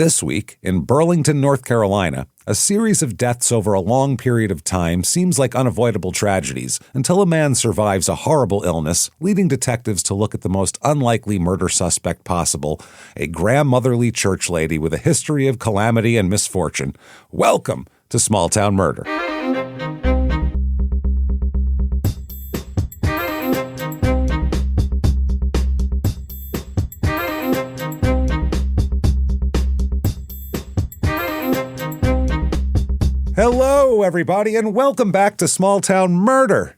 This week, in Burlington, North Carolina, a series of deaths over a long period of time seems like unavoidable tragedies until a man survives a horrible illness, leading detectives to look at the most unlikely murder suspect possible, a grandmotherly church lady with a history of calamity and misfortune. Welcome to Small Town Murder. Hello, everybody, and welcome back to Small Town Murder.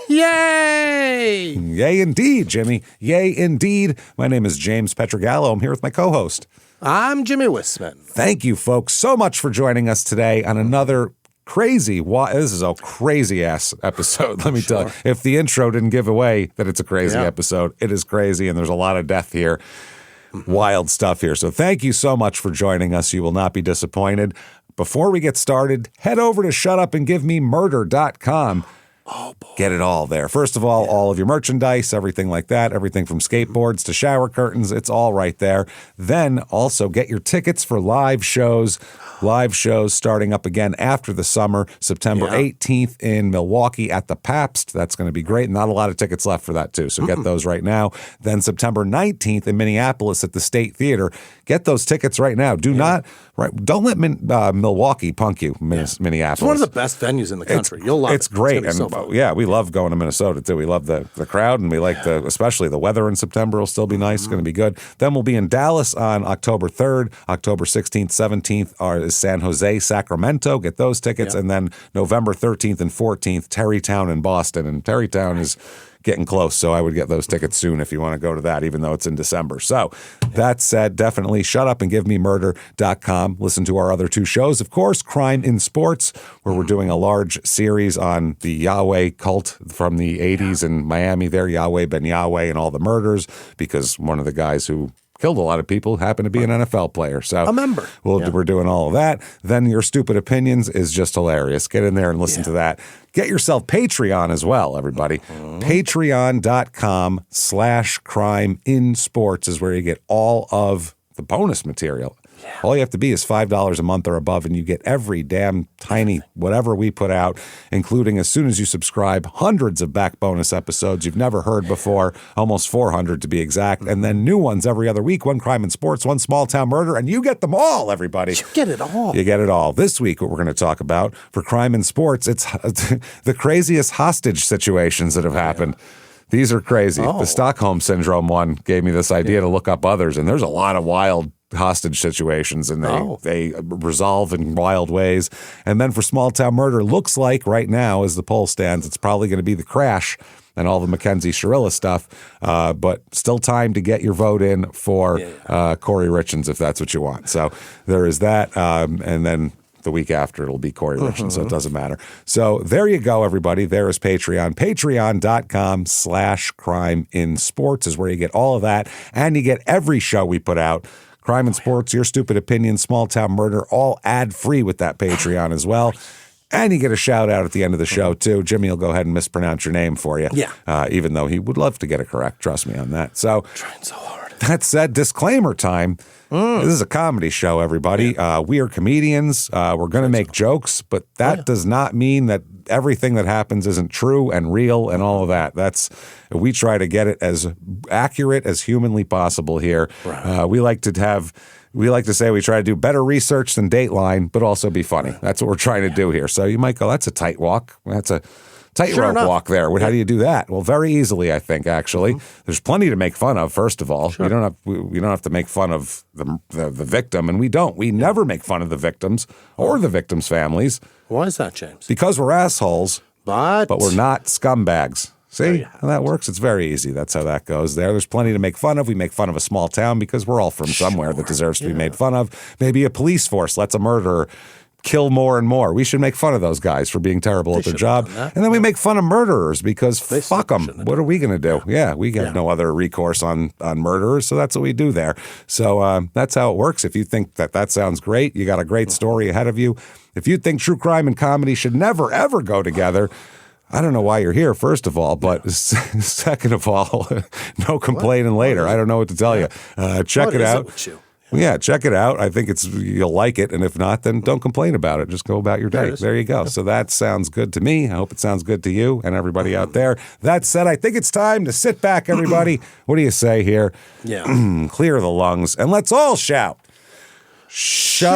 Yay! Yay, indeed, Jimmy. Yay, indeed. My name is James Petrogallo. I'm here with my co-host. I'm Jimmy Wisman. Thank you, folks, so much for joining us today on another crazy, this is a crazy-ass episode, let me tell you. If the intro didn't give away that it's a crazy episode, it is crazy, and there's a lot of death here. Wild stuff here. So thank you so much for joining us. You will not be disappointed. Before we get started, head over to shutupandgivememurder.com. Oh, boy. Get it all there. First of all of your merchandise, everything like that, everything from skateboards to shower curtains, it's all right there. Then also get your tickets for live shows starting up again after the summer, September 18th in Milwaukee at the Pabst. That's going to be great. Not a lot of tickets left for that, too, so get those right now. Then September 19th in Minneapolis at the State Theater. Get those tickets right now. Don't let Milwaukee punk you, Minneapolis. It's one of the best venues in the country. You'll love it. It's great. It's And so fun. we love going to Minnesota, too. We love the crowd, and we like especially the weather in September will still be nice. It's going to be good. Then we'll be in Dallas on October 3rd. October 16th, 17th is San Jose, Sacramento. Get those tickets. And then November 13th and 14th, Terrytown in Boston. And Terrytown is getting close, so I would get those tickets soon if you want to go to that, even though it's in December. So that said, definitely shutupandgivememurder.com. Listen to our other two shows, of course, Crime in Sports, where we're doing a large series on the Yahweh cult from the 80s in Miami there, Yahweh Ben Yahweh and all the murders, because one of the guys who killed a lot of people happened to be an NFL player. So a member. We're doing all of that. Then Your Stupid Opinions is just hilarious. Get in there and listen to that. Get yourself Patreon as well, everybody. Patreon.com/CrimeInSports is where you get all of the bonus material. All you have to be is $5 a month or above, and you get every damn tiny whatever we put out, including, as soon as you subscribe, hundreds of back bonus episodes you've never heard before, almost 400 to be exact, and then new ones every other week, one Crime and Sports, one Small Town Murder, and you get them all, everybody. You get it all. You get it all. This week, what we're going to talk about for Crime and Sports, it's the craziest hostage situations that have happened. These are crazy. The Stockholm Syndrome one gave me this idea to look up others, and there's a lot of wild hostage situations, and they resolve in wild ways. And then for Small Town Murder, looks like right now, as the poll stands, it's probably going to be the crash and all the Mackenzie Shirilla stuff, but still time to get your vote in for Corey Richins if that's what you want. So there is that, and then the week after it'll be Corey Richins, so it doesn't matter. So there you go, everybody. There is Patreon. Patreon.com/CrimeInSports is where you get all of that, and you get every show we put out. Crime and Sports, Your Stupid Opinions, Small Town Murder, all ad-free with that Patreon as well. And you get a shout-out at the end of the show, too. Jimmy will go ahead and mispronounce your name for you. Even though he would love to get it correct. Trust me on that. So, Trying so hard. That said, disclaimer time. This is a comedy show, everybody. We are comedians. We're going to make jokes, but that does not mean that everything that happens isn't true and real and all of that. We try to get it as accurate as humanly possible here. Right. We like to say we try to do better research than Dateline, but also be funny. That's what we're trying to do here. So you might go, that's a tight walk. That's a tightrope walk there. How do you do that? Well, very easily, I think, actually. There's plenty to make fun of, first of all. We don't have to make fun of the victim, and we don't. We never make fun of the victims or the victims' families. Why is that, James? Because we're assholes, but we're not scumbags. See how that works? It's very easy. That's how that goes there. There's plenty to make fun of. We make fun of a small town because we're all from somewhere that deserves to be made fun of. Maybe a police force lets a murderer kill more and more. We should make fun of those guys for being terrible at their job. And then we make fun of murderers because fuck them. What are we going to do? Yeah, we have no other recourse on murderers, so that's what we do there. So that's how it works. If you think that sounds great, you got a great story ahead of you. If you think true crime and comedy should never, ever go together, I don't know why you're here, first of all, but second of all, no complaining later. I don't know what to tell you. Check it out. Yeah, check it out. I think you'll like it, and if not, then don't complain about it. Just go about your day. There you go. So that sounds good to me. I hope it sounds good to you and everybody out there. That said, I think it's time to sit back, everybody. What do you say here? Yeah. Clear the lungs, and let's all shout. Shut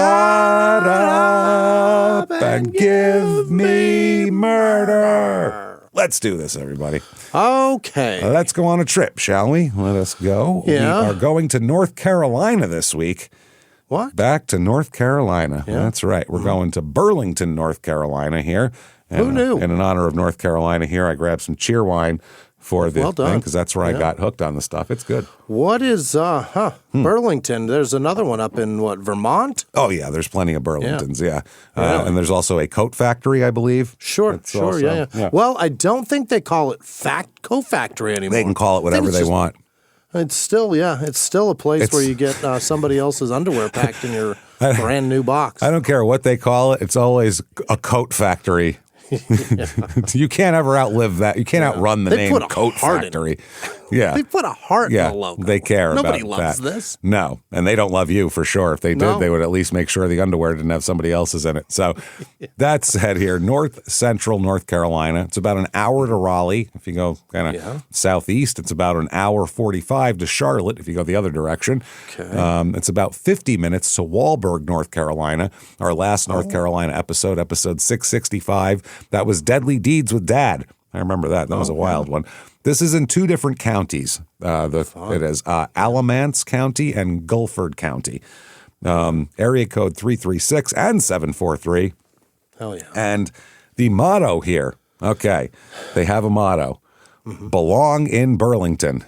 up and give me murder. Let's do this, everybody. Okay. Let's go on a trip, shall we? Let us go. Yeah. We are going to North Carolina this week. What? Back to North Carolina. Yeah. That's right. We're going to Burlington, North Carolina here. And, Who knew? And in honor of North Carolina here, I grabbed some cheer wine for the Well done. thing because that's where I got hooked on the stuff. It's good. What is, Burlington? There's another one up in, Vermont? Oh, yeah. There's plenty of Burlingtons, yeah. Really? And there's also a coat factory, I believe. Sure, It's sure, also- yeah. Well, I don't think they call it co-factory anymore. They can call it whatever they want. It's still, it's still a place where you get somebody else's underwear packed in your brand new box. I don't care what they call it. It's always a coat factory. You can't ever outlive that. You can't outrun the They name put a Coat heart in it. Factory. Yeah. They put a heart in Yeah, the logo. they care Nobody about loves that. this. No, and they don't love you for sure. If they did, No. they would at least make sure the underwear didn't have somebody else's in it. So that said here, north central North Carolina. It's about an hour to Raleigh. If you go kind of southeast, it's about an hour 45 to Charlotte if you go the other direction. Okay. It's about 50 minutes to Walburg, North Carolina. Our last North Carolina episode 665, that was Deadly Deeds with Dad. I remember that. That was a wild one. This is in two different counties. It is Alamance County and Guilford County. Area code 336 and 743. Hell yeah. And the motto here, okay, they have a motto. Belong in Burlington.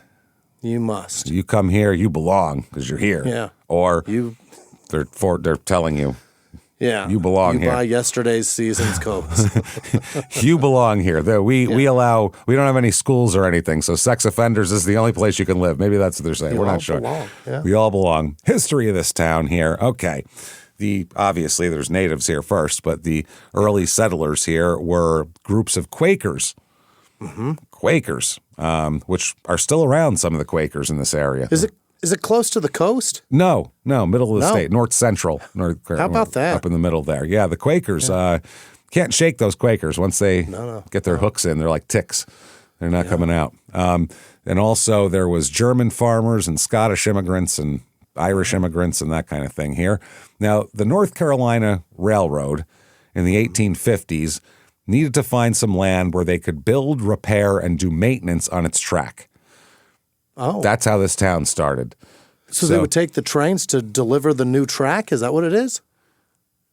You must. You come here, you belong because you're here. Yeah. Or You they're telling you, Yeah. You belong here. You buy yesterday's season's coats. you belong here. We don't have any schools or anything, so sex offenders is the only place you can live. Maybe that's what they're saying. We're not sure. belong, yeah. We all belong. History of this town here. Okay. Obviously there's natives here first, but the early settlers here were groups of Quakers. Mm-hmm. Quakers, which are still around, some of the Quakers in this area. Is it close to the coast? No, middle of the state, north central. How about that? Up in the middle there. Yeah, the Quakers, can't shake those Quakers. Once they get their hooks in, they're like ticks. They're not coming out. And also there was German farmers and Scottish immigrants and Irish immigrants and that kind of thing here. Now, the North Carolina Railroad in the 1850s needed to find some land where they could build, repair, and do maintenance on its track. Oh. That's how this town started. So they would take the trains to deliver the new track? Is that what it is?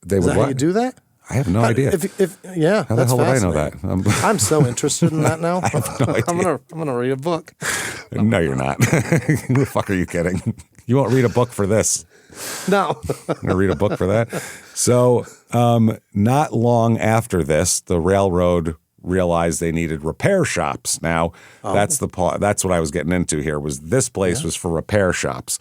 They Is would that how what? you do that? I have no idea. How the How the hell would I know that? I'm so interested in that now. I have no idea. I'm gonna read a book. No, you're not. Who the fuck are you kidding? You won't read a book for this. No. I'm going to read a book for that. So not long after this, the railroad realized they needed repair shops. Now, that's what I was getting into here, was this place was for repair shops.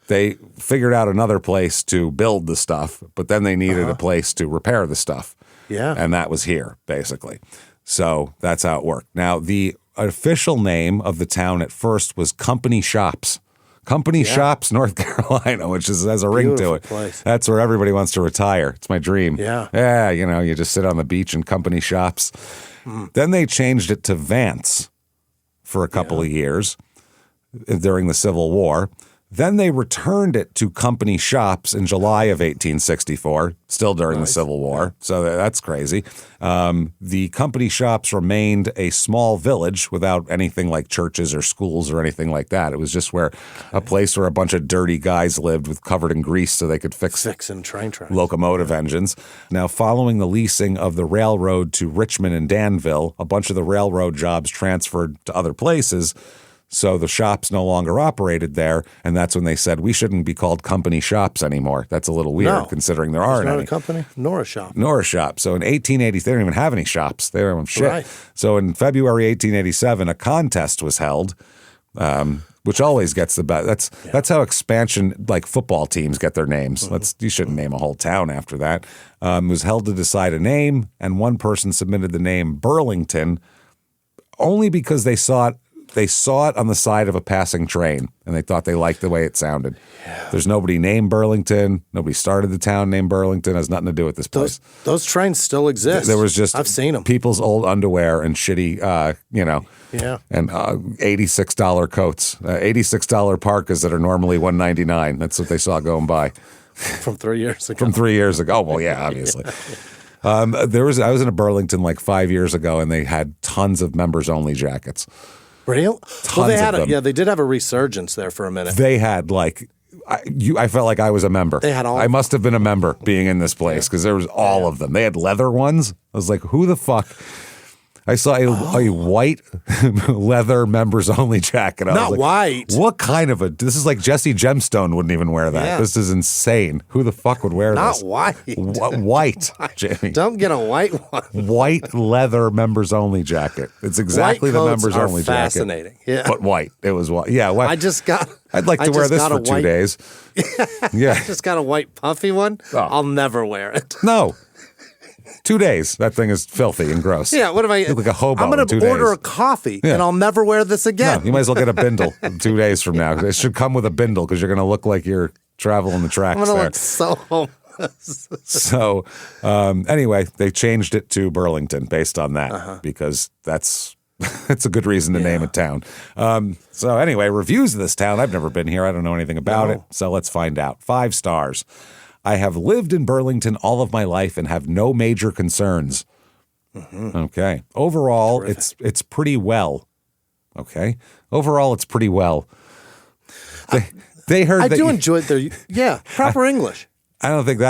They figured out another place to build the stuff, but then they needed a place to repair the stuff. Yeah. And that was here, basically. So that's how it worked. Now, the official name of the town at first was Company Shops. Company Shops, North Carolina, which has a ring to Beautiful it. place. That's where everybody wants to retire. It's my dream. Yeah. Yeah, you just sit on the beach in Company Shops. Then they changed it to Vance for a couple of years during the Civil War. Then they returned it to Company Shops in July of 1864, still during the Civil War. So that's crazy. The Company Shops remained a small village without anything like churches or schools or anything like that. It was just a place where a bunch of dirty guys lived covered in grease so they could Fixing train tracks. locomotive engines. Now, following the leasing of the railroad to Richmond and Danville, a bunch of the railroad jobs transferred to other places. So the shops no longer operated there, and that's when they said, we shouldn't be called Company Shops anymore. That's a little weird, considering there aren't not any. a company, nor a shop. Nor a shop. So in 1880, they didn't even have any shops. They didn't have shit. Right. So in February 1887, a contest was held, which always gets the best. That's how expansion, like football teams, get their names. You shouldn't name a whole town after that. It was held to decide a name, and one person submitted the name Burlington only because they saw it They saw it on the side of a passing train, and they thought they liked the way it sounded. There's nobody named Burlington. Nobody started the town named Burlington. It has nothing to do with this place. Those trains still exist. There was just I've seen them. People's old underwear and shitty, and $86 coats, $86 parkas that are normally $199. That's what they saw going by from 3 years ago. From 3 years ago. Well, yeah, obviously. I was in a Burlington like 5 years ago, and they had tons of members only jackets. Real? Well, they had they did have a resurgence there for a minute. They had like. I felt like I was a member. They had all. I must have been a member being in this place because there was all of them. They had leather ones. I was like, who the fuck? I saw a white leather members only jacket. Not white. What kind of this is like Jesse Gemstone wouldn't even wear that. Yeah. This is insane. Who the fuck would wear this? Not white. White, Jamie. Don't get a white one. White leather members only jacket. It's exactly the members only jacket. Fascinating. Yeah. But white. It was white. Yeah. White. I'd like to wear this for 2 days. Yeah. I just got a white puffy one. Oh. I'll never wear it. No. 2 days. That thing is filthy and gross. Yeah, what am I? Look like a hobo. I'm going to order a coffee, and I'll never wear this again. No, you might as well get a bindle 2 days from now. It should come with a bindle because you're going to look like you're traveling the tracks. I'm going to look so homeless. So, anyway, they changed it to Burlington based on that because it's a good reason to name a town. So anyway, reviews of this town. I've never been here. I don't know anything about it. So let's find out. 5 stars. I have lived in Burlington all of my life and have no major concerns. Okay. Overall, it's pretty well. Okay. Overall, it's pretty well. They heard I that do enjoy their proper English. I don't think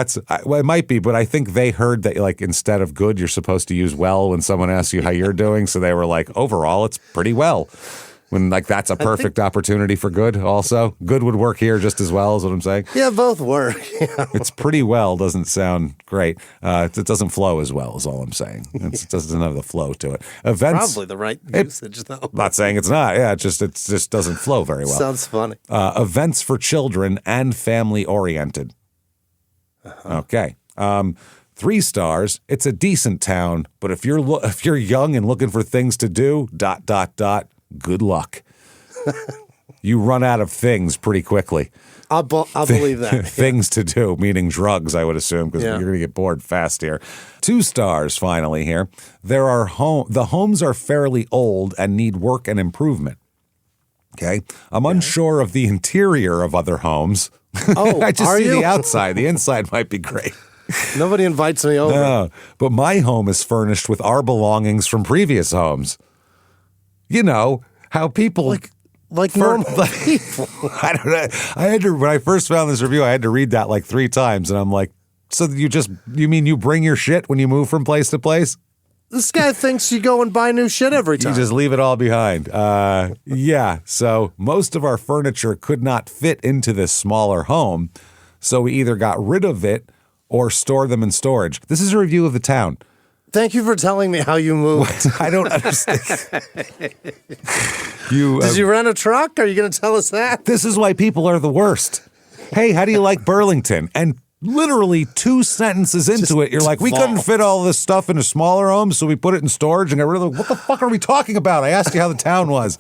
well, it might be, but I think they heard that like instead of good, you're supposed to use well when someone asks you how you're doing. So they were like, overall, it's pretty well. When like that's a perfect opportunity for good also. Good would work here just as well is what I'm saying. Yeah, both work. Yeah. It's pretty well doesn't sound great. It doesn't flow as well is all I'm saying. It doesn't have the flow to it. Events. Probably the right usage though. I'm not saying it's not. Yeah, it just doesn't flow very well. Sounds funny. Events for children and family oriented. Okay. 3 stars. It's a decent town, but if you're young and looking for things to do, ... good luck. You run out of things pretty quickly. I'll believe that. Things to do, meaning drugs, I would assume, because you're going to get bored fast here. 2 stars, finally, here. The homes are fairly old and need work and improvement. Okay? I'm unsure of the interior of other homes. Oh, I just see the outside. The inside might be great. Nobody invites me over. No, but my home is furnished with our belongings from previous homes. You know, how people... Like normal people. I don't know. When I first found this review, I had to read that like 3 times, and I'm like, so you mean you bring your shit when you move from place to place? This guy thinks you go and buy new shit every time. You just leave it all behind. Yeah, so most of our furniture could not fit into this smaller home, so we either got rid of it or stored them in storage. This is a review of the town. Thank you for telling me how you moved. I don't understand. Did you rent a truck? Are you going to tell us that? This is why people are the worst. Hey, how do you like Burlington? And literally 2 sentences into it, you're like, we couldn't fit all this stuff in a smaller home, so we put it in storage and got rid of it. What the fuck are we talking about? I asked you how the town was.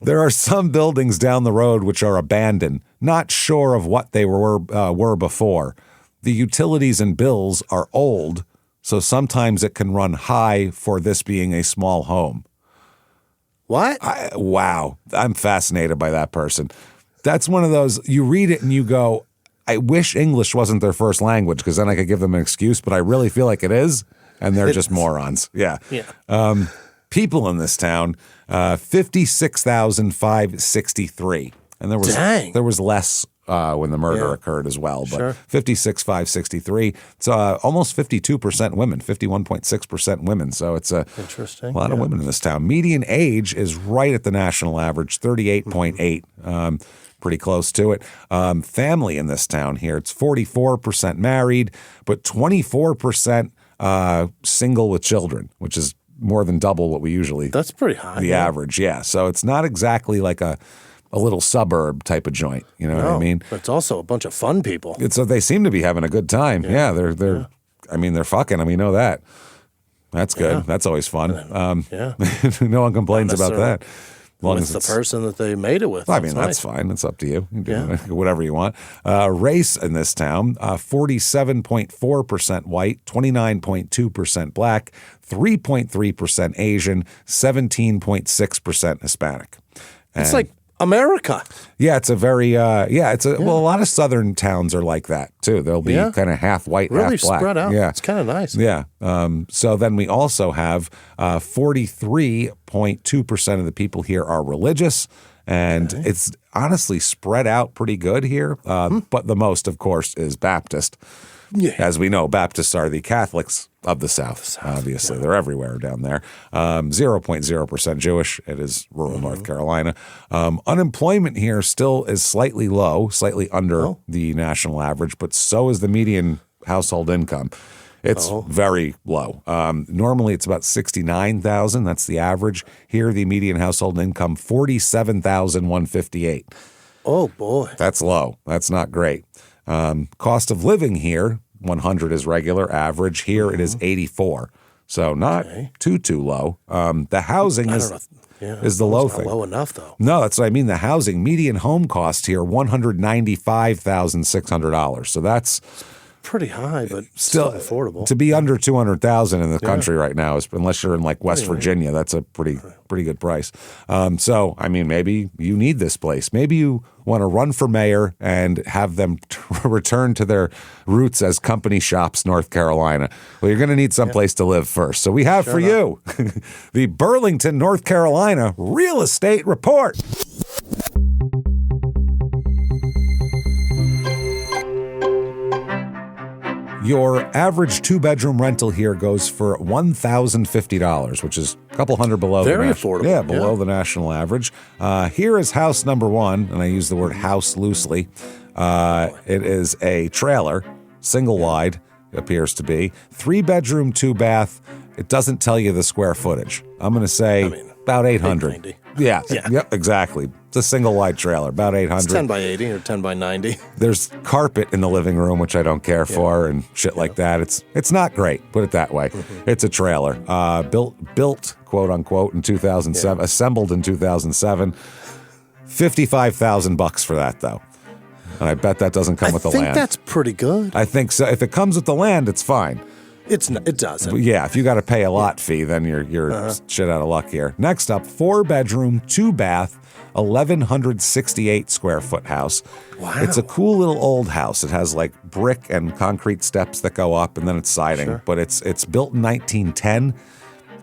There are some buildings down the road which are abandoned, not sure of what they were before. The utilities and bills are old, so sometimes it can run high for this being a small home. What? Wow. I'm fascinated by that person. That's one of those, you read it and you go, I wish English wasn't their first language because then I could give them an excuse, but I really feel like it is, and they're just morons. Yeah. People in this town, 56,563. And there was less when the murder occurred as well, but 56,563. It's almost 52% women, 51.6% women. So it's a lot of women in this town. Median age is right at the national average, 38.8. Pretty close to it. Family in this town here, it's 44% married, but 24% single with children, which is more than double what we usually. That's pretty high. The average, yeah. So it's not exactly like a little suburb type of joint. You know what I mean? But it's also a bunch of fun people. So they seem to be having a good time. Yeah, they're. I mean, they're fucking, and we know that. That's good. That's always fun. No one complains about that. long with as the it's person that they made it with. I mean, nice. that's fine. It's up to you. You can do whatever you want. Race in this town, 47.4% white, 29.2% black, 3.3% Asian, 17.6% Hispanic. It's like America. Yeah, it's a very, well, a lot of southern towns are like that, too. They'll be kind of half white, really half black. Spread out. Yeah. It's kind of nice. Yeah. So then we also have 43.2% of the people here are religious, and it's honestly spread out pretty good here. But the most, of course, is Baptist. Yeah. As we know, Baptists are the Catholics of the South. Obviously, they're everywhere down there. 0.0% Jewish. It is rural North Carolina. Unemployment here still is slightly low, slightly under the national average, but so is the median household income. It's very low. Normally, it's about $69,000. That's the average. Here, the median household income $47,158. Oh boy, that's low. That's not great. Cost of living here, 100 is regular. Average here it is 84. So not too low. The housing is the low thing. Low enough though. No, that's what I mean. The housing median home cost here $195,600. So that's pretty high, but still affordable. To be under $200,000 in the country right now, unless you're in like West Virginia, that's a pretty good price. So I mean, maybe you need this place. Maybe you want to run for mayor and have them return to their roots as company shops, North Carolina. Well, you're going to need some place to live first. So we have you the Burlington, North Carolina Real Estate Report. Your average two-bedroom rental here goes for $1,050, which is a couple hundred below Very affordable. Yeah, below the national average. Here is house number one, and I use the word house loosely. It is a trailer, single wide, it appears to be. 3-bedroom, 2-bath. It doesn't tell you the square footage. I'm going to say about 800. Yeah, exactly. It's a single wide trailer, about 800. It's 10 by 80 or 10 by 90. There's carpet in the living room, which I don't care for, and shit like that. It's not great, put it that way. It's a trailer, built quote unquote in 2007, assembled in 2007. $55,000 for that though, and I bet that doesn't come with the land. I think that's pretty good. I think so. If it comes with the land, it's fine. It doesn't. Yeah, if you got to pay a lot fee, then you're shit out of luck here. Next up, 4-bedroom, 2-bath, 1,168 square foot house. Wow. It's a cool little old house. It has like brick and concrete steps that go up, and then it's siding. But it's built in 1910,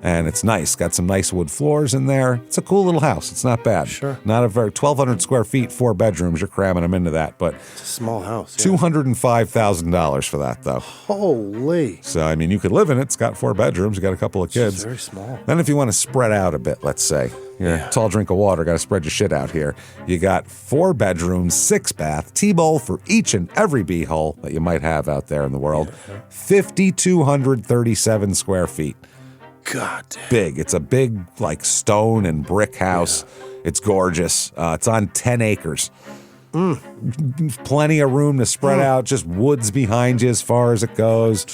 and it's nice. Got some nice wood floors in there. It's a cool little house. It's not bad. Sure. Not a very 1,200 square feet, 4 bedrooms. You're cramming them into that, but it's a small house. $205,000 for that though. Holy. So I mean, you could live in it. It's got 4 bedrooms. You got a couple of kids. It's very small. Then if you want to spread out a bit, let's say, tall drink of water, got to spread your shit out here. You got 4 bedrooms, 6-bath, T-bowl for each and every b-hole that you might have out there in the world. 5,237 square feet. God damn. Big. It's a big, like, stone and brick house. It's gorgeous. It's on 10 acres. Plenty of room to spread out, just woods behind you as far as it goes.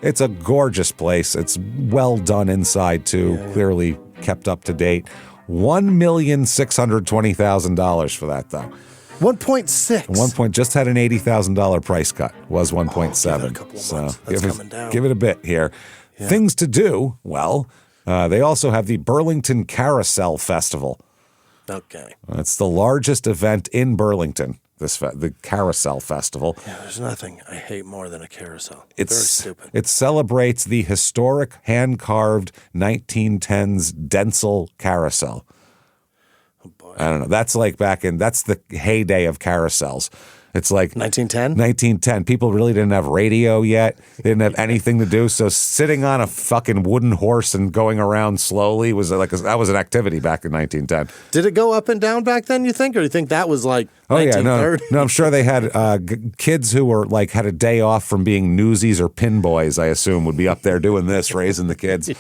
It's a gorgeous place. It's well done inside, too. Clearly kept up to date. $1,620,000 for that, though. 1.6. Just had an $80,000 price cut. Was 1.7. Give it a couple of months. That's coming down. Give it a bit here. Yeah. Things to do. Well, they also have the Burlington Carousel Festival. Okay. It's the largest event in Burlington. The Carousel Festival. Yeah, there's nothing I hate more than a carousel. It's very stupid. It celebrates the historic hand-carved 1910s Denzel carousel. Oh boy. I don't know. That's the heyday of carousels. It's like 1910. People really didn't have radio yet. They didn't have anything to do. So sitting on a fucking wooden horse and going around slowly was that was an activity back in 1910. Did it go up and down back then, you think? Or you think that was like 1930? No, I'm sure they had kids who were like had a day off from being newsies or pin boys, I assume, would be up there doing this, raising the kids,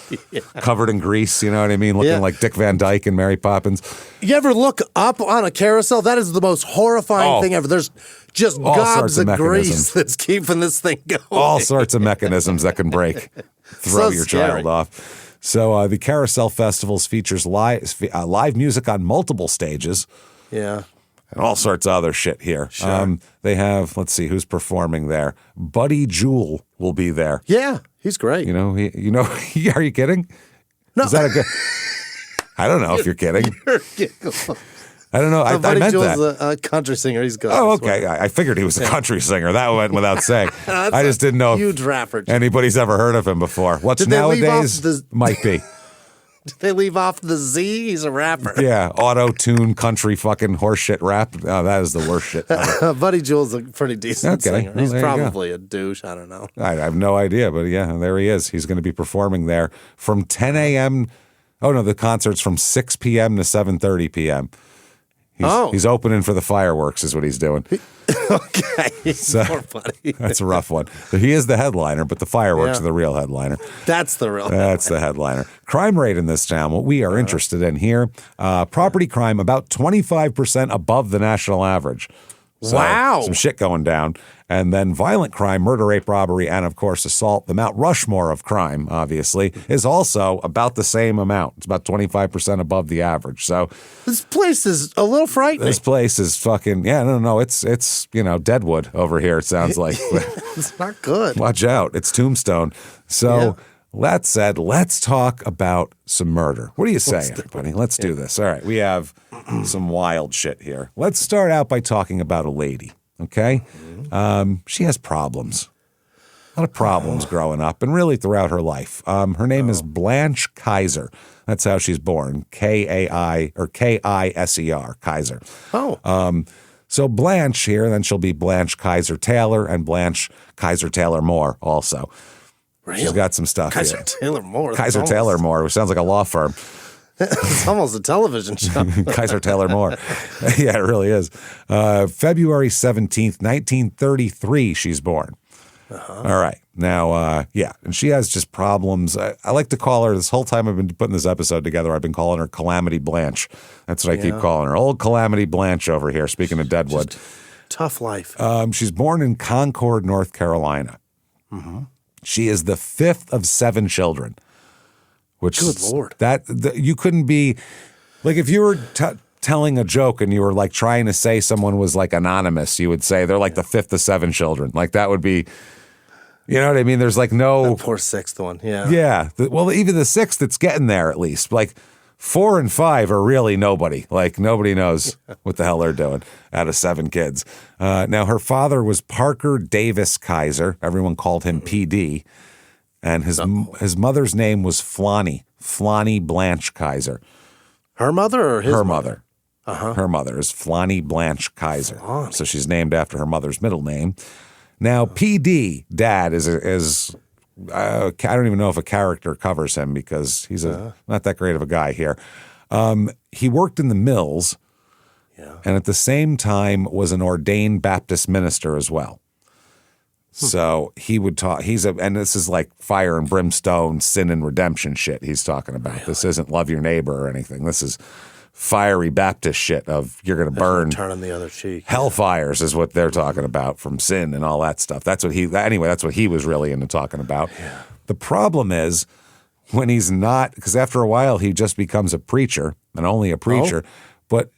covered in grease, you know what I mean? Looking like Dick Van Dyke and Mary Poppins. You ever look up on a carousel? That is the most horrifying thing ever. There's just all gobs of grease that's keeping this thing going. All sorts of mechanisms that can break. Throw your child off. So the Carousel Festivals features live music on multiple stages. Yeah. And all sorts of other shit here. Sure. They have, let's see, who's performing there. Buddy Jewel will be there. Yeah, he's great. You know, are you kidding? No. Is that a good? I don't know if you're kidding. I don't know. I Buddy meant Jewel's that. a country singer. He's good. Oh, okay. I figured he was a country singer. That went without saying. I just didn't know huge if rapper. anybody's ever heard of him before. What's Did they leave nowadays off might be. Did they leave off the Z? He's a rapper. Yeah, auto-tune country fucking horseshit rap. Oh, that is the worst shit ever. Buddy Jewel's a pretty decent singer. Well, He's there you go. probably a douche. I don't know. I have no idea, but yeah, there he is. He's going to be performing there from 10 a.m. Oh, no, the concert's from 6 p.m. to 7:30 p.m. He's opening for the fireworks is what he's doing. Okay. So, Poor Buddy. That's a rough one. So he is the headliner, but the fireworks are the real headliner. That's the real That's the headliner. Crime rate in this town, what we are interested in here, property crime about 25% above the national average. So, wow. Some shit going down. And then violent crime, murder, rape, robbery, and of course assault. The Mount Rushmore of crime, obviously, is also about the same amount. It's about 25% above the average. So this place is a little frightening. this place is fucking, no. It's Deadwood over here, it sounds like. It's not good. Watch out. It's Tombstone. So that said, let's talk about some murder. What do you say, everybody? Let's do this. All right. We have some wild shit here. Let's start out by talking about a lady. Okay? She has problems. A lot of problems growing up and really throughout her life. Her name is Blanche Kaiser. That's how she's born. K-A-I or K-I-S-E-R, Kaiser. Oh. So Blanche here, then she'll be Blanche Kaiser Taylor and Blanche Kaiser Taylor Moore also. Really? She's got some stuff Kaiser here. Taylor Moore. Kaiser Taylor Moore, which sounds like a law firm. It's almost a television show. Kaiser Taylor Moore. Yeah, it really is. February 17th, 1933, she's born. All right. Now, and she has just problems. I like to call her, this whole time I've been putting this episode together, I've been calling her Calamity Blanche. That's what I keep calling her. Old Calamity Blanche over here, speaking of Deadwood. Just tough life. She's born in Concord, North Carolina. Mm-hmm. She is the fifth of 7 children. Which good Lord. You couldn't be like if you were telling a joke and you were like trying to say someone was like anonymous, you would say they're like the fifth of 7 children. Like that would be, you know what I mean? There's like no that poor sixth one. Yeah. Yeah. Well, even the sixth, it's getting there at least. Like 4 and 5 are really nobody. Like nobody knows what the hell they're doing out of 7 kids. Now her father was Parker Davis Kaiser. Everyone called him PD. And his mother's name was Flonnie Blanche Kaiser. Her mother or his Her mother? Her mother is Flonnie Blanche Kaiser. So she's named after her mother's middle name. Now, PD, dad, is I don't even know if a character covers him because he's not that great of a guy here. He worked in the mills and at the same time was an ordained Baptist minister as well. So he would talk, and this is like fire and brimstone, sin and redemption shit he's talking about. Really? This isn't love your neighbor or anything. This is fiery Baptist shit of you're going to burn. Turning the other cheek. Hellfires is what they're talking about from sin and all that stuff. That's what he was really into talking about. Yeah. The problem is when he's not, because after a while he just becomes a preacher and only a preacher. But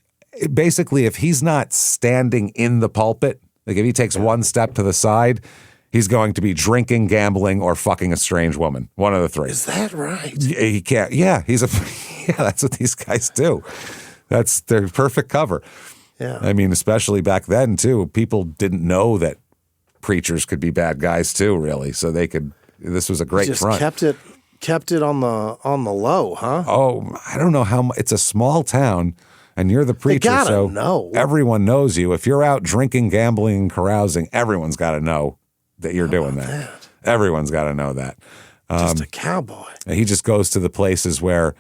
basically if he's not standing in the pulpit, like if he takes one step to the side, he's going to be drinking, gambling, or fucking a strange woman. One of the 3. Is that right? He can't. Yeah, that's what these guys do. That's their perfect cover. Yeah. I mean, especially back then too, people didn't know that preachers could be bad guys too, really. So this was a great front. Kept it on the low, huh? Oh, I don't know how. It's a small town. And you're the preacher, so everyone knows you. If you're out drinking, gambling, and carousing, everyone's got to know that you're doing that. Everyone's got to know that. Just a cowboy. He just goes to the places where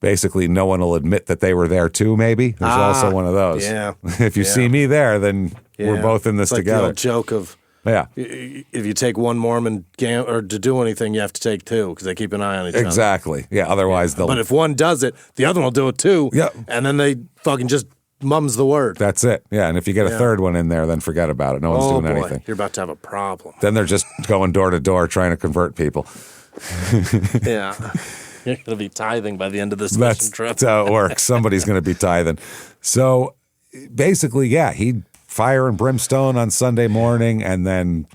basically no one will admit that they were there too, maybe. There's also one of those. Yeah. If you see me there, then we're both in this it's like together. The old joke of, if you take one Mormon or to do anything, you have to take 2 because they keep an eye on each other. Exactly. Yeah, otherwise they'll... But if one does it, the other one will do it too. Yeah. And then they fucking just mum's the word. That's it. Yeah, and if you get a third one in there, then forget about it. No one's doing anything. You're about to have a problem. Then they're just going door to door trying to convert people. Yeah. You're going to be tithing by the end of this mission trip. That's how it works. Somebody's going to be tithing. So basically, yeah, he'd fire and brimstone on Sunday morning and then,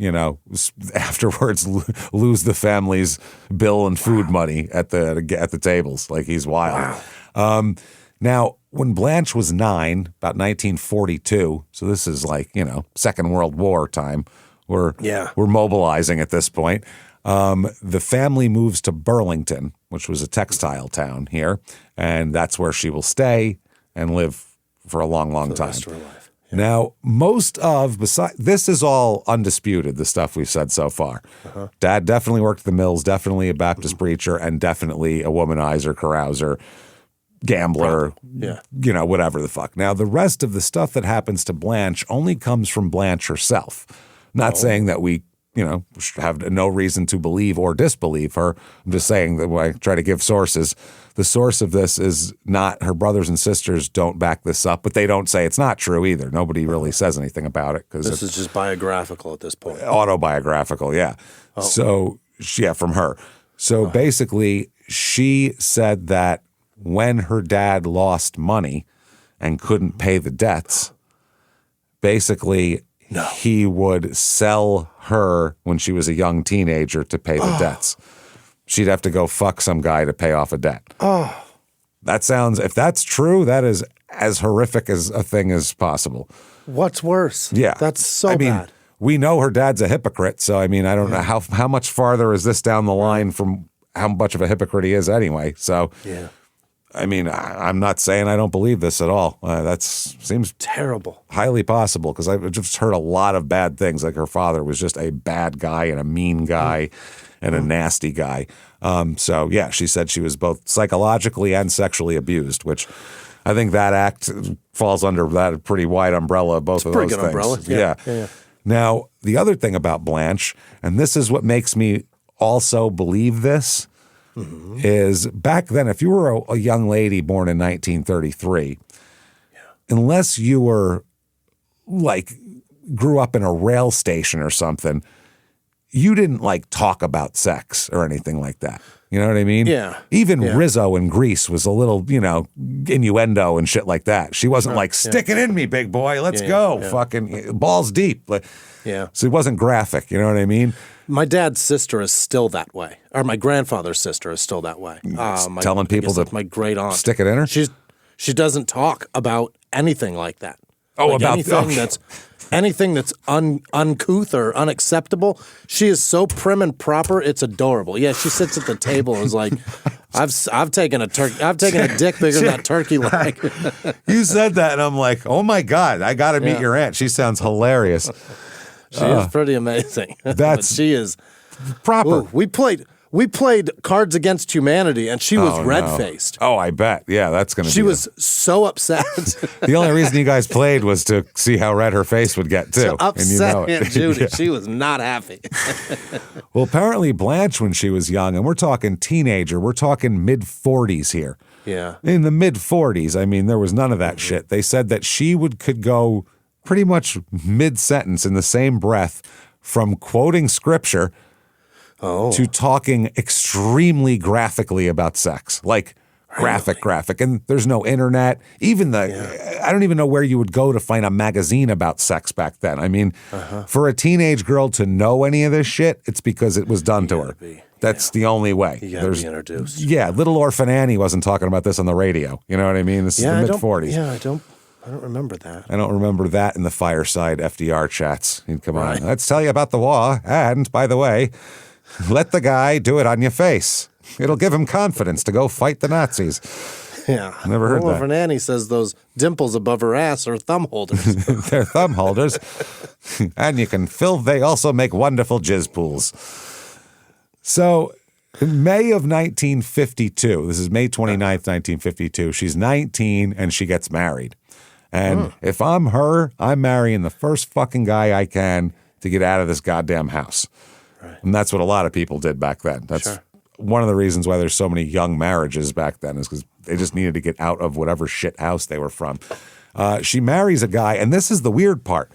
afterwards lose the family's bill and food money at the tables. Like, he's wild. Wow. Now, when Blanche was 9, about 1942, so this is like, Second World War time. We're mobilizing at this point. The family moves to Burlington, which was a textile town here, and that's where she will stay and live for a long, long time. For the rest of her life. Yeah. Now, this is all undisputed, the stuff we've said so far. Uh-huh. Dad definitely worked at the mills, definitely a Baptist preacher, and definitely a womanizer, carouser, gambler, whatever the fuck. Now, the rest of the stuff that happens to Blanche only comes from Blanche herself. Not saying that we, have no reason to believe or disbelieve her. I'm just saying that when I try to give sources, the source of this is not her brothers and sisters don't back this up, but they don't say it's not true either. Nobody really says anything about it. This is just biographical at this point. Autobiographical, yeah. Oh. So, from her. So basically, she said that when her dad lost money and couldn't pay the debts, basically he would sell her when she was a young teenager to pay the debts. She'd have to go fuck some guy to pay off a debt. Oh. That sounds, if that's true, that is as horrific as a thing as possible. What's worse? Yeah. That's so bad. We know her dad's a hypocrite, so I don't know how much farther is this down the line from how much of a hypocrite he is anyway. So, I'm not saying I don't believe this at all. That seems terrible, highly possible, because I've just heard a lot of bad things. Like, her father was just a bad guy and a mean guy and a nasty guy. She said she was both psychologically and sexually abused, which I think that act falls under that pretty wide umbrella, both of those things. Pretty good umbrella. Yeah. Now, the other thing about Blanche, and this is what makes me also believe this, is back then, if you were a young lady born in 1933, unless you were grew up in a rail station or something, you didn't talk about sex or anything like that. You know what I mean? Yeah. Even Rizzo in Grease was a little, innuendo and shit like that. She wasn't stick it in me, big boy. Let's go. Yeah. Fucking balls deep. So it wasn't graphic. You know what I mean? My dad's sister is still that way. Or my grandfather's sister is still that way. Telling people to my great aunt. Stick it in her? She doesn't talk about anything like that. About anything that's uncouth or unacceptable. She is so prim and proper. It's adorable. Yeah, she sits at the table and is like, I've taken a dick bigger than that turkey leg. You said that, and I'm like, oh my God, I got to meet your aunt. She sounds hilarious. She is pretty amazing. But she is proper. Ooh, we played Cards Against Humanity, and she was red-faced. Oh, I bet. Yeah, that's going to be. She was so upset. The only reason you guys played was to see how red her face would get, too. So upset Aunt Judy. She was not happy. Well, apparently Blanche, when she was young, and we're talking teenager, we're talking mid-40s here. Yeah. In the mid-40s, there was none of that shit. They said that she could go pretty much mid-sentence in the same breath from quoting scripture to talking extremely graphically about sex, graphic. And there's no internet. Even I don't even know where you would go to find a magazine about sex back then. For a teenage girl to know any of this shit, it's because it was done to her. That's the only way. You gotta be introduced. Yeah, Little Orphan Annie wasn't talking about this on the radio. You know what I mean? This is the mid-40s. I don't remember that. I don't remember that in the fireside FDR chats. He'd come on, let's tell you about the war. And, by the way, let the guy do it on your face. It'll give him confidence to go fight the Nazis. Yeah. Never heard that. Orphan Annie says those dimples above her ass are thumb holders. They're thumb holders. And you can they also make wonderful jizz pools. So, in May of 1952, this is May 29th, 1952, she's 19 and she gets married. And if I'm her, I'm marrying the first fucking guy I can to get out of this goddamn house. Right. And that's what a lot of people did back then. That's one of the reasons why there's so many young marriages back then, is because they just needed to get out of whatever shit house they were from. She marries a guy, and this is the weird part.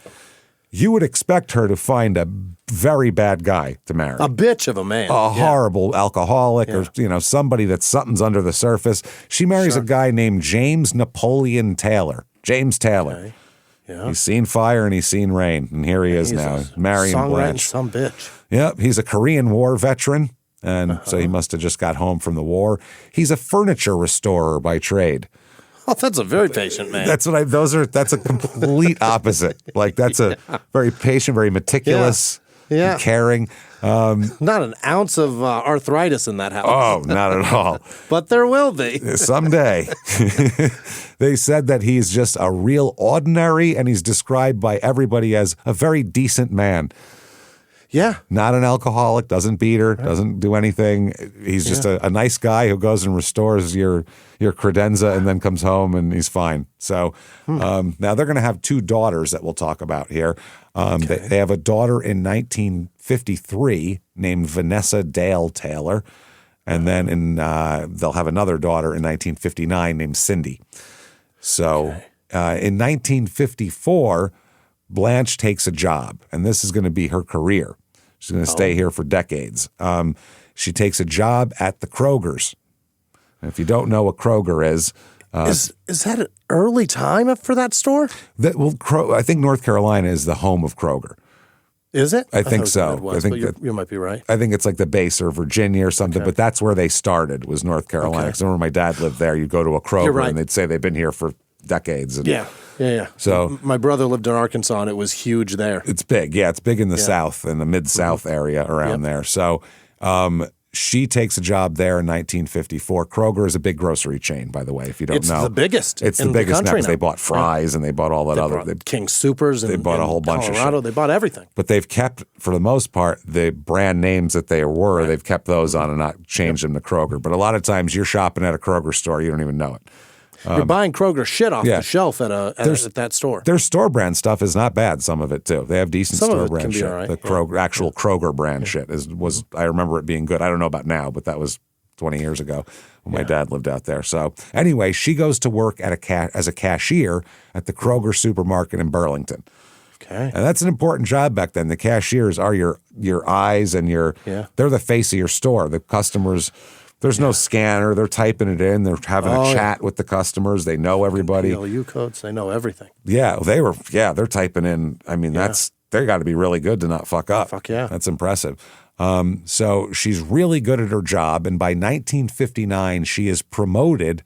you would expect her to find a very bad guy to marry. A bitch of a man. A horrible alcoholic or, somebody that something's under the surface. She marries a guy named James Napoleon Taylor. James Taylor. Okay. Yeah. He's seen fire and he's seen rain. And here he is now, marrying Blanche. Some bitch. Yep, he's a Korean War veteran. And so he must have just got home from the war. He's a furniture restorer by trade. Oh, that's a very patient man. That's a complete opposite. Like that's a very patient, very meticulous, and caring. Not an ounce of arthritis in that house. Oh, not at all. But there will be. Someday. They said that he's just a real ordinary, and he's described by everybody as a very decent man. Yeah. Not an alcoholic, doesn't beat her, doesn't do anything. He's just a nice guy who goes and restores your credenza and then comes home and he's fine. So now they're going to have 2 daughters that we'll talk about here. They have a daughter in 1953 named Vanessa Dale Taylor. And then they'll have another daughter in 1959 named Cindy. So in 1954, Blanche takes a job, and this is going to be her career. She's going to stay here for decades. She takes a job at the Kroger's. And if you don't know what Kroger is that an early time for that store? I think North Carolina is the home of Kroger. Is it? I think so. Midwest, I think you might be right. I think it's like the base or Virginia or something, but that's where they started was North Carolina. Because I remember my dad lived there. You'd go to a Kroger and they'd say they've been here for decades. And Yeah. So my brother lived in Arkansas, and it was huge there. It's big. Yeah, it's big in the South, in the Mid-South area around there. So she takes a job there in 1954. Kroger is a big grocery chain, by the way, if you don't know. It's the biggest. It's the in biggest the country now. They bought Fry's and they bought all that other. King Supers. They bought a whole bunch of Colorado. shit. They bought everything. But they've kept, for the most part, the brand names that they were, they've kept those on and not changed them to Kroger. But a lot of times you're shopping at a Kroger store, you don't even know it. You're buying Kroger shit off the shelf at that store. Their store brand stuff is not bad. Some of it too. They have decent store brand shit. Right. The Kroger, Kroger brand shit was. I remember it being good. I don't know about now, but that was 20 years ago when my dad lived out there. So anyway, she goes to work as a cashier at the Kroger supermarket in Burlington. Okay. And that's an important job back then. The cashiers are your eyes and they're the face of your store. The customers. There's no scanner. They're typing it in. They're having a chat with the customers. They know everybody. PLU codes. They know everything. Yeah, they're typing in. I mean, they got to be really good to not fuck up. Fuck yeah. That's impressive. So she's really good at her job. And by 1959, she is promoted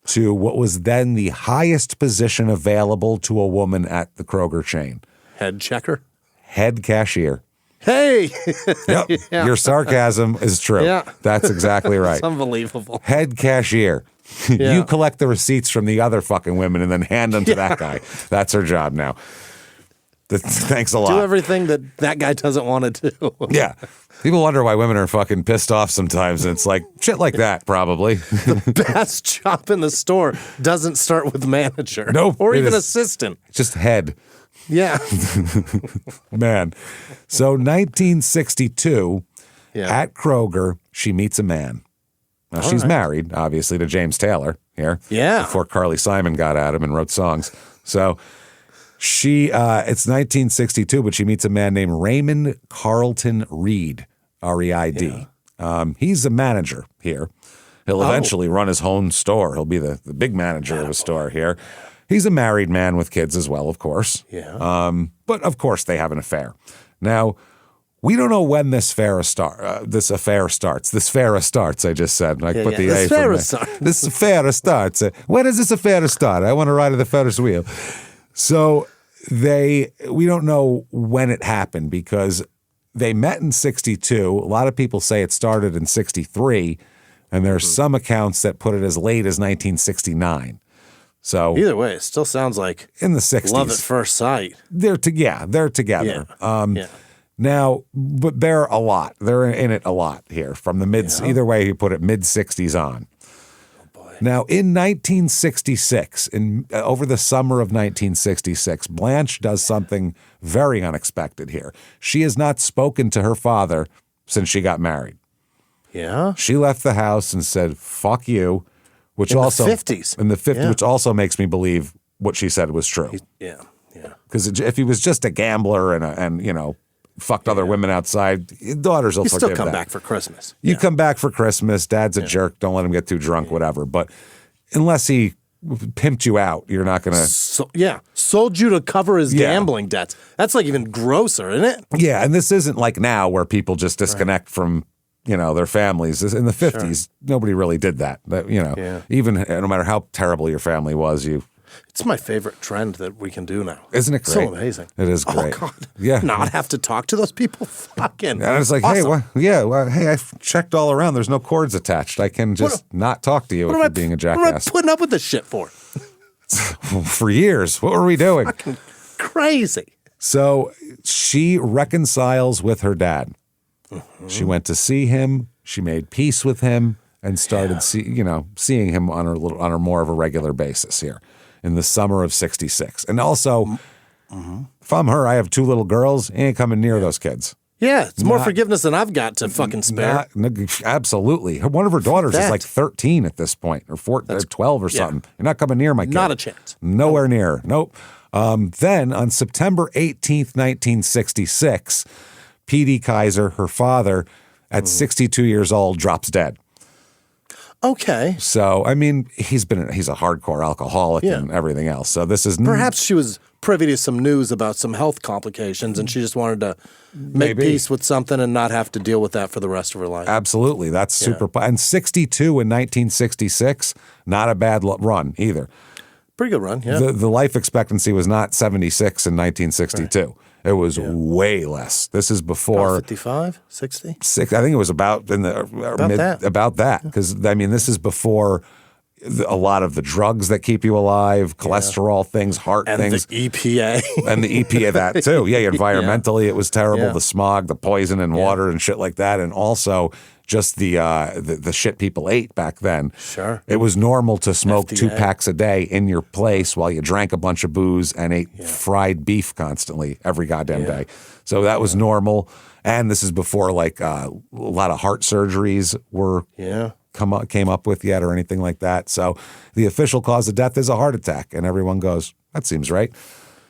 to what was then the highest position available to a woman at the Kroger chain. Head checker? Head cashier. Hey! Yep. Your sarcasm is true. Yeah. That's exactly right. It's unbelievable. Head cashier. You collect the receipts from the other fucking women and then hand them to that guy. That's her job now. Thanks a lot. Do everything that guy doesn't want to do. Yeah. People wonder why women are fucking pissed off sometimes. And it's like shit like that, probably. The best job in the store doesn't start with manager. Nope. Or even assistant. Just head. Yeah. Man. So 1962, at Kroger, she meets a man. Now, she's married, obviously, to James Taylor here. Yeah. Before Carly Simon got at him and wrote songs. So it's 1962, but she meets a man named Raymond Carlton Reed, R-E-I-D. He's a manager here. He'll eventually run his own store. He'll be the big manager of a store here. He's a married man with kids as well, of course. Yeah. But of course they have an affair. Now, we don't know when this affair starts. This affair starts, I just said. I put the A for me. This affair starts. When does this affair start? I want to ride at the Ferris wheel. So we don't know when it happened because they met in 62. A lot of people say it started in 63. And there's some accounts that put it as late as 1969. So either way, it still sounds like in the 60s. Love at first sight. They're together. Yeah. Now, but they're a lot. They're in it a lot here from the either way you put it, mid 60s on. Oh boy. Now, in 1966, over the summer of 1966, Blanche does something very unexpected here. She has not spoken to her father since she got married. Yeah. She left the house and said, "Fuck you." Which in also the 50s. In the 50s, which also makes me believe what she said was true. Yeah. Because if he was just a gambler and fucked other women outside, daughters will You forgive still come that. back for Christmas. You come back for Christmas. Dad's a jerk. Don't let him get too drunk, whatever. But unless he pimped you out, you're not going to. Sold you to cover his gambling debts. That's like even grosser, isn't it? Yeah, and this isn't like now where people just disconnect from their families. In the 50s, nobody really did that. Even no matter how terrible your family was, It's my favorite trend that we can do now. Isn't it great? So amazing. It is great. Oh, God. Yeah. Not have to talk to those people? Fucking And it's like, awesome. hey, I've checked all around. There's no cords attached. I can just not talk to you if you're being a What am jackass. I putting up with this shit for? For years. What were we doing? Fucking crazy. So she reconciles with her dad. Mm-hmm. She went to see him. She made peace with him and started seeing him on a more of a regular basis here in the summer of '66. And also, if I'm her, I have 2 little girls. Ain't coming near those kids. Yeah, it's more forgiveness than I've got to fucking spare. Absolutely. One of her daughters is like 13 at this point, or 12 or something. You're not coming near my kid. Not a chance. Nowhere near. Nope. Then on September 18th, 1966, P.D. Kaiser, her father, at 62 years old, drops dead. Okay. So, I mean, he's a hardcore alcoholic and everything else. So this is Perhaps she was privy to some news about some health complications and she just wanted to make peace with something and not have to deal with that for the rest of her life. Absolutely. That's super. And 62 in 1966, not a bad run either. Pretty good run, yeah. The life expectancy was not 76 in 1962. Right. It was way less. This is before 55, 60. I think it was about that because I mean this is before a lot of the drugs that keep you alive, cholesterol things, heart things, the EPA, and the EPA that too. Yeah, environmentally it was terrible. Yeah. The smog, the poison in water, and shit like that, and also just the shit people ate back then. Sure, it was normal to smoke FDA. 2 packs a day in your place while you drank a bunch of booze and ate fried beef constantly every goddamn day. So that was normal. And this is before like a lot of heart surgeries were came up with yet or anything like that. So the official cause of death is a heart attack, and everyone goes, "That seems right."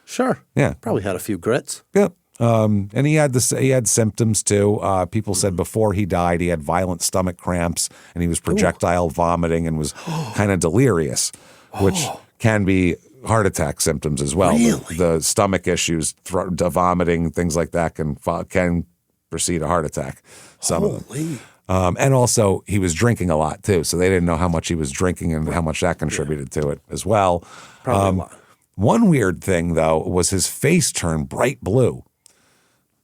Sure. Yeah. Probably had a few grits. Yep. And he had symptoms too. People said before he died, he had violent stomach cramps and he was projectile vomiting and was kind of delirious, which can be heart attack symptoms as well. Really? The stomach issues, the vomiting, things like that can precede a heart attack. Some of them. And also he was drinking a lot too, so they didn't know how much he was drinking and how much that contributed to it as well. Probably a lot. One weird thing though was his face turned bright blue.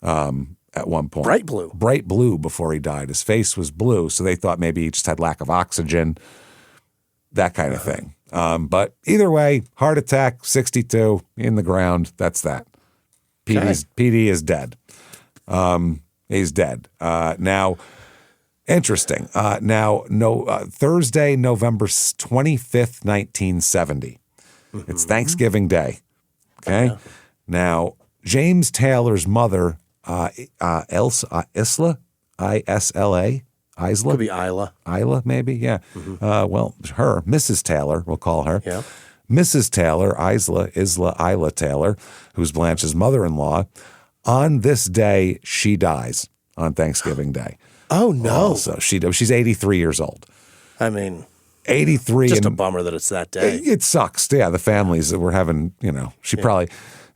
At one point. Bright blue before he died. His face was blue, so they thought maybe he just had lack of oxygen, that kind of thing. But either way, heart attack, 62, in the ground, that's that. PD is dead. He's dead. Now, interesting. Thursday, November 25th, 1970. It's Thanksgiving Day. Okay? Now, James Taylor's mother, Isla, I-S-L-A, Isla? Could be Isla. Isla, maybe, yeah. Her, Mrs. Taylor, we'll call her. Yeah. Mrs. Taylor, Isla Taylor, who's Blanche's mother-in-law, on this day, she dies on Thanksgiving Day. Oh, no. So she's 83 years old. I mean, 83. Just a bummer that it's that day. It sucks. Yeah, the families that were having, she probably...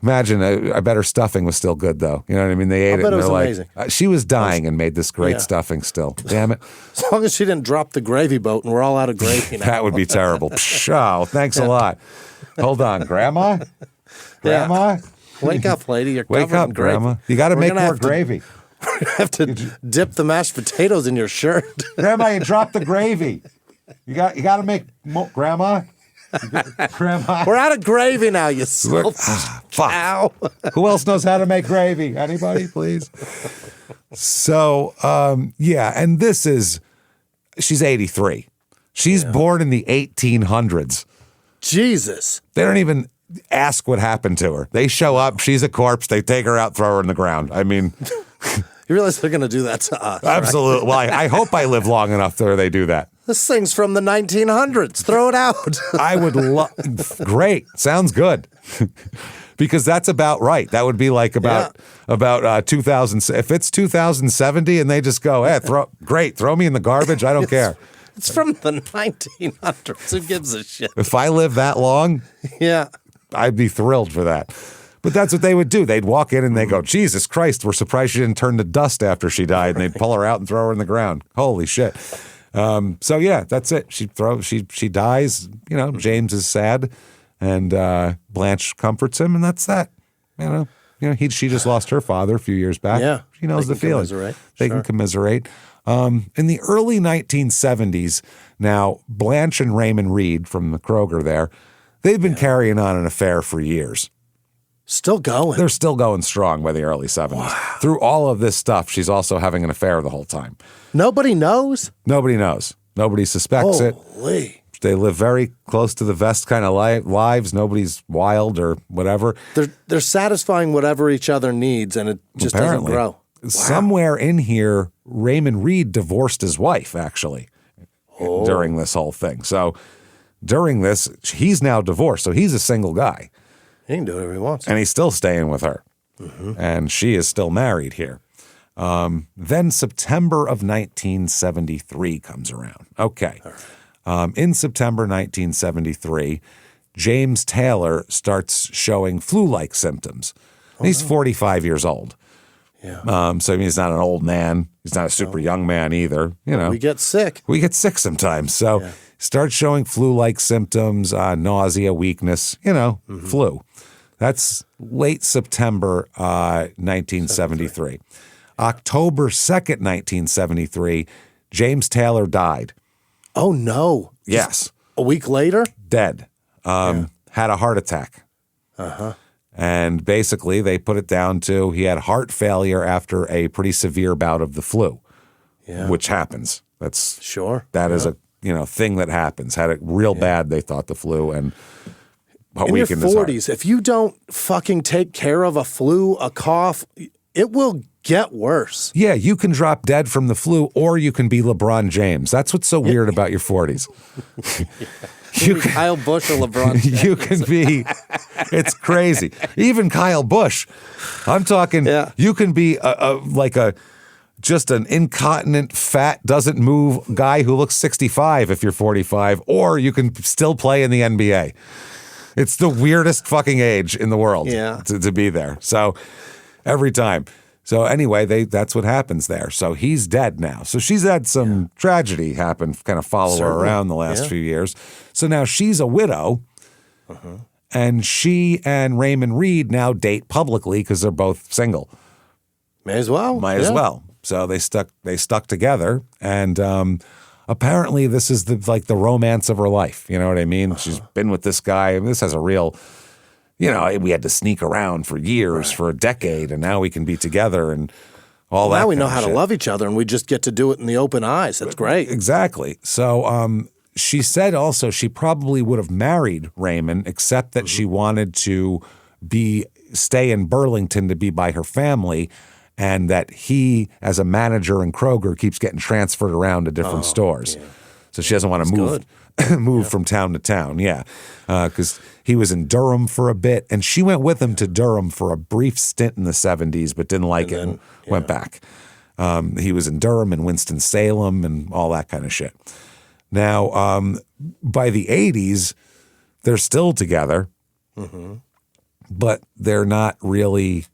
Imagine, I bet her stuffing was still good, though. You know what I mean? They ate it, and they're like, amazing. She was dying and made this great stuffing still. Damn it. As long as she didn't drop the gravy boat and we're all out of gravy now. That would be terrible. Oh, thanks a lot. Hold on. Grandma? Grandma? Wake up, lady. You're Wake up, Grandma. You got to make more gravy. We're going to have to dip the mashed potatoes in your shirt. Grandma, you dropped the gravy. You got to make more, Grandma. Grandma. We're out of gravy now, you fuck. Who else knows how to make gravy? Anybody, please? So, and she's 83. She's born in the 1800s. Jesus. They don't even ask what happened to her. They show up, she's a corpse, they take her out, throw her in the ground. I mean... You realize they're going to do that to us, absolutely. Right? Well, I hope I live long enough that they do that. This thing's from the 1900s. Throw it out. I would love... Great. Sounds good. because that's about right. That would be like about 2000. If it's 2070 and they just go, hey, throw me in the garbage. I don't care. It's from the 1900s. Who gives a shit? If I live that long, Yeah. I'd be thrilled for that. But that's what they would do. They'd walk in and they go, Jesus Christ, we're surprised she didn't turn to dust after she died. And they'd pull her out and throw her in the ground. Holy shit. So yeah, that's it. She dies. You know, James is sad, and Blanche comforts him, and that's that. You know, she just lost her father a few years back. Yeah, she knows the feeling. They can commiserate. In the early 1970s, now Blanche and Raymond Reed from the Kroger there, they've been carrying on an affair for years. Still going. They're still going strong by the early 70s. Wow. Through all of this stuff, she's also having an affair the whole time. Nobody knows? Nobody knows. Nobody suspects it. They live very close to the vest kind of lives. Nobody's wild or whatever. They're satisfying whatever each other needs, and it just doesn't grow. Wow. Somewhere in here, Raymond Reed divorced his wife, actually, during this whole thing. So during this, he's now divorced. So he's a single guy. He can do whatever he wants. And he's still staying with her. Mm-hmm. And she is still married here. Then September of 1973 comes around. Okay. In September 1973, James Taylor starts showing flu-like symptoms. He's 45 years old. Yeah. So he's not an old man. He's not a super young man either. You know, we get sick. We get sick sometimes. So starts showing flu-like symptoms, nausea, weakness, flu. That's late September 1973. October 2nd, 1973, James Taylor died. Oh, no. Yes. A week later? Dead. Had a heart attack. Uh-huh. And basically, they put it down to he had heart failure after a pretty severe bout of the flu, which happens. That's sure. That is a thing that happens. Had it real bad, they thought the flu, and in your 40s, if you don't fucking take care of a flu, a cough, it will get worse. Yeah, you can drop dead from the flu, or you can be LeBron James. That's what's so weird about your 40s. You can, Kyle Busch or LeBron James. You can be, it's crazy. Even Kyle Busch. I'm talking, you can be just an incontinent, fat, doesn't move guy who looks 65 if you're 45, or you can still play in the NBA. It's the weirdest fucking age in the world to be there. So every time. So anyway, that's what happens there. So he's dead now. So she's had some tragedy happen, kind of follow her around the last few years. So now she's a widow, and she and Raymond Reed now date publicly because they're both single. May as well. Might as well. So they stuck together, and apparently this is the romance of her life. You know what I mean? She's been with this guy. This has a real. We had to sneak around for years, for a decade, and now we can be together and all that. Now we know how to love each other, and we just get to do it in the open eyes. That's great. Exactly. So she said also she probably would have married Raymond, except that she wanted to stay in Burlington to be by her family, and that he, as a manager in Kroger, keeps getting transferred around to different stores. Yeah. So she doesn't want to move from town to town. Yeah. Because he was in Durham for a bit, and she went with him to Durham for a brief stint in the 70s, but didn't like it and went back. He was in Durham and Winston-Salem and all that kind of shit. Now, by the 80s, they're still together, but they're not as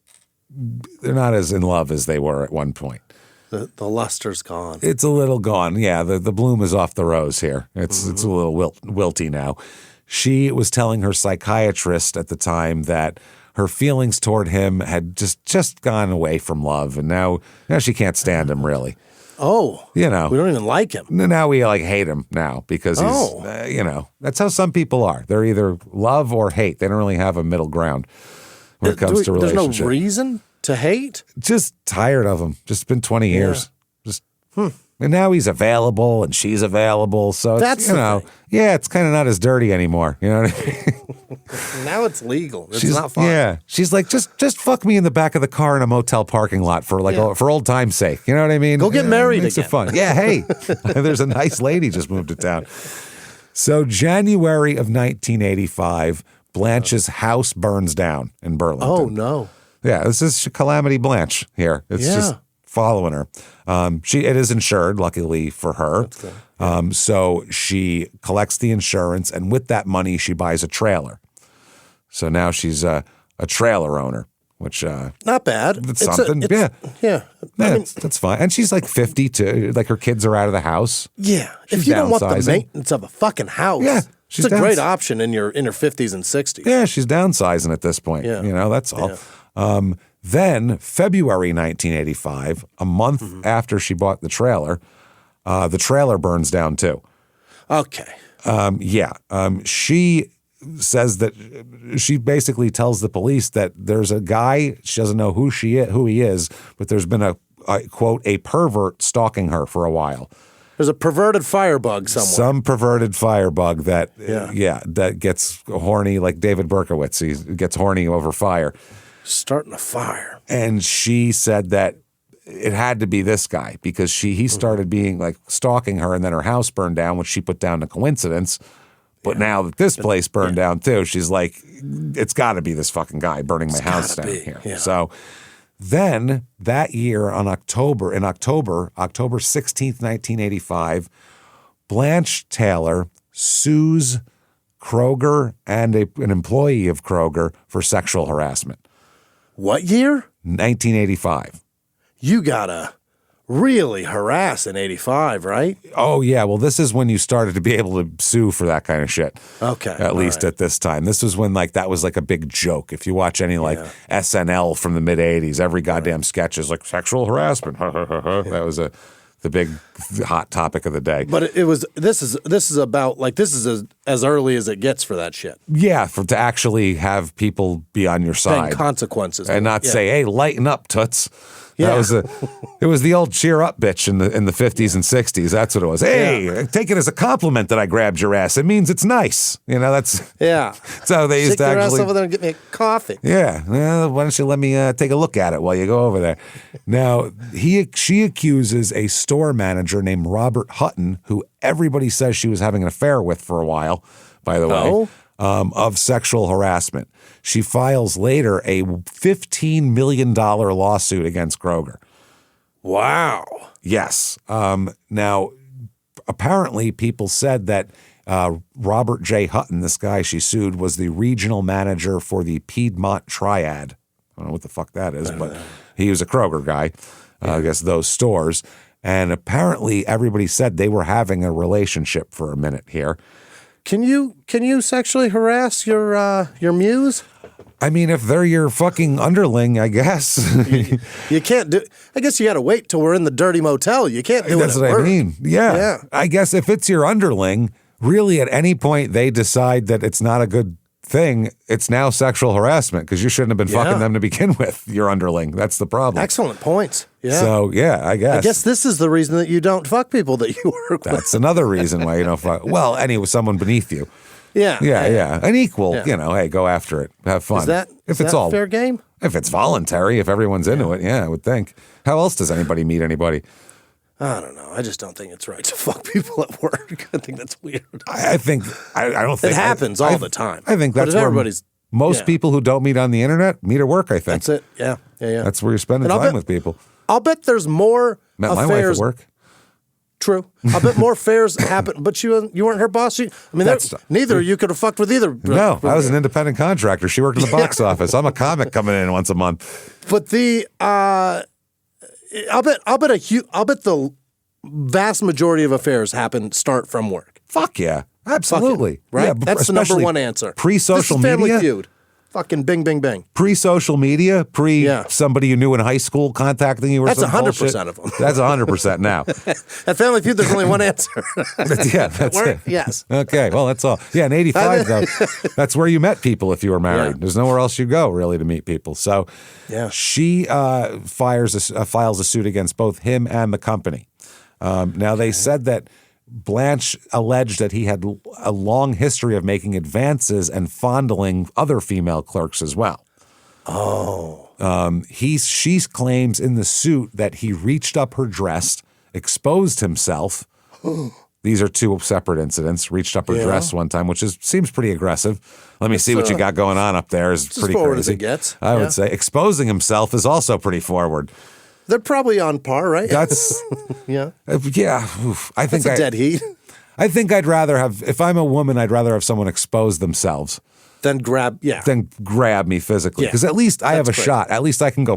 in love as they were at one point. The luster's gone. It's a little gone. Yeah, the bloom is off the rose here. It's a little wilty now. She was telling her psychiatrist at the time that her feelings toward him had just gone away from love, and now she can't stand him really. Oh, we don't even like him. Now we hate him now because he's that's how some people are. They're either love or hate. They don't really have a middle ground when it comes to relationships. There's no reason to hate? Just tired of him. Just been 20 years. Just and now he's available and she's available. So that's it's kind of not as dirty anymore. You know what I mean? Now it's legal. It's not fun. Yeah. She's like, just fuck me in the back of the car in a motel parking lot for for old time's sake. You know what I mean? Go get married makes again. It fun. Yeah, hey. There's a nice lady just moved to town. So January of 1985, Blanche's house burns down in Burlington. Oh, no. Yeah, this is Calamity Blanche here. It's just following her. It is insured, luckily for her. So she collects the insurance, and with that money, she buys a trailer. So now she's a trailer owner, which not bad. It's something. Yeah. I mean, that's fine. And she's like 50 too. Like her kids are out of the house. Yeah. She's if you don't want the downsizing. maintenance of a fucking house, she's it's a great option in her 50s and 60s. Yeah, she's downsizing at this point. Yeah. You know, that's all. Then February 1985, a month after she bought the trailer burns down too. Okay. She says that she basically tells the police that there's a guy, she doesn't know who he is, but there's been a quote, a pervert stalking her for a while. There's a perverted firebug somewhere. Some perverted firebug that, that gets horny like David Berkowitz. He gets horny over fire. Starting a fire. And she said that it had to be this guy because he started being like stalking her, and then her house burned down, which she put down to coincidence. But now that this place burned down too, she's like, it's got to be this fucking guy burning my house down here. Yeah. So then that year October 16th, 1985, Blanche Taylor sues Kroger and an employee of Kroger for sexual harassment. What year? 1985. You gotta really harass in 85, right? Oh, yeah. Well, this is when you started to be able to sue for that kind of shit. Okay. At least at this time. This was when that was like a big joke. If you watch any SNL from the mid 80s, every goddamn sketch is like sexual harassment. That was the big hot topic of the day. But this is about as early as it gets for that shit. Yeah, to actually have people be on your side. Paying consequences. And not say, hey, lighten up, toots. Yeah. It was the old cheer up bitch in the 50s and 60s. That's what it was. Hey, take it as a compliment that I grabbed your ass. It means it's nice. You know, that's so they used to actually. Take your ass over there and get me a coffee. Yeah. Well, why don't you let me take a look at it while you go over there? Now, she accuses a store manager named Robert Hutton, who everybody says she was having an affair with for a while, by the way, of sexual harassment. She files later a $15 million lawsuit against Kroger. Wow. Yes. Now, apparently people said that Robert J. Hutton, this guy she sued, was the regional manager for the Piedmont Triad. I don't know what the fuck that is, but he was a Kroger guy, I guess those stores. And apparently everybody said they were having a relationship for a minute here. Can you sexually harass your muse? I mean, if they're your fucking underling, I guess. You can't do. I guess you got to wait till we're in the dirty motel. You can't do it. That's what I mean. Yeah. I guess if it's your underling, really at any point they decide that it's not a good thing, it's now sexual harassment because you shouldn't have been fucking them to begin with, your underling. That's the problem. Excellent points. Yeah. So, I guess. I guess this is the reason that you don't fuck people that you work with. That's another reason why you don't fuck. Well, anyway, someone beneath you. Yeah. An equal, hey, go after it. Have fun. Is that all fair game? If it's voluntary, if everyone's into it, I would think. How else does anybody meet anybody? I don't know. I just don't think it's right to fuck people at work. I think that's weird. I don't think it happens all the time. I think that's where most people who don't meet on the internet meet at work. I think that's it. Yeah. That's where you're spending time with people. I'll bet there's more Met affairs. my wife at work. True. I bet more affairs happen, but you weren't her boss. Neither you could have fucked with either. No, I was an independent contractor. She worked in the box office. I'm a comic coming in once a month. But I'll bet the vast majority of affairs start from work. Fuck yeah, absolutely. Right? Yeah, that's the number one answer. Pre-social media. Family Feud. Fucking bing, bing, bing. Pre-social media, somebody you knew in high school contacting you or that's something. That's 100% of them. That's 100% now. At Family Feud, there's only one answer. That's it. Yes. Okay, well, that's all. Yeah, in 85, though, that's where you met people if you were married. Yeah. There's nowhere else you go, really, to meet people. So she files a suit against both him and the company. Now, they said that Blanche alleged that he had a long history of making advances and fondling other female clerks as well. Oh. She claims in the suit that he reached up her dress, exposed himself. These are two separate incidents. Reached up her dress one time, which seems pretty aggressive. Let me see what you got going on up there. Is pretty forward crazy. as it gets. I would say exposing himself is also pretty forward. They're probably on par, right? That's yeah. Yeah. Oof. I think That's a dead heat. I think I'd rather have, if I'm a woman, I'd rather have someone expose themselves Then grab me physically. Yeah. Because at least I have a great. shot. At least I can go.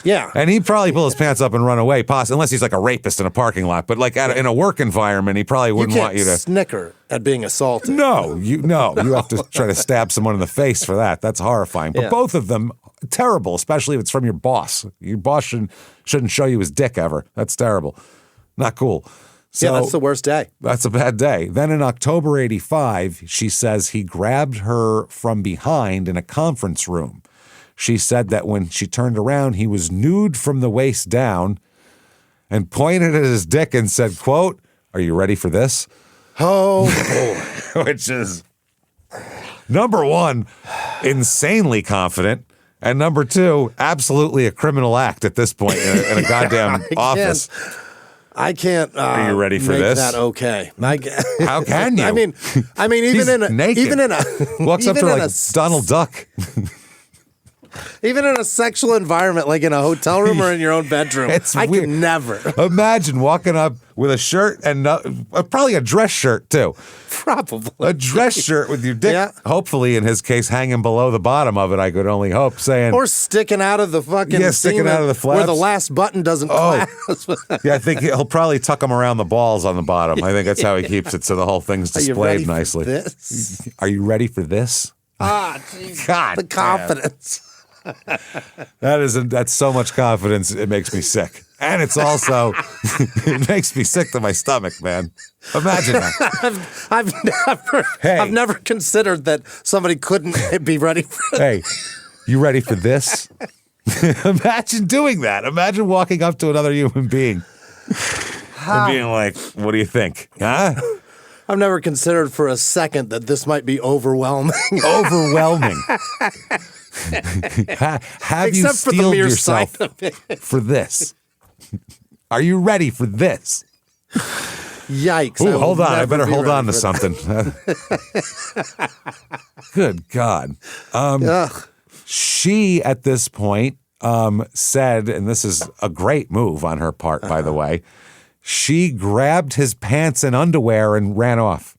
Yeah. And he'd probably pull his pants up and run away, unless he's like a rapist in a parking lot. But like in a work environment, he probably wouldn't want you to snicker at being assaulted. No, you have to try to stab someone in the face for that. That's horrifying. But both of them terrible, especially if it's from your boss. Your boss shouldn't show you his dick ever. That's terrible. Not cool. So, that's the worst day. That's a bad day. Then in October 85, she says he grabbed her from behind in a conference room. She said that when she turned around, he was nude from the waist down and pointed at his dick and said, quote, "Are you ready for this?" Oh, boy. Which is, number one, insanely confident. And number two, absolutely a criminal act at this point in a goddamn office. I can't. Are you ready for make this? That okay? How can you? I mean, He's naked. Walks up to her like Donald Duck. Even in a sexual environment, like in a hotel room or in your own bedroom, I weird. could never. Imagine walking up with a shirt and probably a dress shirt too. Probably A dress shirt with your dick, hopefully in his case, hanging below the bottom of it. I could only hope, saying or sticking out of the fucking sticking out of the flaps where the last button doesn't clasp. Yeah, I think he'll probably tuck them around the balls on the bottom. I think that's how he keeps it, so the whole thing's displayed nicely. This? Are you ready for this? Jeez. God, the confidence. That's so much confidence. It makes me sick, and it's also it makes me sick to my stomach, man. Imagine that. I've never considered that somebody couldn't be ready for it. Hey, you ready for this? Imagine doing that. Imagine walking up to another human being and being like, "What do you think?" Huh? I've never considered for a second that this might be overwhelming. Overwhelming. Have Except you for the steeled mere yourself sight of it. for this? Are you ready for this? Yikes. Ooh, hold on. I better hold on to something. Good God. She, at this point, said, and this is a great move on her part, by the way, she grabbed his pants and underwear and ran off.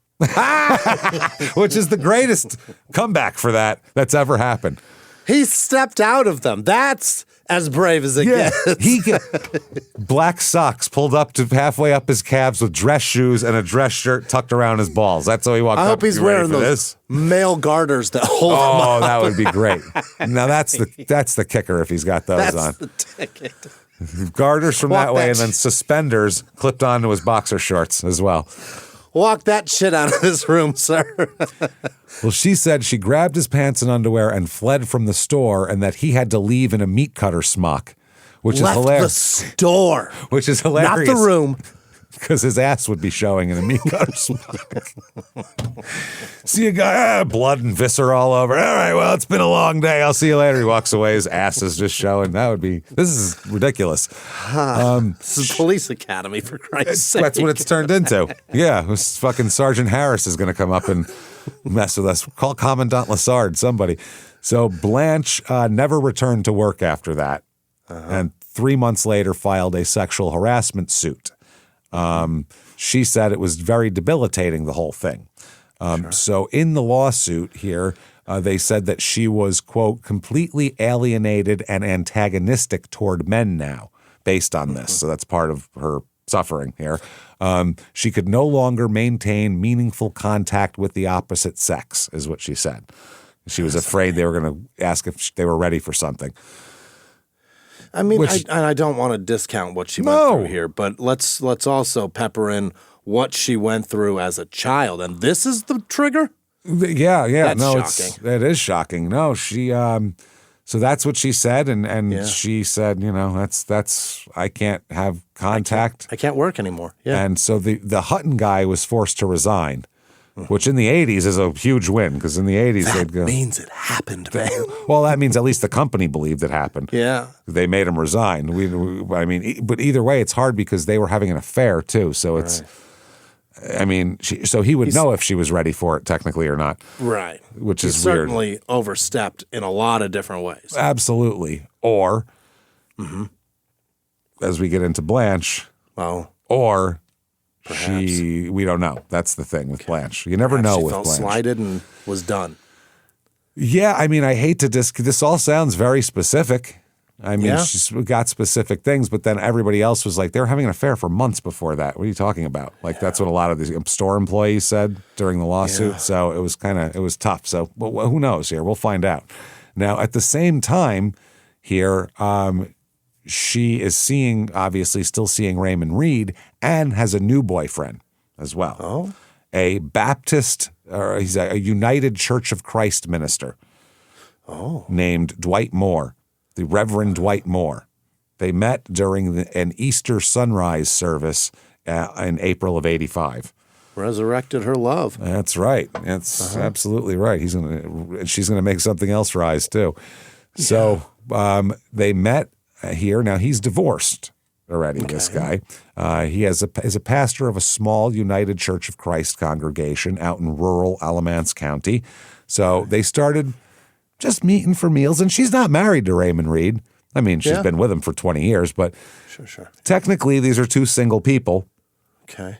Which is the greatest comeback for that's ever happened. He stepped out of them. That's as brave as it gets. Black socks pulled up to halfway up his calves with dress shoes and a dress shirt tucked around his balls. That's how he walked up. I hope he's wearing those male garters that hold him up. Oh, that would be great. Now that's the kicker if he's got those on. That's the ticket. Garters from that way and then suspenders clipped onto his boxer shorts as well. Walk that shit out of this room, sir. Well, she said she grabbed his pants and underwear and fled from the store and that he had to leave in a meat cutter smock, which is hilarious. The store. Which is hilarious. Not the room. Because his ass would be showing in a meat cutter smock. See a guy, blood and viscera all over. All right, well, it's been a long day. I'll see you later. He walks away. His ass is just showing. This is ridiculous. This is police academy, for Christ's sake. That's what it's turned into. Yeah, this fucking Sergeant Harris is going to come up and mess with us. Call Commandant Lassard, somebody. So Blanche never returned to work after that. And 3 months later filed a sexual harassment suit. She said it was very debilitating, the whole thing. So in the lawsuit here, they said that she was, quote, completely alienated and antagonistic toward men now based on this. So that's part of her suffering here. She could no longer maintain meaningful contact with the opposite sex, is what she said. She was afraid they were going to ask if they were ready for something. I mean, I don't want to discount what she went through here, but let's also pepper in what she went through as a child, and this is the trigger. Yeah. That's no, shocking. it is shocking. No, she. So that's what she said, and she said, that's I can't have contact. I can't work anymore. Yeah, and so the Hutton guy was forced to resign. Which in the 80s is a huge win, because in the 80s they'd go. That means it happened, man. Well, that means at least the company believed it happened. Yeah. They made him resign. But either way, it's hard because they were having an affair too. So it's I mean, so he would know if she was ready for it technically or not. Right. Which He is weird. certainly overstepped in a lot of different ways. Absolutely. Or, as we get into Blanche, Well, or perhaps. we don't know. That's the thing with Blanche. You never know she with felt Blanche. slighted and was done. Yeah, I mean, I hate to this all sounds very specific. I mean, Yeah. she's got specific things, but then everybody else was like, they were having an affair for months before that. What are you talking about? Like, that's what a lot of the store employees said during the lawsuit. Yeah. So it was tough. So who knows here? We'll find out. Now, at the same time here, she is still seeing Raymond Reed and has a new boyfriend as well. Oh. A Baptist, or he's a United Church of Christ minister. Oh. Named Dwight Moore, the Reverend Dwight Moore. They met during an Easter sunrise service in April of -- Resurrected her love. That's right. That's absolutely right. She's gonna make something else rise too. So they met here. Now he's divorced already. Okay. This guy, he is a pastor of a small United Church of Christ congregation out in rural Alamance County. So they started just meeting for meals, and she's not married to Raymond Reed. I mean, she's been with him for 20 years, but Sure. technically these are two single people. Okay.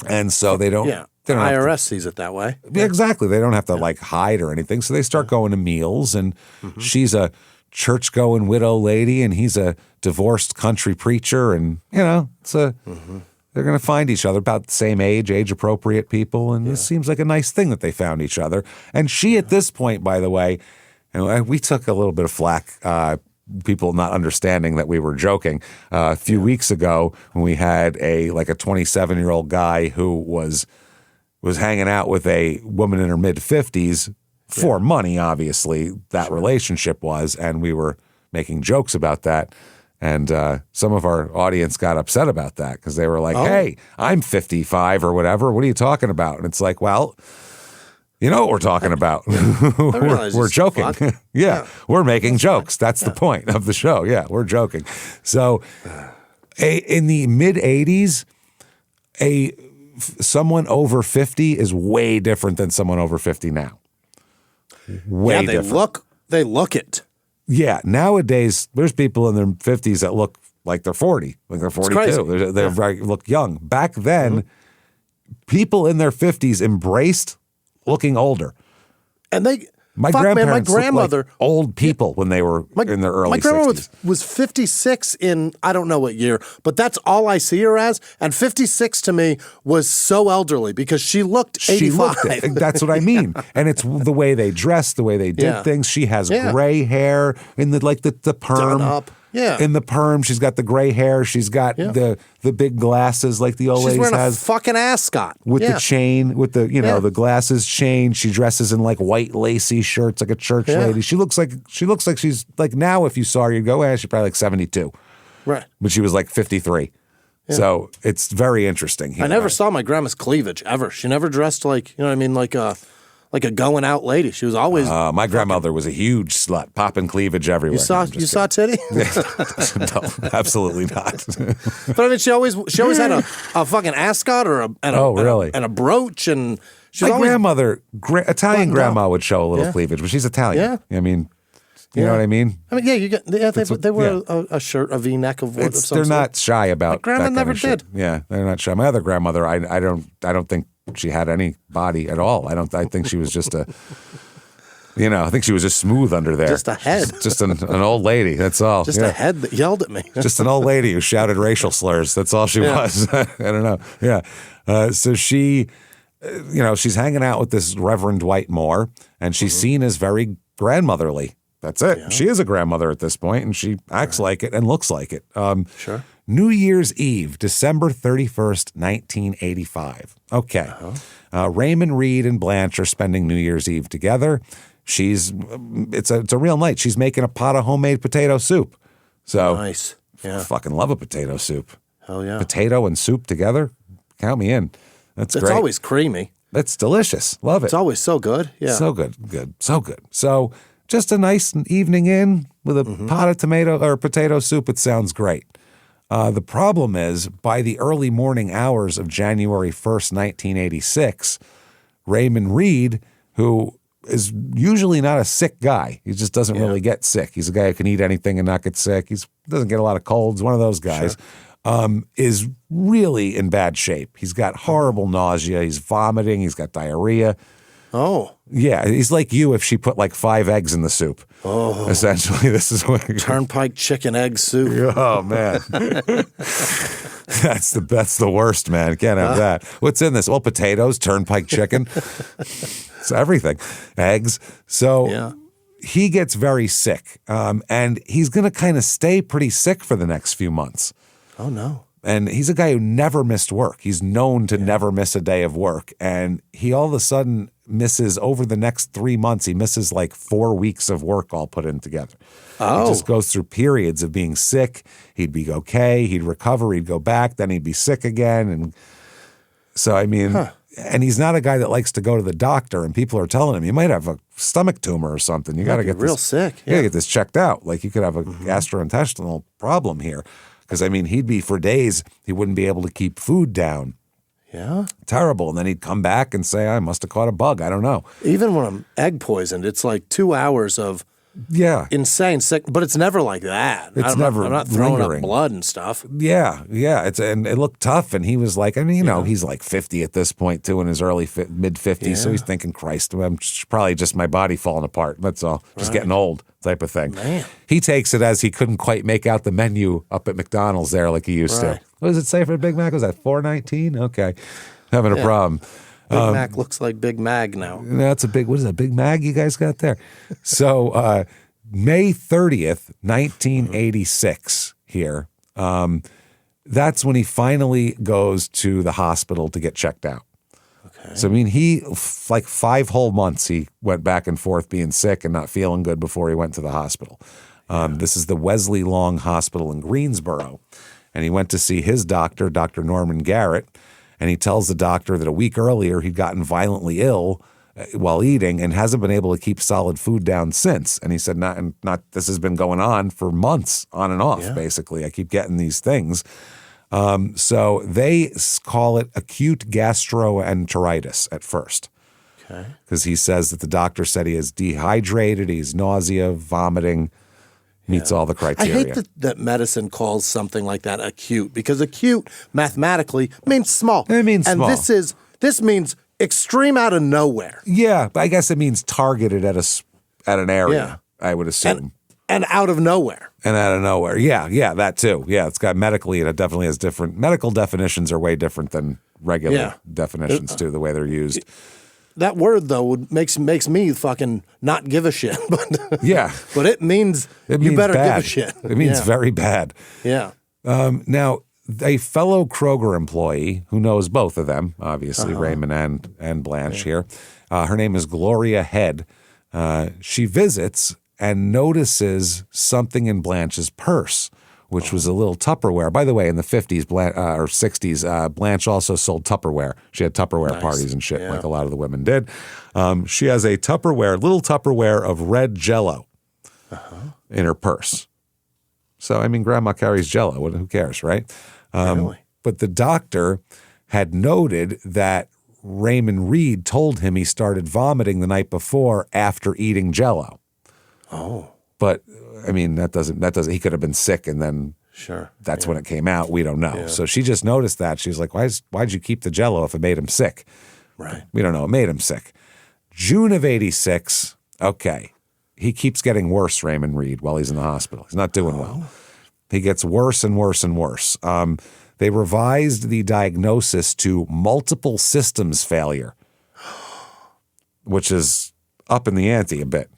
And so they don't. Yeah. They don't have IRS sees it that way. Yeah, exactly. They don't have to like hide or anything. So they start going to meals, and she's a church-going widow lady, and he's a divorced country preacher, and they're going to find each other about the same age-appropriate people, and this seems like a nice thing that they found each other. And she, at this point, by the way, we took a little bit of flack. People not understanding that we were joking a few weeks ago when we had a 27-year-old guy who was hanging out with a woman in her mid-50s for money, obviously, that relationship was, and we were making jokes about that. And some of our audience got upset about that because they were like, hey, I'm 55 or whatever. What are you talking about? And it's like, well, you know what we're talking about. We're joking. Yeah, we're making jokes. That's the point of the show. Yeah, we're joking. So in the mid-'80s, someone over 50 is way different than someone over 50 now. Way different. They look it. Yeah, nowadays there's people in their 50s that look like they're 40, like they're 42. They look young. Back then, people in their 50s embraced looking older. And my grandparents looked like old people when they were in their early 60s. My grandma was 56 in, I don't know what year, but that's all I see her as. And 56 to me was so elderly because she looked 85. She looked it. That's what I mean. And it's the way they dressed, the way they did things. She has gray hair in the perm. Done up. Yeah. In the perm, she's got the gray hair. She's got the big glasses like the old ladies has. She's wearing a fucking ascot. With the chain, with the, the glasses chain. She dresses in like white lacy shirts like a church lady. She looks like she's like, now if you saw her, you'd go, she's probably like 72. Right. But she was like 53. Yeah. So it's very interesting. I never saw my grandma's cleavage ever. She never dressed like, like a going out lady. She was always. My grandmother was a huge slut, popping cleavage everywhere. You saw titty? No, absolutely not. But I mean, she always had a fucking ascot or a brooch, and my grandmother, Italian grandma, would show a little cleavage, but she's Italian. Yeah. I mean, you know what I mean? I mean, they wear a shirt, a V-neck of some sort. They're not shy about. My grandma never did. Yeah, they're not shy. My other grandmother, I don't think she had any body at all. I think she was just I think she was just smooth under there. Just a head. Just an old lady. That's all. Just a head that yelled at me. Just an old lady who shouted racial slurs. That's all she was. I don't know. Yeah. So she, she's hanging out with this Reverend Dwight Moore, and she's seen as very grandmotherly. That's it. Yeah. She is a grandmother at this point, and she acts like it and looks like it. Sure. New Year's Eve, December 31st, 1985. Okay. Raymond Reed and Blanche are spending New Year's Eve together. It's a real night. She's making a pot of homemade potato soup. So nice. Yeah. Fucking love a potato soup. Hell yeah. Potato and soup together. Count me in. That's great. It's always creamy. That's delicious. Love it. It's always so good. Yeah. So good. So good. So just a nice evening in with a pot of tomato or potato soup. It sounds great. The problem is, by the early morning hours of January 1st, 1986, Raymond Reed, who is usually not a sick guy, he just doesn't really get sick. He's a guy who can eat anything and not get sick. He doesn't get a lot of colds, one of those guys, is really in bad shape. He's got horrible nausea. He's vomiting. He's got diarrhea. Oh. Yeah, he's like you if she put like 5 eggs in the soup. Oh. Essentially, this is what Turnpike chicken egg soup. Oh man, that's the worst, man. Can't have that. What's in this? Well, potatoes, turnpike chicken, it's everything, eggs. So he gets very sick, and he's going to kind of stay pretty sick for the next few months. Oh no. And he's a guy who never missed work. He's known to never miss a day of work. And he all of a sudden misses, over the next 3 months, he misses like 4 weeks of work all put in together. Oh. He just goes through periods of being sick. He'd be okay. He'd recover. He'd go back. Then he'd be sick again. And so, I mean, and he's not a guy that likes to go to the doctor. And people are telling him, you might have a stomach tumor or something. You got to get real sick. You got to get this checked out. Like you could have a gastrointestinal problem here. Because, I mean, he'd be for days, he wouldn't be able to keep food down. Yeah. Terrible. And then he'd come back and say, I must have caught a bug. I don't know. Even when I'm egg poisoned, it's like 2 hours of insane sick, but it's never like that. I'm not throwing lingering. up blood and stuff. Yeah. And it looked tough. And he was like, I mean, you know, he's like 50 at this point, too, in his mid 50s. Yeah. So he's thinking, Christ, I'm probably just my body falling apart. That's all. Just getting old type of thing. Man. He takes it as he couldn't quite make out the menu up at McDonald's there like he used to. What does it say for a Big Mac? Was that $4.19? Okay. Having a problem. Big Mac looks like Big Mag now. That's a big, what is that, Big Mag you guys got there? So May 30th, 1986 here, that's when he finally goes to the hospital to get checked out. Okay. So, I mean, like 5 whole months he went back and forth being sick and not feeling good before he went to the hospital. This is the Wesley Long Hospital in Greensboro. And he went to see his doctor, Dr. Norman Garrett, and he tells the doctor that a week earlier he'd gotten violently ill while eating and hasn't been able to keep solid food down since. And he said, not this has been going on for months, on and off, basically. I keep getting these things. So they call it acute gastroenteritis at first. Okay. Because he says that the doctor said he is dehydrated, he's nausea, vomiting, meets all the criteria. I hate that medicine calls something like that acute, because acute mathematically means small. It means small. And this means extreme out of nowhere. Yeah, but I guess it means targeted at an area, I would assume. And out of nowhere. And out of nowhere. Yeah, that too. Yeah, it's got medically, it definitely has different, medical definitions are way different than regular definitions too, the way they're used. That word, though, makes me fucking not give a shit. But but it means you better bad. give a shit. It means very bad. Yeah. Now, a fellow Kroger employee who knows both of them, obviously Raymond and Blanche here, her name is Gloria Head. She visits and notices something in Blanche's purse, which was a little Tupperware. By the way, in the 50s or 60s, Blanche also sold Tupperware. She had Tupperware parties and shit, like a lot of the women did. She has a little Tupperware of red Jell-O in her purse. So, I mean, Grandma carries Jell-O. Who cares, right? Really? But the doctor had noted that Raymond Reed told him he started vomiting the night before after eating Jell-O. Oh. But I mean, that doesn't. He could have been sick, and then that's when it came out. We don't know. Yeah. So she just noticed that. She's like, "Why'd you keep the Jell-O if it made him sick?" Right. We don't know. It made him sick. June of '86. Okay, he keeps getting worse. Raymond Reed, while he's in the hospital, he's not doing well. He gets worse and worse and worse. They revised the diagnosis to multiple systems failure, which is up in the ante a bit.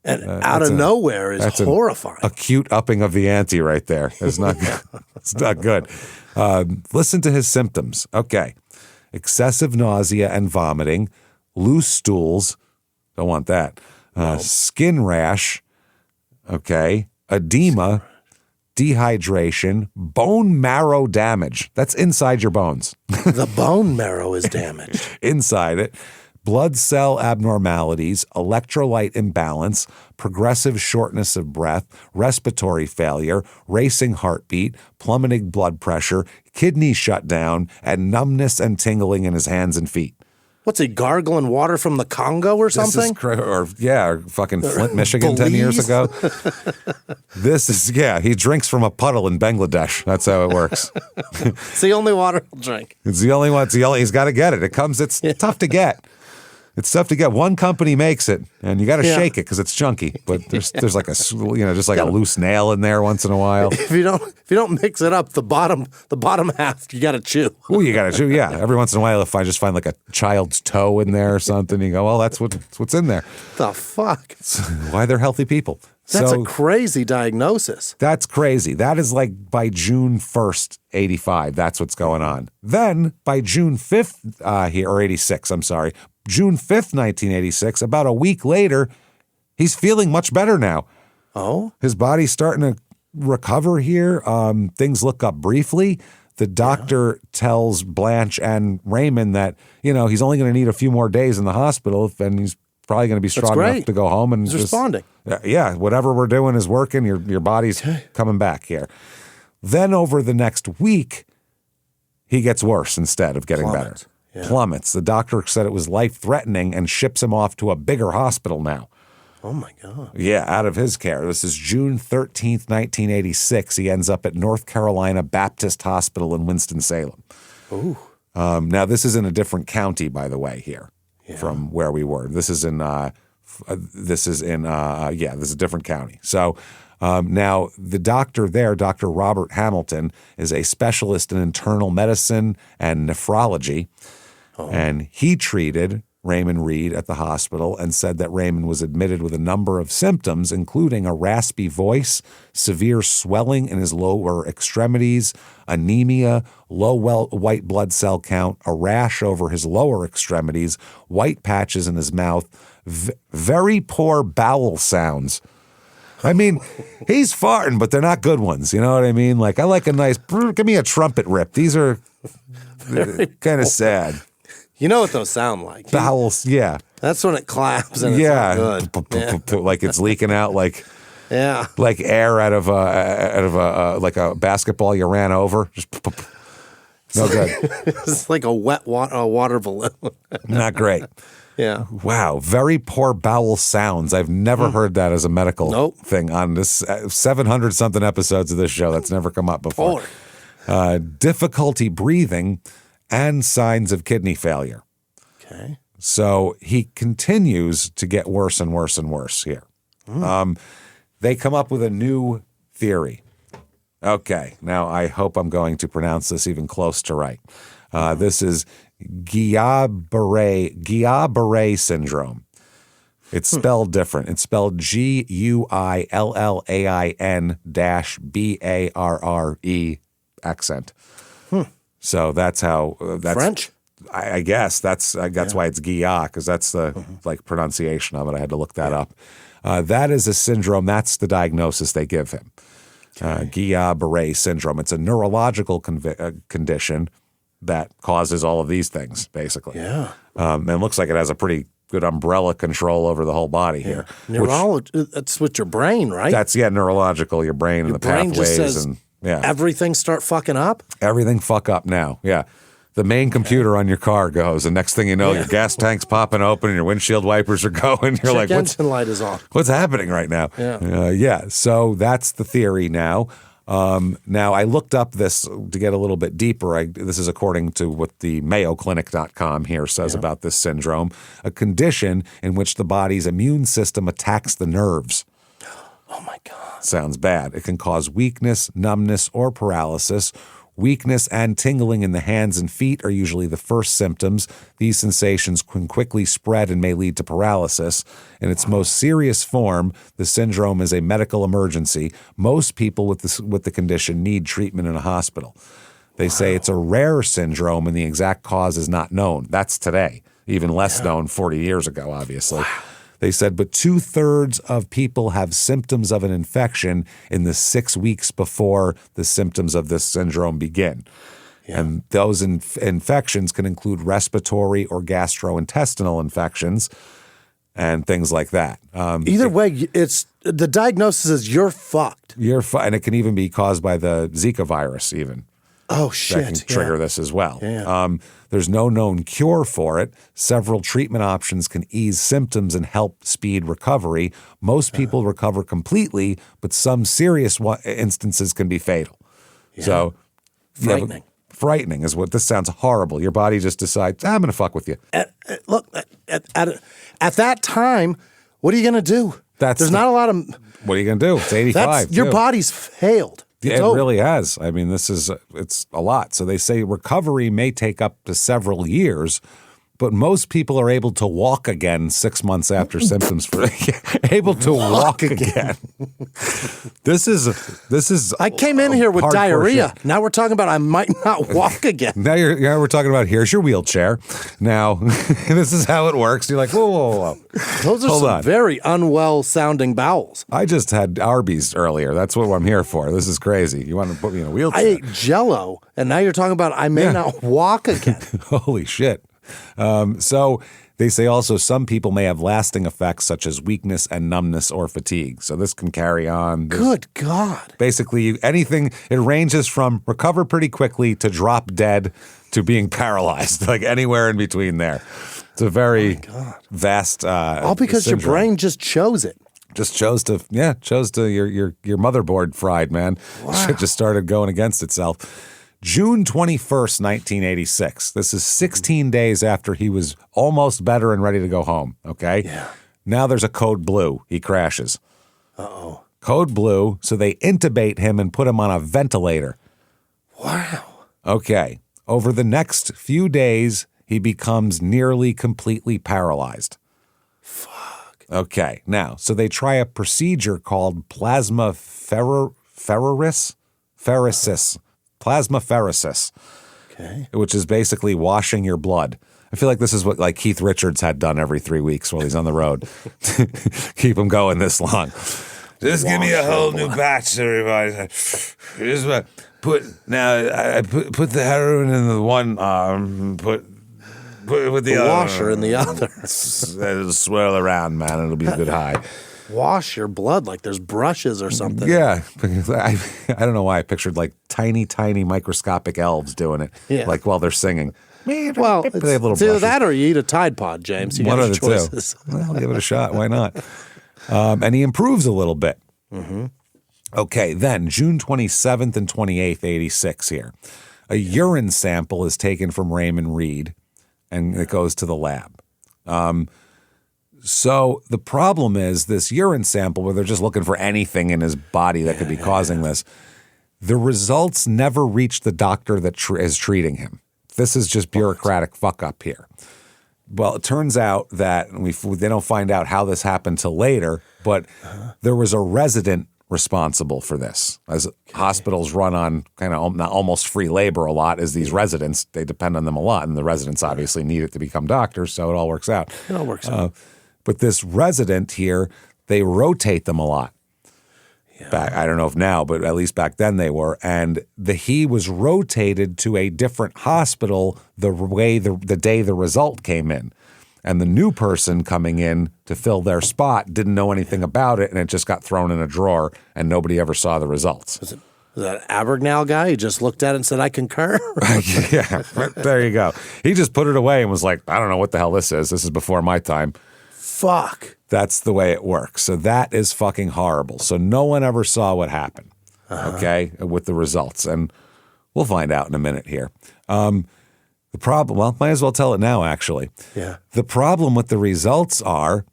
And out of nowhere is horrifying. Acute upping of the ante right there. It's not good. It's not good. Listen to his symptoms. Okay. Excessive nausea and vomiting, loose stools. Don't want that. Skin rash. Okay. Edema, dehydration, bone marrow damage. That's inside your bones. The bone marrow is damaged. Inside it. blood cell abnormalities, electrolyte imbalance, progressive shortness of breath, respiratory failure, racing heartbeat, plummeting blood pressure, kidney shutdown, and numbness and tingling in his hands and feet. What's he, gargling water from the Congo or something? Or fucking Flint, Michigan 10 years ago. He drinks from a puddle in Bangladesh. That's how it works. It's the only water he'll drink. It's the only one. He's got to get it. It's tough to get. It's tough to get. One company makes it, and you got to shake it because it's chunky. But there's like just like a loose nail in there once in a while. If you don't mix it up, the bottom half you got to chew. Oh, you got to chew. Yeah, every once in a while, if I just find like a child's toe in there or something, you go, well, that's what's in there. The fuck? Why they're healthy people. That's a crazy diagnosis. That's crazy. That is like by June 1st, 85. That's what's going on. Then by June 5th, or 86, I'm sorry. June 5th, 1986, about a week later, he's feeling much better now. Oh? His body's starting to recover here. Things look up briefly. The doctor tells Blanche and Raymond that, he's only going to need a few more days in the hospital, and he's probably going to be strong enough to go home. And he's responding. Yeah, whatever we're doing is working. Your body's coming back here. Then over the next week, he gets worse instead of getting better. Yeah. Plummets. The doctor said it was life-threatening and ships him off to a bigger hospital now. Oh, my God. Yeah, out of his care. This is June 13th, 1986. He ends up at North Carolina Baptist Hospital in Winston-Salem. Ooh. Now, this is in a different county, by the way, here from where we were. This is a different county. So now the doctor there, Dr. Robert Hamilton, is a specialist in internal medicine and nephrology. Oh. And he treated Raymond Reed at the hospital and said that Raymond was admitted with a number of symptoms, including a raspy voice, severe swelling in his lower extremities, anemia, low white blood cell count, a rash over his lower extremities, white patches in his mouth, very poor bowel sounds. I mean, he's farting, but they're not good ones. You know what I mean? Like, I like a nice, give me a trumpet rip. These are kind of sad. You know what those sound like? Bowels, yeah. That's when it claps and it's not good. Like it's leaking out like air out of like a basketball you ran over. Just no good. It's like a wet water balloon. Not great. Yeah. Wow. Very poor bowel sounds. I've never heard that as a medical thing on this 700 something episodes of this show. That's never come up before. Difficulty breathing and signs of kidney failure. Okay. So he continues to get worse and worse and worse here. They come up with a new theory. Okay. Now I hope I'm going to pronounce this even close to right. This is Guillain-Barré syndrome. It's spelled different. It's spelled Guillain-Barré accent. So that's how that's French. I guess that's why it's Guillain, because that's the like pronunciation of it. I had to look that up. That is a syndrome. That's the diagnosis they give him. Guillain-Barré syndrome. It's a neurological condition that causes all of these things, basically. Yeah. And it looks like it has a pretty good umbrella control over the whole body here. Neurology, that's with your brain, right? That's, neurological, your brain and the brain pathways. Just says, and everything start fucking up? Everything fuck up now, yeah. The main computer on your car goes, and next thing you know, your gas tank's popping open and your windshield wipers are going. You're like, engine light is on. What's happening right now? Yeah. So that's the theory now. Now, I looked up this to get a little bit deeper. This is according to what the MayoClinic.com here says about this syndrome, a condition in which the body's immune system attacks the nerves. Oh, my God. Sounds bad. It can cause weakness, numbness, or paralysis. Weakness and tingling in the hands and feet are usually the first symptoms. These sensations can quickly spread and may lead to paralysis. In its most serious form, the syndrome is a medical emergency. Most people with the condition need treatment in a hospital. They say it's a rare syndrome and the exact cause is not known. That's today, even less known 40 years ago, obviously. Wow. They said, but 2/3 of people have symptoms of an infection in the 6 weeks before the symptoms of this syndrome begin. And those infections can include respiratory or gastrointestinal infections and things like that. Either way, it's the diagnosis is you're fucked. And it can even be caused by the Zika virus even. Oh, That shit. can trigger this as well. Yeah. There's no known cure for it. Several treatment options can ease symptoms and help speed recovery. Most people recover completely, but some serious instances can be fatal. So Frightening. Frightening is what this sounds horrible. Your body just decides, I'm going to fuck with you. Look, at that time, what are you going to do? There's not a lot of. What are you going to do? It's 85. Your body's failed. It really has. I mean, it's a lot. So they say recovery may take up to several years, but most people are able to walk again 6 months after symptoms able to walk again. This is. I came in here with diarrhea. Shit. Now we're talking about I might not walk again. Now we're talking about here's your wheelchair. Now this is how it works. You're like, whoa. Those are some very unwell sounding bowels. I just had Arby's earlier. That's what I'm here for. This is crazy. You want to put me in a wheelchair? I ate Jell-O, and now you're talking about I may not walk again. Holy shit. So they say also some people may have lasting effects such as weakness and numbness or fatigue. So this can carry on. Good God. Basically anything, it ranges from recover pretty quickly to drop dead to being paralyzed, like anywhere in between there. It's a very vast all because syndrome. Your brain just chose it. Just chose to your motherboard fried, man. Wow. Shit just started going against itself. June 21st, 1986. This is 16 days after he was almost better and ready to go home, okay? Yeah. Now there's a code blue. He crashes. Uh-oh. Code blue, so they intubate him and put him on a ventilator. Wow. Okay. Over the next few days, he becomes nearly completely paralyzed. Fuck. Okay. Now, so they try a procedure called plasmapheresis, okay, which is basically washing your blood. I feel like this is what like Keith Richards had done every 3 weeks while he's on the road. Keep him going this long. Just give me a whole new batch, everybody. Just put the heroin in the one arm, put it with the other washer in the other. It'll swirl around, man. It'll be a good high. Wash your blood like there's brushes or something. Yeah. I don't know why I pictured like tiny microscopic elves doing it, like while they're singing. Well, they have little it's either brushes. that or you eat a Tide Pod, James. You One got of the choices. two. Well, give it a shot. Why not? And he improves a little bit. Mm-hmm. Okay, then June 27th and 28th, 86 here. A urine sample is taken from Raymond Reed, and it goes to the lab. So the problem is this urine sample where they're just looking for anything in his body that could be causing this. The results never reach the doctor that is treating him. This is just bureaucratic fuck up here. Well, it turns out that they don't find out how this happened till later, but there was a resident responsible for this. As hospitals run on kind of almost free labor a lot as these residents, they depend on them a lot, and the residents obviously need it to become doctors, so it all works out. It all works out. But this resident here, they rotate them a lot. Yeah. I don't know if now, but at least back then they were. And he was rotated to a different hospital the day the result came in. And the new person coming in to fill their spot didn't know anything about it, and it just got thrown in a drawer, and nobody ever saw the results. Was that Abagnale guy? He just looked at it and said, I concur? Yeah, there you go. He just put it away and was like, I don't know what the hell this is. This is before my time. Fuck. That's the way it works. So that is fucking horrible. So no one ever saw what happened, okay, with the results. And we'll find out in a minute here. The problem, well, might as well tell it now, actually. Yeah. The problem with the results are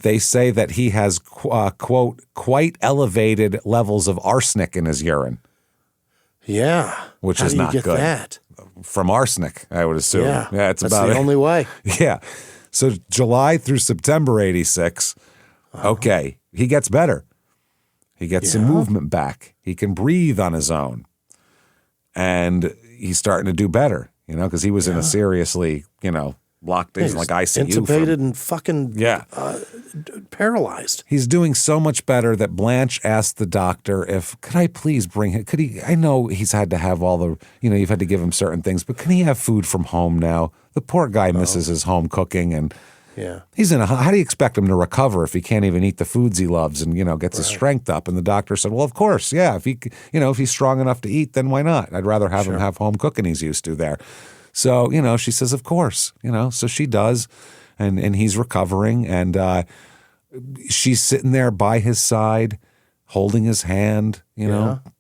they say that he has, quote, quite elevated levels of arsenic in his urine. Yeah. Which is not good. How do you get that? From arsenic, I would assume. Yeah. It's That's about the only way. Yeah. So July through September 86, okay, he gets better. He gets some movement back. He can breathe on his own. And he's starting to do better, because he was in a seriously, locked in like ICU. Intubated and fucking paralyzed. He's doing so much better that Blanche asked the doctor could I please bring him, I know he's had to have all the, you've had to give him certain things, but can he have food from home now? The poor guy misses his home cooking, and he's how do you expect him to recover if he can't even eat the foods he loves and, gets his strength up? And the doctor said, well, of course, yeah, if if he's strong enough to eat, then why not? I'd rather have him have home cooking he's used to there. So, she says, of course, so she does, and he's recovering, and she's sitting there by his side, holding his hand,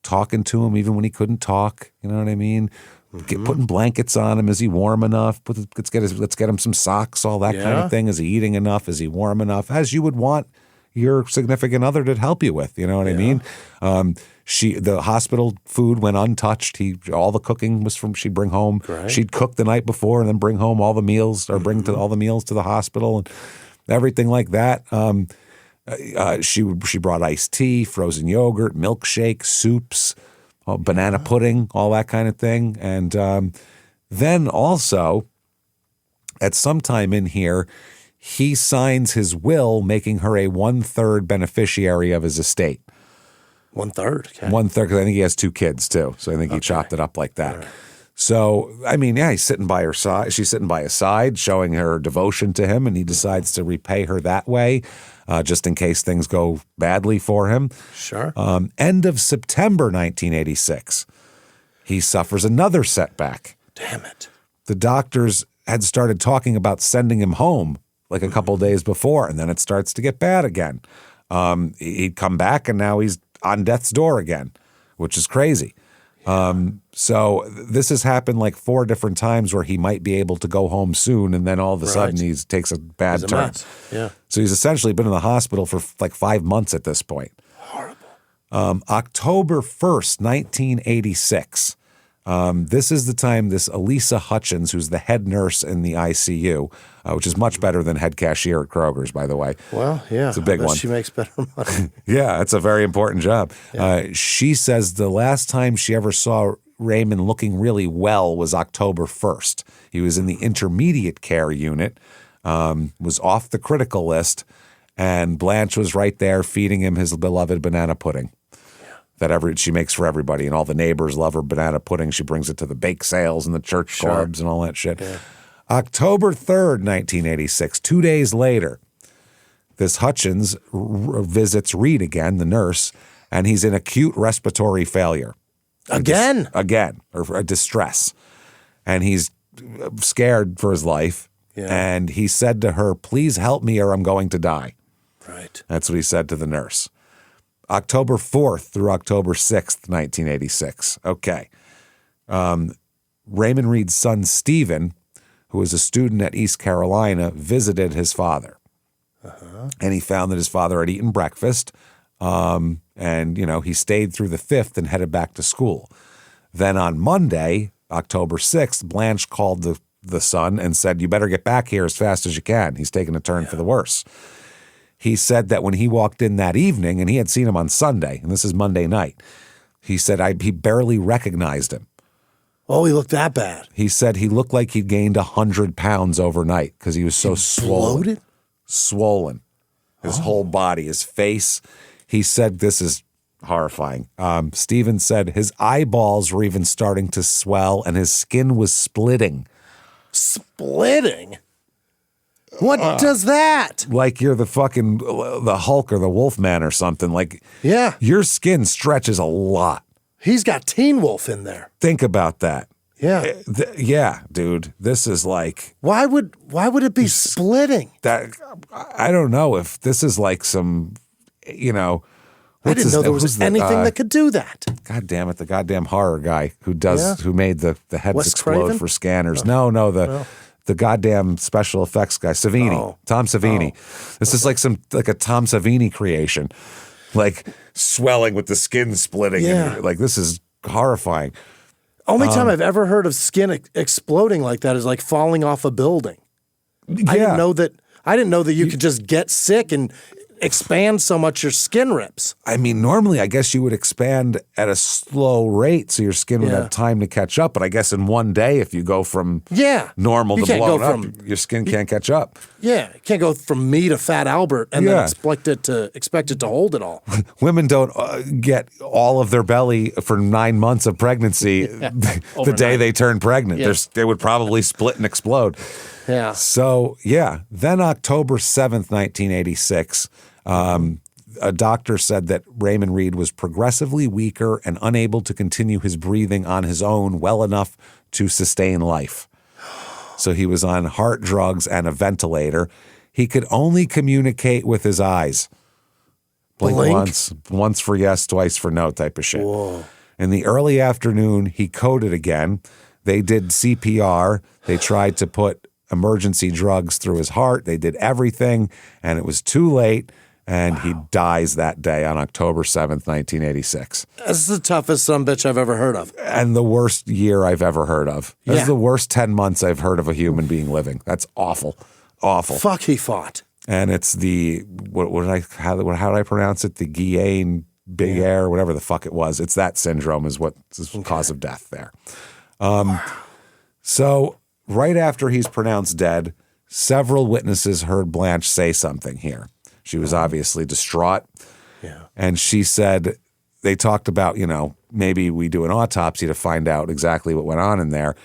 talking to him even when he couldn't talk, you know what I mean? Putting blankets on him. Is he warm enough? Let's get him some socks, all that kind of thing. Is he eating enough? Is he warm enough? As you would want your significant other to help you with, you know what I mean? The hospital food went untouched. All the cooking was she'd bring home. Right. She'd cook the night before and then bring home all the meals, or bring all the meals to the hospital and everything like that. She brought iced tea, frozen yogurt, milkshake, soups, banana pudding, all that kind of thing. And then also, at some time in here, he signs his will making her a 1/3 beneficiary of his estate. 1/3? Okay. 1/3, because I think he has 2 kids too. So I think he chopped it up like that. Right. So, I mean, he's sitting by her side. She's sitting by his side, showing her devotion to him, and he decides to repay her that way, just in case things go badly for him. Sure. End of September 1986, he suffers another setback. Damn it. The doctors had started talking about sending him home like a couple days before, and then it starts to get bad again. He'd come back, and now he's on death's door again, which is crazy. So this has happened like 4 different times where he might be able to go home soon, and then all of a sudden he takes a bad turn. Mess. Yeah. So he's essentially been in the hospital for like 5 months at this point. Horrible. October 1st, 1986. This is the time this Elisa Hutchins, who's the head nurse in the ICU, which is much better than head cashier at Kroger's, by the way. Well, yeah. It's a big one. She makes better money. Yeah, it's a very important job. Yeah. She says the last time she ever saw Raymond looking really well was October 1st. He was in the intermediate care unit, was off the critical list, and Blanche was right there feeding him his beloved banana pudding. That she makes for everybody, and all the neighbors love her banana pudding. She brings it to the bake sales and the church clubs and all that shit. Yeah. October 3rd, 1986, 2 days later, this Hutchins visits Reed again, the nurse, and he's in acute respiratory failure. Again? Or distress. And he's scared for his life, and he said to her, please help me or I'm going to die. Right. That's what he said to the nurse. October 4th through October 6th, 1986. Okay. Raymond Reed's son, Stephen, who was a student at East Carolina, visited his father. And he found that his father had eaten breakfast, and, he stayed through the 5th and headed back to school. Then on Monday, October 6th, Blanche called the son and said, you better get back here as fast as you can. He's taking a turn for the worse. He said that when he walked in that evening, and he had seen him on Sunday, and this is Monday night, he said he barely recognized him. Oh, he looked that bad. He said he looked like he'd gained 100 pounds overnight because he was so swollen. His whole body, his face. He said this is horrifying. Stephen said his eyeballs were even starting to swell and his skin was splitting. Splitting? What does that? Like you're the Hulk or the Wolfman or something. Like, your skin stretches a lot. He's got Teen Wolf in there. Think about that. Yeah. Yeah, dude. This is like... Why would it be splitting? I don't know if this is like some, I didn't know there was anything that could do that. God damn it. The goddamn horror guy who made the heads Wes explode Craven? for scanners. The goddamn special effects guy, Savini, Tom Savini. This is like a Tom Savini creation, like swelling with the skin splitting. Yeah. And, this is horrifying. Only time I've ever heard of skin exploding like that is like falling off a building. Yeah. I didn't know that you could just get sick and expand so much your skin rips. I mean, normally I guess you would expand at a slow rate so your skin would Yeah. have time to catch up. But I guess in one day, if you go from normal You to can't blown go up, from- your skin can't catch up. Yeah, you can't go from me to Fat Albert and then Yeah. expect it to hold it all. Women don't get all of their belly for 9 months of pregnancy the day Overnight. they turn pregnant. Yeah. They would probably split and explode. Yeah. So, yeah. Then October 7th, 1986, a doctor said that Raymond Reed was progressively weaker and unable to continue his breathing on his own well enough to sustain life. So he was on heart drugs and a ventilator. He could only communicate with his eyes. Blink once for yes, twice for no type of shit. Whoa. In the early afternoon, he coded again. They did CPR. They tried to put emergency drugs through his heart. They did everything, and it was too late, and he dies that day on October 7th, 1986. That's the toughest sumbitch I've ever heard of. And the worst year I've ever heard of. This Yeah. is the worst 10 months I've heard of a human being living. That's awful. Awful. Fuck, he fought. And it's the, how did I pronounce it? The Guillain Big Air, whatever the fuck it was. It's that syndrome is what's the cause of death there. So right after he's pronounced dead, several witnesses heard Blanche say something here. She was obviously distraught. Yeah. And she said, they talked about, maybe we do an autopsy to find out exactly what went on in there.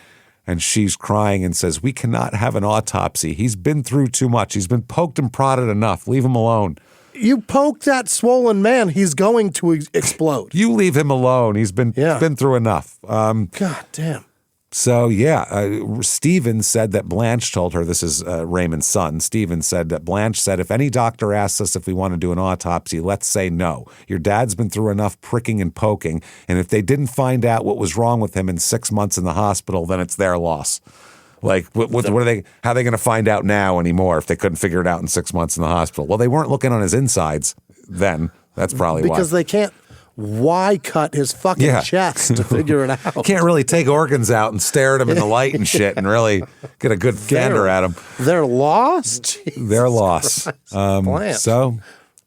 And she's crying and says, we cannot have an autopsy. He's been through too much. He's been poked and prodded enough. Leave him alone. You poke that swollen man, he's going to explode. You leave him alone. He's been through enough. God damn. So, Stephen said that Blanche told her, this is Raymond's son, Stephen said that Blanche said, if any doctor asks us if we want to do an autopsy, let's say no. Your dad's been through enough pricking and poking, and if they didn't find out what was wrong with him in 6 months in the hospital, then it's their loss. Like, what are they? How are they going to find out now anymore if they couldn't figure it out in 6 months in the hospital? Well, they weren't looking on his insides then. That's probably because why. they can't cut his fucking chest to figure it out. Can't really take organs out and stare at him in the light and shit and really get a good gander at him. They're lost? Jesus They're lost. Blanche. So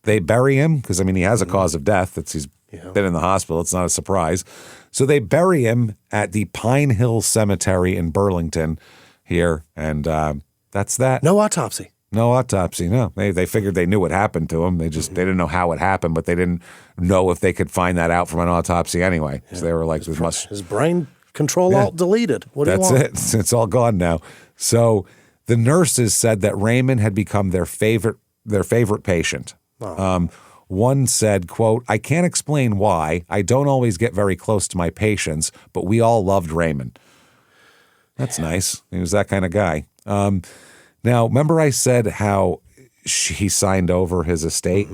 they bury him because, he has a cause of death. He's been in the hospital. It's not a surprise. So they bury him at the Pine Hill Cemetery in Burlington here. And that's that. No autopsy. No autopsy, no. They figured they knew what happened to him. They didn't know how it happened, but they didn't know if they could find that out from an autopsy anyway. So they were like, His brain control alt deleted. What do you want? That's it. It's all gone now. So the nurses said that Raymond had become their favorite patient. One said, quote, I can't explain why. I don't always get very close to my patients, but we all loved Raymond. That's nice. He was that kind of guy. Now, remember I said how he signed over his estate?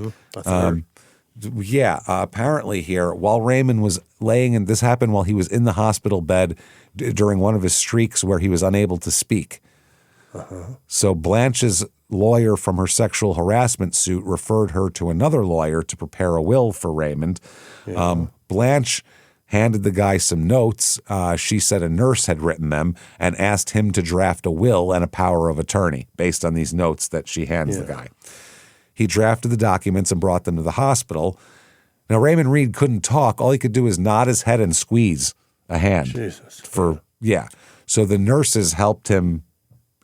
Apparently here, while Raymond was laying, this happened while he was in the hospital bed during one of his streaks where he was unable to speak. So Blanche's lawyer from her sexual harassment suit referred her to another lawyer to prepare a will for Raymond. Blanche handed the guy some notes. She said a nurse had written them and asked him to draft a will and a power of attorney based on these notes that she hands the guy. He drafted the documents and brought them to the hospital. Now, Raymond Reed couldn't talk. All he could do is nod his head and squeeze a hand. Jesus. So the nurses helped him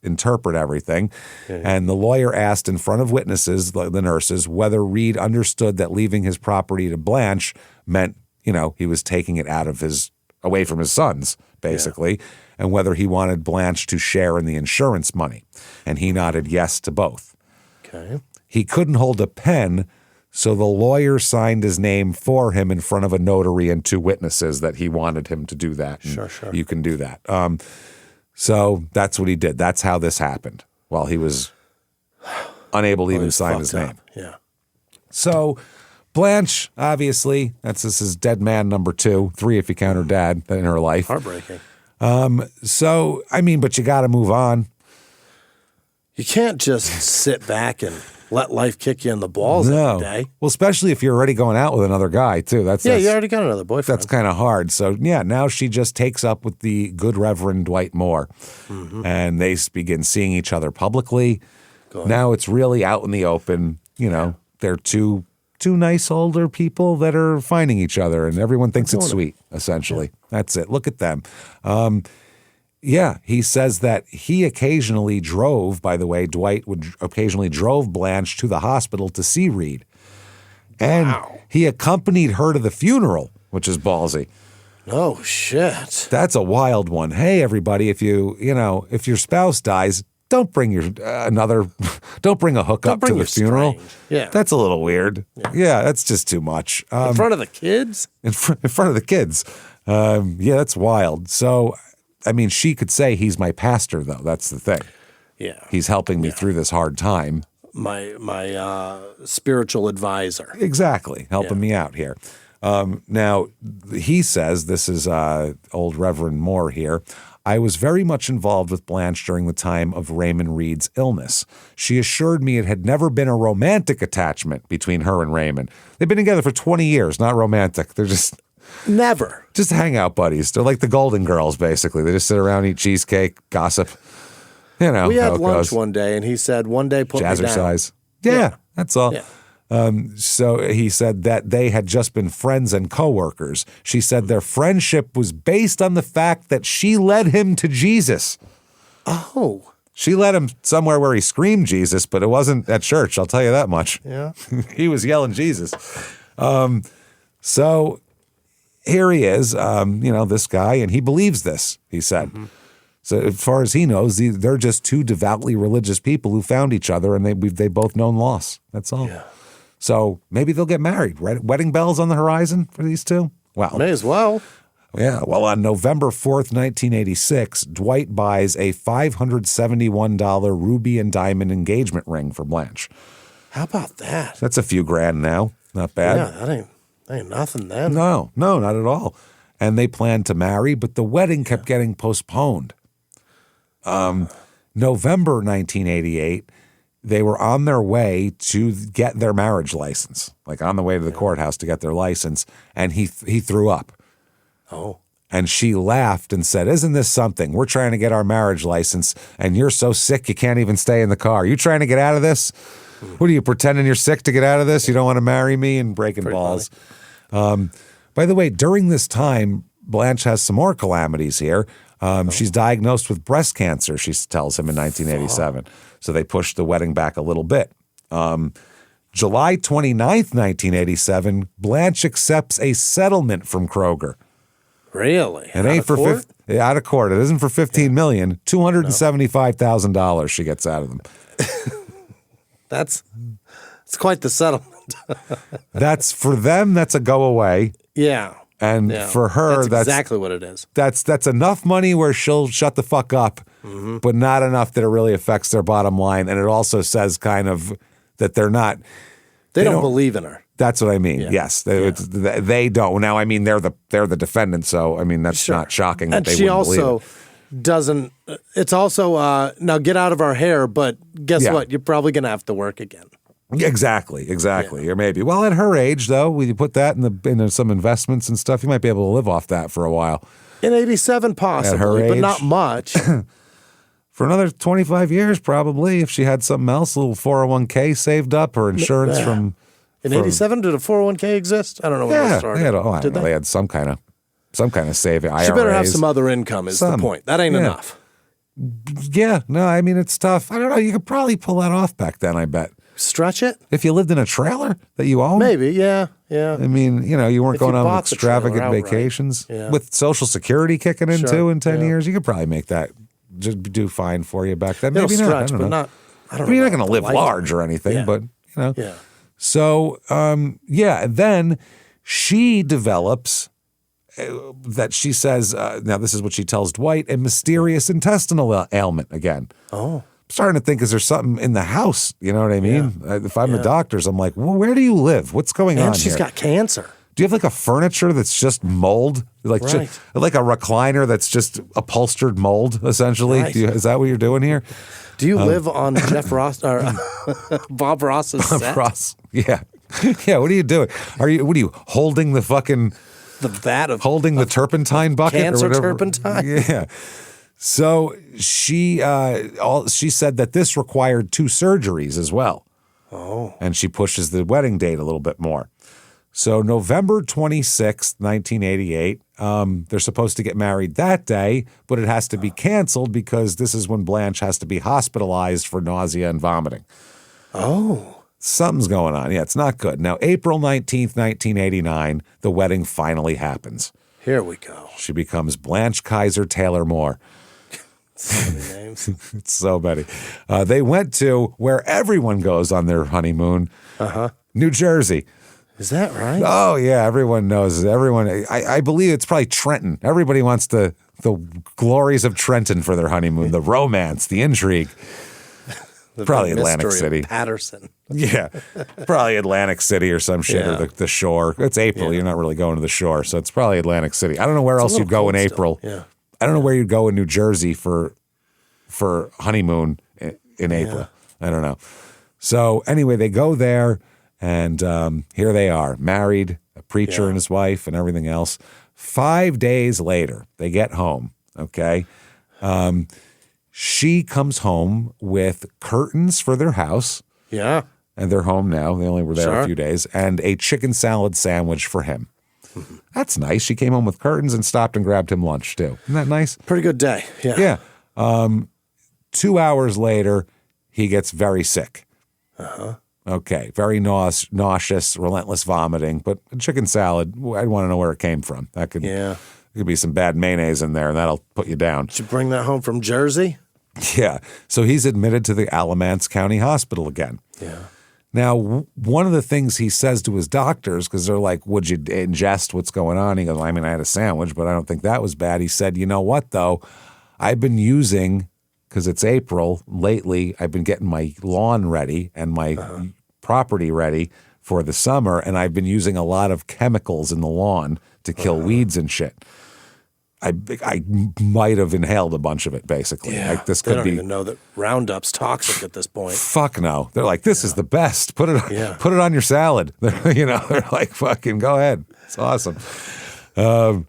interpret everything. And the lawyer asked in front of witnesses, the nurses, whether Reed understood that leaving his property to Blanche meant he was taking it away from his sons, basically, and whether he wanted Blanche to share in the insurance money. And he nodded yes to both. Okay. He couldn't hold a pen, so the lawyer signed his name for him in front of a notary and 2 witnesses that he wanted him to do that. Sure. You can do that. So that's what he did. That's how this happened while he was unable to even sign his name. Yeah. So Blanche, obviously, this is dead man number 2, 3 if you count her dad in her life. Heartbreaking. But you got to move on. You can't just sit back and let life kick you in the balls every day. Well, especially if you're already going out with another guy, too. You already got another boyfriend. That's kind of hard. So, now she just takes up with the good Reverend Dwight Moore. And they begin seeing each other publicly. Now it's really out in the open, they're two nice older people that are finding each other, and everyone thinks it's sweet, essentially. That's it. Look at them. Yeah, he says that he occasionally drove, by the way, Dwight would occasionally drove Blanche to the hospital to see Reed. And he accompanied her to the funeral, which is ballsy. Oh, shit. That's a wild one. Hey, everybody, if if your spouse dies, don't bring don't bring a hookup to the funeral. Strange. Yeah. That's a little weird. Yeah, that's just too much. In front of the kids? In front of the kids. Yeah, that's wild. So, I mean, she could say he's my pastor, though. That's the thing. Yeah. He's helping me through this hard time. My spiritual advisor. Exactly. Helping me out here. Now, he says, this is old Reverend Moore here, I was very much involved with Blanche during the time of Raymond Reed's illness. She assured me it had never been a romantic attachment between her and Raymond. They've been together for 20 years, not romantic. They're just... Never. Just hangout buddies. They're like the Golden Girls, basically. They just sit around, eat cheesecake, gossip. We had lunch one day, and he said, one day put me down. Jazzercise. Yeah, that's all. Yeah. So he said that they had just been friends and coworkers. She said their friendship was based on the fact that she led him to Jesus. Oh. She led him somewhere where he screamed Jesus, but it wasn't at church, I'll tell you that much. Yeah. He was yelling Jesus. So here he is, this guy, and he believes this, he said. Mm-hmm. So as far as he knows, they're just two devoutly religious people who found each other, and they both known loss. That's all. Yeah. So maybe they'll get married. Wedding bells on the horizon for these two? Wow. May as well. Yeah. Well, on November 4th, 1986, Dwight buys a $571 ruby and diamond engagement ring for Blanche. How about that? That's a few grand now. Not bad. Yeah, that ain't nothing then. No, not at all. And they planned to marry, but the wedding kept getting postponed. November 1988, they were on their way to get their marriage license, like on the way to the courthouse to get their license, and he threw up. Oh. And she laughed and said, "Isn't this something? We're trying to get our marriage license, and you're so sick you can't even stay in the car. You trying to get out of this? What are you, pretending you're sick to get out of this? You don't want to marry me?" And breaking balls. By the way, during this time, Blanche has some more calamities here. She's diagnosed with breast cancer, she tells him in 1987. So they pushed the wedding back a little bit. July 29th, 1987, Blanche accepts a settlement from Kroger. Really? It ain't for court? Out of court. It isn't for $15 million. $275,000 she gets out of them. It's quite the settlement. That's for them. That's a go away. Yeah. And for her, that's exactly what it is. That's enough money where she'll shut the fuck up, but not enough that it really affects their bottom line. And it also says kind of that they're not. They don't believe in her. That's what I mean. Yeah. Yes, they don't. Now, I mean, they're the defendant, so I mean that's not shocking that they wouldn't believe it. And she also doesn't. It's also now get out of our hair, but guess what? You're probably going to have to work again. Exactly. Or maybe. Well, at her age, though, when you put that in some investments and stuff, you might be able to live off that for a while. In 87, possibly, at her age, but not much. For another 25 years, probably, if she had something else, a little 401k saved up, or insurance from. In 87, did a 401k exist? I don't know when it started. They had some kind of saving. IRAs. She better have some other income. Is the point? That ain't enough. Yeah. No, I mean it's tough. I don't know. You could probably pull that off back then. I bet. Stretch it? If you lived in a trailer that you owned? Maybe, yeah. I mean, you weren't going on extravagant vacations. Yeah. With Social Security kicking in too in 10 years, you could probably make that just do fine for you back then. Maybe stretch, not. I don't know. I don't know. You're not going to live large or anything, but, Yeah. So, then she develops that she says, now this is what she tells Dwight, a mysterious intestinal ailment again. Oh. Starting to think, is there something in the house? You know what I mean? Yeah. If I'm the doctors, I'm like, well, where do you live? What's going on here? And she's got cancer. Do you have like a furniture that's just mold? Like like a recliner that's just upholstered mold, essentially? Right. Is that what you're doing here? Do you live on Jeff Ross or Bob Ross's set? Ross, yeah. Yeah, what are you doing? What are you holding the fucking... The vat of... Holding the turpentine bucket? Cancer or whatever? Turpentine? Yeah. So she said that this required 2 surgeries as well. Oh. And she pushes the wedding date a little bit more. So November 26th, 1988, they're supposed to get married that day, but it has to be canceled because this is when Blanche has to be hospitalized for nausea and vomiting. Oh. Something's going on. Yeah, it's not good. Now, April 19th, 1989, the wedding finally happens. Here we go. She becomes Blanche Kaiser Taylor Moore. So many names. It's so many. They went to where everyone goes on their honeymoon, New Jersey. Is that right? Oh, yeah, everyone knows. I believe it's probably Trenton. Everybody wants the glories of Trenton for their honeymoon, the romance, the intrigue. Probably Atlantic City. Patterson. Yeah, probably Atlantic City or some shit, or the shore. It's April. You're not really going to the shore, so it's probably Atlantic City. I don't know where else you'd go in April. Yeah. I don't know where you'd go in New Jersey for honeymoon in April. I don't know. So anyway, they go there, and here they are, married, a preacher and his wife, and everything else. 5 days later, they get home. Okay. She comes home with curtains for their house. Yeah. And they're home now. They only were there a few days. And a chicken salad sandwich for him. That's nice. She came home with curtains and stopped and grabbed him lunch, too. Isn't that nice? Pretty good day. Yeah. Yeah. 2 hours later, he gets very sick. Okay. Very nauseous, relentless vomiting. But chicken salad, I'd want to know where it came from. That could be some bad mayonnaise in there, and that'll put you down. Did you bring that home from Jersey? Yeah. So he's admitted to the Alamance County Hospital again. Yeah. Now, one of the things he says to his doctors, because they're like, would you ingest what's going on? He goes, I mean, I had a sandwich, but I don't think that was bad. He said, you know what, though? I've been using, because it's April, lately, I've been getting my lawn ready and my property ready for the summer, and I've been using a lot of chemicals in the lawn to kill weeds and shit. I might have inhaled a bunch of it, basically. Yeah, like, this they could don't be. even know that Roundup's toxic at this point. Fuck no. They're like, this is the best. Put it on your salad. They're like, fucking go ahead. It's awesome.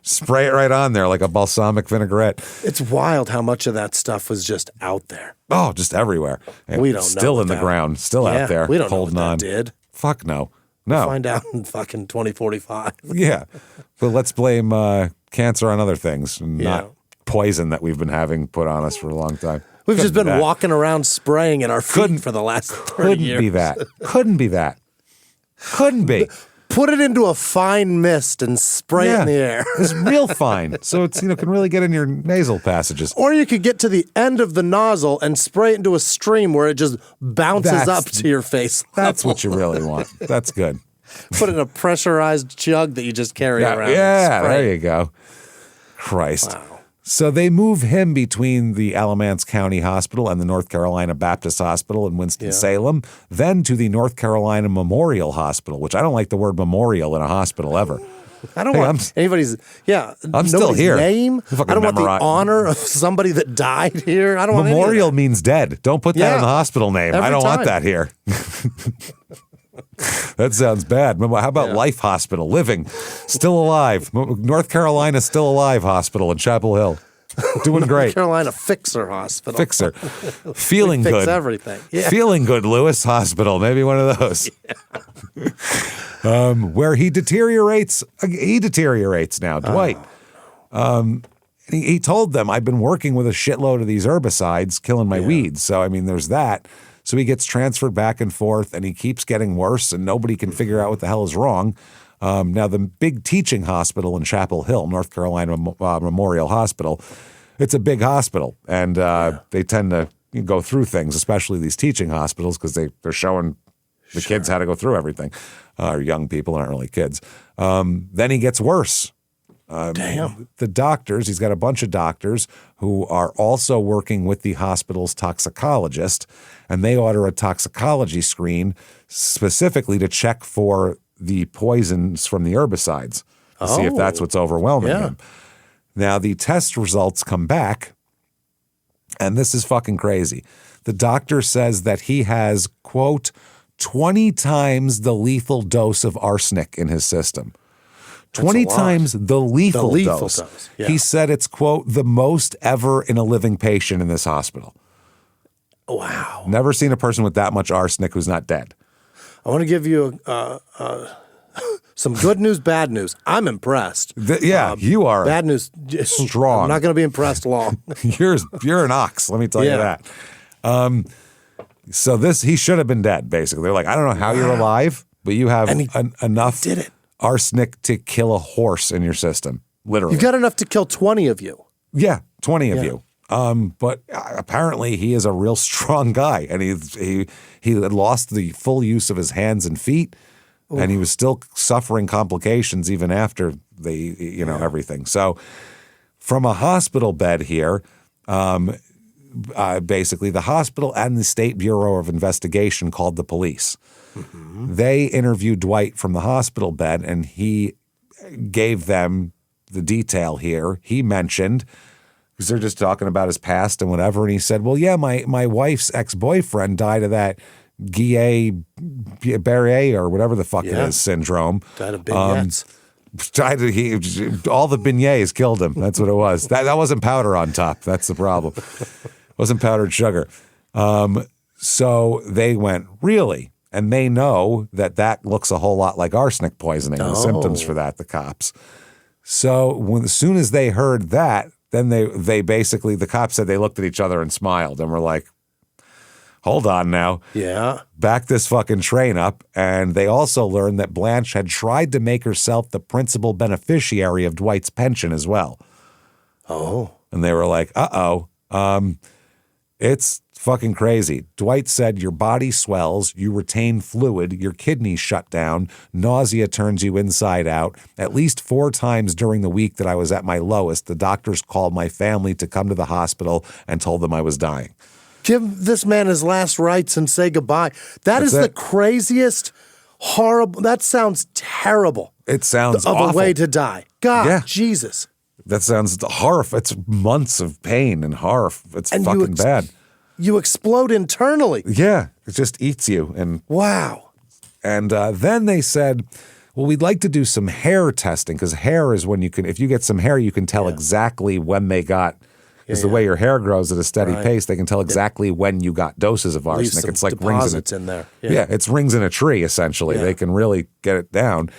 Spray it right on there like a balsamic vinaigrette. It's wild how much of that stuff was just out there. Oh, just everywhere. And we don't still know in the ground, still out there. We don't holding know what on. that did. Fuck no. No. We'll find out in fucking 2045. Yeah. But let's blame cancer on other things, not poison that we've been having put on us for a long time. We've just been walking around spraying in our feet for the last 30 years. Couldn't be that. Couldn't be that. Couldn't be. Put it into a fine mist and spray it in the air. It's real fine. So it's, can really get in your nasal passages. Or you could get to the end of the nozzle and spray it into a stream where it just bounces up to your face. That's what you really want. That's good. Put it in a pressurized jug that you just carry around. Yeah, there you go. Christ. Wow. So they move him between the Alamance County Hospital and the North Carolina Baptist Hospital in Winston-Salem, then to the North Carolina Memorial Hospital, which I don't like the word memorial in a hospital ever. I don't want anybody's, I'm still here. Name. I don't want the honor of somebody that died here. I don't want memorial means dead. Don't put that in the hospital name. I don't want that here. That sounds bad. How about Life Hospital? Living. Still alive. North Carolina Still Alive Hospital in Chapel Hill. Doing great. North Carolina Fixer Hospital. Fixer. Feeling good. Fix everything. Yeah. Feeling good Lewis Hospital. Maybe one of those. Yeah. Where he deteriorates. He deteriorates now. Dwight. He told them, I've been working with a shitload of these herbicides, killing my weeds. So, I mean, there's that. So he gets transferred back and forth, and he keeps getting worse, and nobody can figure out what the hell is wrong. Now, the big teaching hospital in Chapel Hill, North Carolina Memorial Hospital, it's a big hospital, and they tend to go through things, especially these teaching hospitals, because they're showing the kids how to go through everything, or young people, aren't really kids. Then he gets worse. Damn. The doctors, he's got a bunch of doctors who are also working with the hospital's toxicologist, and they order a toxicology screen specifically to check for the poisons from the herbicides to see if that's what's overwhelming him. Now, the test results come back, and this is fucking crazy. The doctor says that he has, quote, 20 times the lethal dose of arsenic in his system. 20 times the lethal dose. Yeah. He said it's, quote, the most ever in a living patient in this hospital. Wow. Never seen a person with that much arsenic who's not dead. I want to give you some good news, bad news. I'm impressed. You are bad news. strong. I'm not going to be impressed long. You're an ox. Let me tell you that. So he should have been dead. Basically, they're like, I don't know how you're alive, but you have enough arsenic to kill a horse in your system. Literally, You got enough to kill 20 of you. Yeah, 20 of you. But apparently he is a real strong guy, and he had lost the full use of his hands and feet, and he was still suffering complications even after everything. So from a hospital bed here, basically the hospital and the State Bureau of Investigation called the police. Mm-hmm. They interviewed Dwight from the hospital bed, and he gave them the detail here. He mentioned, because they're just talking about his past and whatever, and he said, well, yeah, my wife's ex-boyfriend died of that Guillain-Barré or whatever the fuck it is syndrome. Died of beignets. All the beignets killed him. That's what it was. That wasn't powder on top. That's the problem. It wasn't powdered sugar. So they went, really? And they know that looks a whole lot like arsenic poisoning, the symptoms for that, the cops. So as soon as they heard that, then they basically, the cops said they looked at each other and smiled and were like, hold on now. Yeah. Back this fucking train up. And they also learned that Blanche had tried to make herself the principal beneficiary of Dwight's pension as well. Oh. And they were like, it's fucking crazy. Dwight said your body swells, you retain fluid, your kidneys shut down, nausea turns you inside out. At least 4 times during the week that I was at my lowest, the doctors called my family to come to the hospital and told them I was dying. Give this man his last rites and say goodbye. That's the craziest, horrible, that sounds terrible. It sounds of awful. A way to die. God, Jesus. That sounds horrible. It's months of pain and horror. It's fucking bad. You explode internally. Yeah, it just eats you. And wow. And then they said, well, we'd like to do some hair testing, because hair is when if you get some hair, you can tell exactly when they got, because the way your hair grows at a steady pace, they can tell exactly when you got doses of arsenic. It's like rings in there. Yeah, it's rings in a tree, essentially. Yeah. They can really get it down.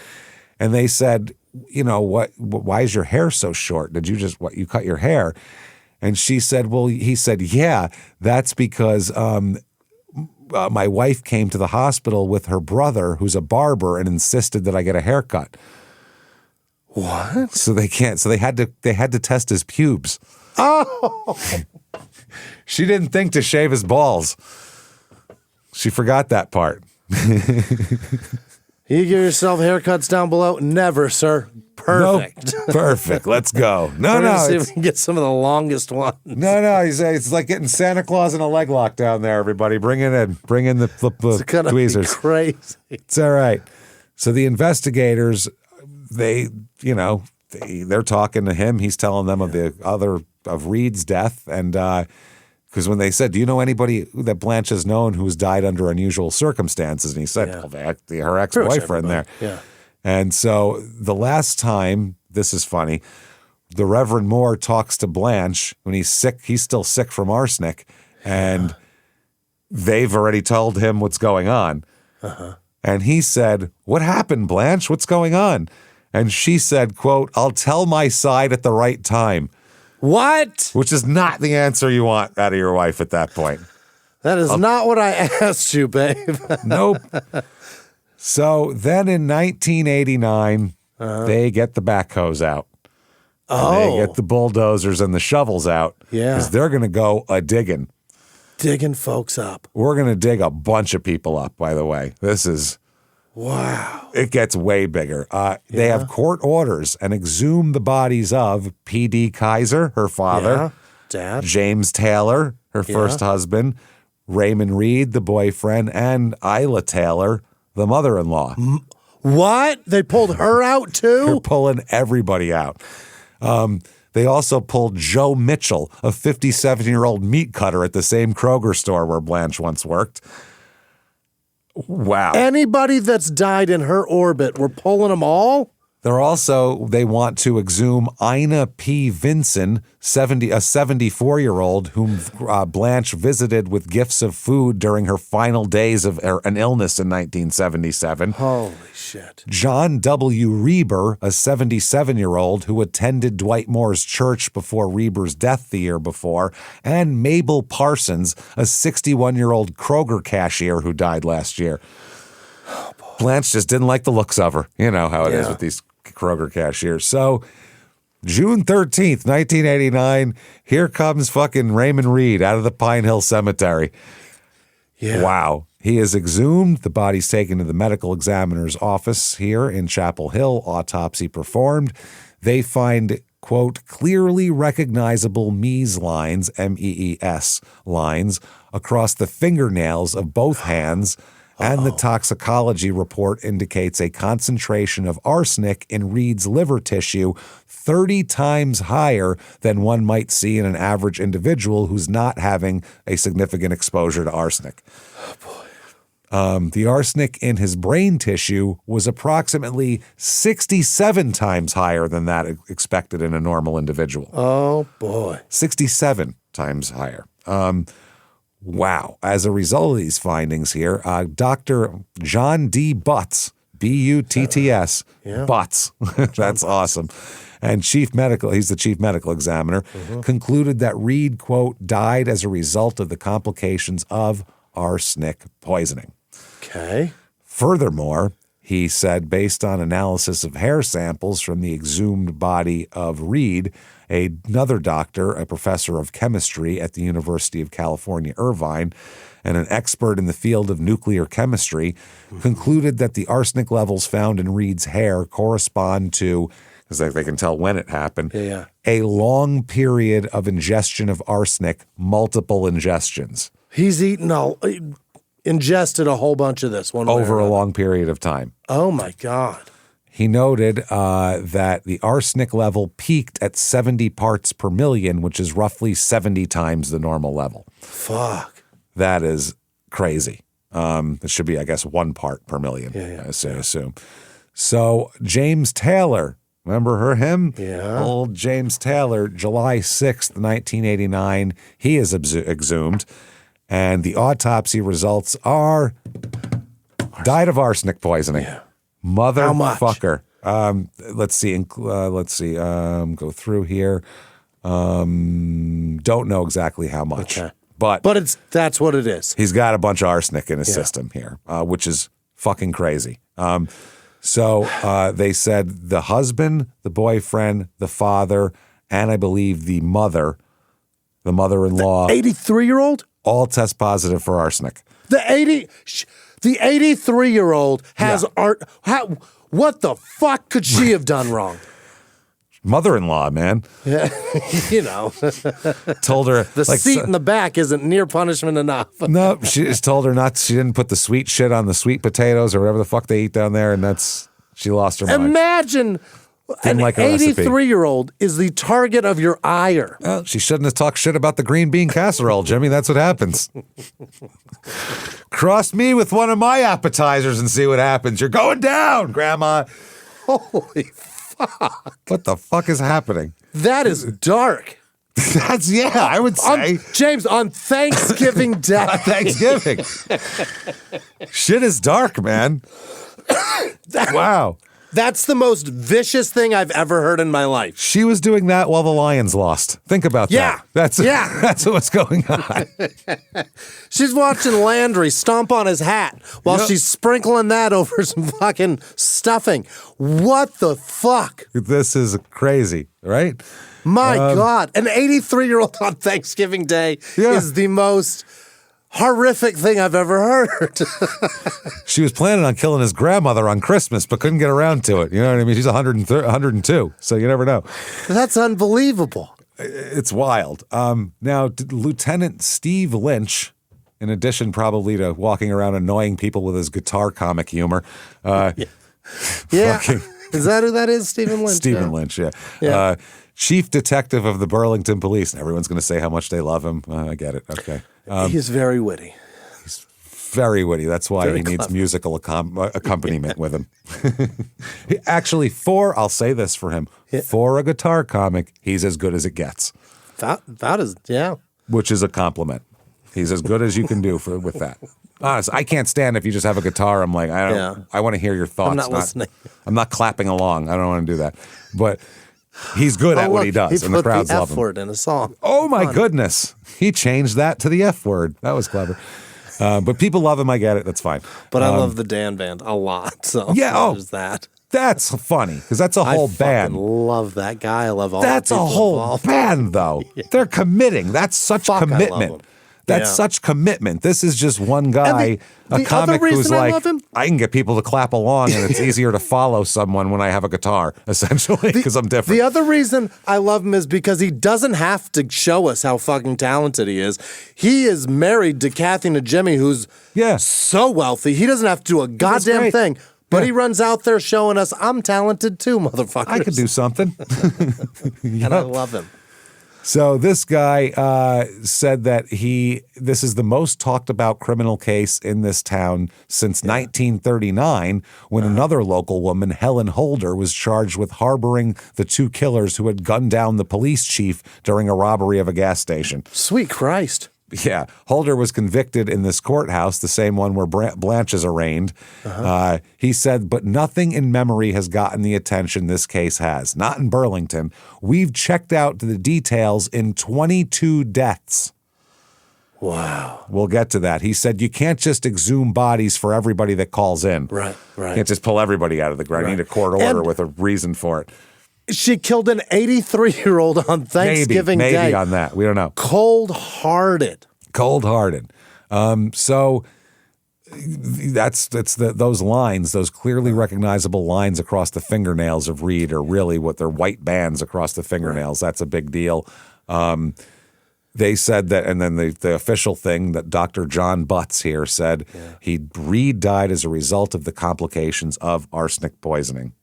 And they said, why is your hair so short? Did you you cut your hair? And he said, yeah, that's because my wife came to the hospital with her brother, who's a barber, and insisted that I get a haircut. What? So they had to test his pubes. Oh. She didn't think to shave his balls. She forgot that part. You give yourself haircuts down below? Never, sir. Perfect. Nope. Perfect. Let's go. No. See if we can get some of the longest ones. No. It's like getting Santa Claus in a leg lock down there, everybody. Bring it in. Bring in the tweezers. Be crazy. It's all right. So the investigators, they're talking to him. He's telling them of Reed's death. And because when they said, do you know anybody that Blanche has known who's died under unusual circumstances? And he said, her ex-boyfriend there. Yeah. And so the last time, this is funny, the Reverend Moore talks to Blanche when he's sick. He's still sick from arsenic, and they've already told him what's going on. Uh-huh. And he said, what happened, Blanche? What's going on? And she said, quote, I'll tell my side at the right time. What? Which is not the answer you want out of your wife at that point. That is not what I asked you, babe. Nope. So then in 1989, they get the backhoes out. They get the bulldozers and the shovels out. Yeah. Because they're going to go a-digging. Digging folks up. We're going to dig a bunch of people up, by the way. This is... Wow. It gets way bigger. They have court orders and exhume the bodies of P.D. Kaiser, her father. Dad. James Taylor, her first husband. Raymond Reed, the boyfriend. And Isla Taylor, the mother-in-law. What? They pulled her out too? They're pulling everybody out. They also pulled Joe Mitchell, a 57-year-old meat cutter at the same Kroger store where Blanche once worked. Wow. Anybody that's died in her orbit, we're pulling them all? They want to exhume Ina P. Vinson, a 74-year-old whom Blanche visited with gifts of food during her final days of an illness in 1977. Holy shit. John W. Reber, a 77-year-old who attended Dwight Moore's church before Reber's death the year before, and Mabel Parsons, a 61-year-old Kroger cashier who died last year. Blanche just didn't like the looks of her. You know how it is with these Kroger cashiers. So June 13th, 1989, here comes fucking Raymond Reed out of the Pine Hill Cemetery. Yeah. Wow. He is exhumed. The body's taken to the medical examiner's office here in Chapel Hill. Autopsy performed. They find, quote, clearly recognizable Mees lines, M-E-E-S lines, across the fingernails of both hands. And the toxicology report indicates a concentration of arsenic in Reed's liver tissue 30 times higher than one might see in an average individual who's not having a significant exposure to arsenic. Oh, boy. The arsenic in his brain tissue was approximately 67 times higher than that expected in a normal individual. Oh, boy. 67 times higher. Wow. As a result of these findings here, Dr. John D. Butts, B-U-T-T-S, Butts, that's awesome, and he's the chief medical examiner, concluded that Reed, quote, died as a result of the complications of arsenic poisoning. Okay. Furthermore, he said, based on analysis of hair samples from the exhumed body of Reed, another doctor, a professor of chemistry at the University of California, Irvine, and an expert in the field of nuclear chemistry, concluded that the arsenic levels found in Reed's hair correspond to, because they can tell when it happened, a long period of ingestion of arsenic, multiple ingestions. He's ingested a whole bunch of this one over a long period of time. Oh, my God. He noted that the arsenic level peaked at 70 parts per million, which is roughly 70 times the normal level. Fuck. That is crazy. It should be, I guess, 1 part per million, I assume. So James Taylor, remember him? Yeah. Old James Taylor, July 6th, 1989, he is exhumed. And the autopsy results are died of arsenic poisoning. Yeah. Motherfucker. Let's see. Go through here. Don't know exactly how much. Okay. But that's what it is. He's got a bunch of arsenic in his system here, which is fucking crazy. So they said the husband, the boyfriend, the father, and I believe the mother-in-law. The 83-year-old? All test positive for arsenic. The 83-year-old has what the fuck could she have done wrong? Mother-in-law, man. Yeah, you know. Told her the seat in the back isn't near punishment enough. No, she just told her not. She didn't put the sweet shit on the sweet potatoes or whatever the fuck they eat down there, and she lost her mind. Imagine an 83-year-old is the target of your ire. Well, she shouldn't have talked shit about the green bean casserole, Jimmy. That's what happens. Cross me with one of my appetizers and see what happens. You're going down, Grandma. Holy fuck. What the fuck is happening? That is dark. I would say. James, on Thanksgiving Day. On Thanksgiving. Shit is dark, man. Wow. That's the most vicious thing I've ever heard in my life. She was doing that while the Lions lost. Think about that. That's what's going on. She's watching Landry stomp on his hat while she's sprinkling that over some fucking stuffing. What the fuck? This is crazy, right? My God. An 83-year-old on Thanksgiving Day is the most horrific thing I've ever heard. She was planning on killing his grandmother on Christmas, but couldn't get around to it. You know what I mean? She's 102, so you never know. That's unbelievable. It's wild. Now, Lieutenant Steve Lynch, in addition probably to walking around annoying people with his guitar comic humor. Is that who that is, Stephen Lynch? Stephen Lynch, yeah. Chief Detective of the Burlington Police. Everyone's going to say how much they love him. I get it. Okay. He's very witty. He's Very witty. That's why Very he needs clever. musical accompaniment with him. Actually, I'll say this for him, for a guitar comic, he's as good as it gets. That is, yeah. Which is a compliment. He's as good as you can do with that. Honestly, I can't stand if you just have a guitar. I'm like, I want to hear your thoughts. I'm not listening. I'm not clapping along. I don't want to do that. But he's good at what he does, and the crowds love him. He put the F word in a song. Oh my goodness. He changed that to the F word. That was clever. But people love him. I get it. That's fine. But I love the Dan Band a lot. So yeah, there's that. That's funny because that's a whole band. I love that guy. I love all That's the a people whole involved. band, though. They're committing. That's such I love commitment. them. That's Yeah. such commitment. This is just one guy, the a comic other who's reason I like, love him- I can get people to clap along, and it's easier to follow someone when I have a guitar, essentially, because I'm different. The other reason I love him is because he doesn't have to show us how fucking talented he is. He is married to Kathy and Jimmy, who's so wealthy. He doesn't have to do a goddamn great. thing. But Yeah. he runs out there showing us, I'm talented too, motherfuckers. I could do something. And I love him. So this guy said that this is the most talked about criminal case in this town since 1939, when another local woman, Helen Holder, was charged with harboring the two killers who had gunned down the police chief during a robbery of a gas station. Sweet Christ. Yeah, Holder was convicted in this courthouse, the same one where Blanche is arraigned. He said, but nothing in memory has gotten the attention this case has. Not in Burlington. We've checked out the details in 22 deaths. Wow. We'll get to that. He said, you can't just exhume bodies for everybody that calls in. Right. You can't just pull everybody out of the ground. You need a court order with a reason for it. She killed an 83-year-old on Thanksgiving Day. Maybe on that. We don't know. Cold-hearted. So that's those lines, those clearly recognizable lines across the fingernails of Reed are really what they're white bands across the fingernails. That's a big deal. They said that, and then the official thing that Dr. John Butts here said, Reed died as a result of the complications of arsenic poisoning.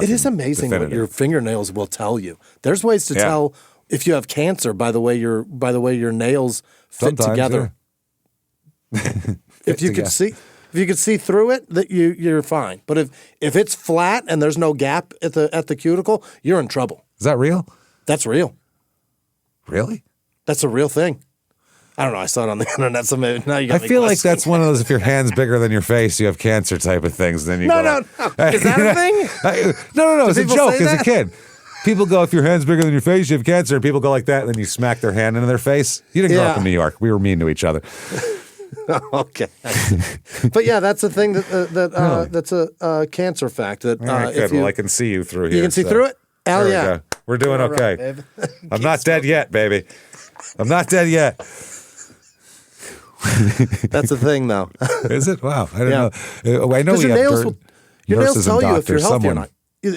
It is amazing what your fingernails will tell you. There's ways to tell if you have cancer by the way your nails fit together. If you could see through it, that you're fine. But if it's flat and there's no gap at the cuticle, you're in trouble. Is that real? That's real. Really? That's a real thing. I don't know. I saw it on the internet. So maybe now you got I feel like that's one of those, if your hand's bigger than your face, you have cancer type of things. Then you No. Hey, Is that a thing? No. It's a people joke say as a that? kid. People go, if your hand's bigger than your face, you have cancer. And people go like that, and then you smack their hand into their face. You didn't grow up in New York. We were mean to each other. Okay. But yeah, that's a thing that's a cancer fact. That All right, good. I can see you through here. You can see through it? Hell there yeah. we go. We're doing All okay. right, baby. I'm not dead yet, baby. I'm not dead yet. That's a thing, though. Is it? Wow. I don't know. I know we your have nails your nails nurses tell and you if you're doctors. healthy or Someone not.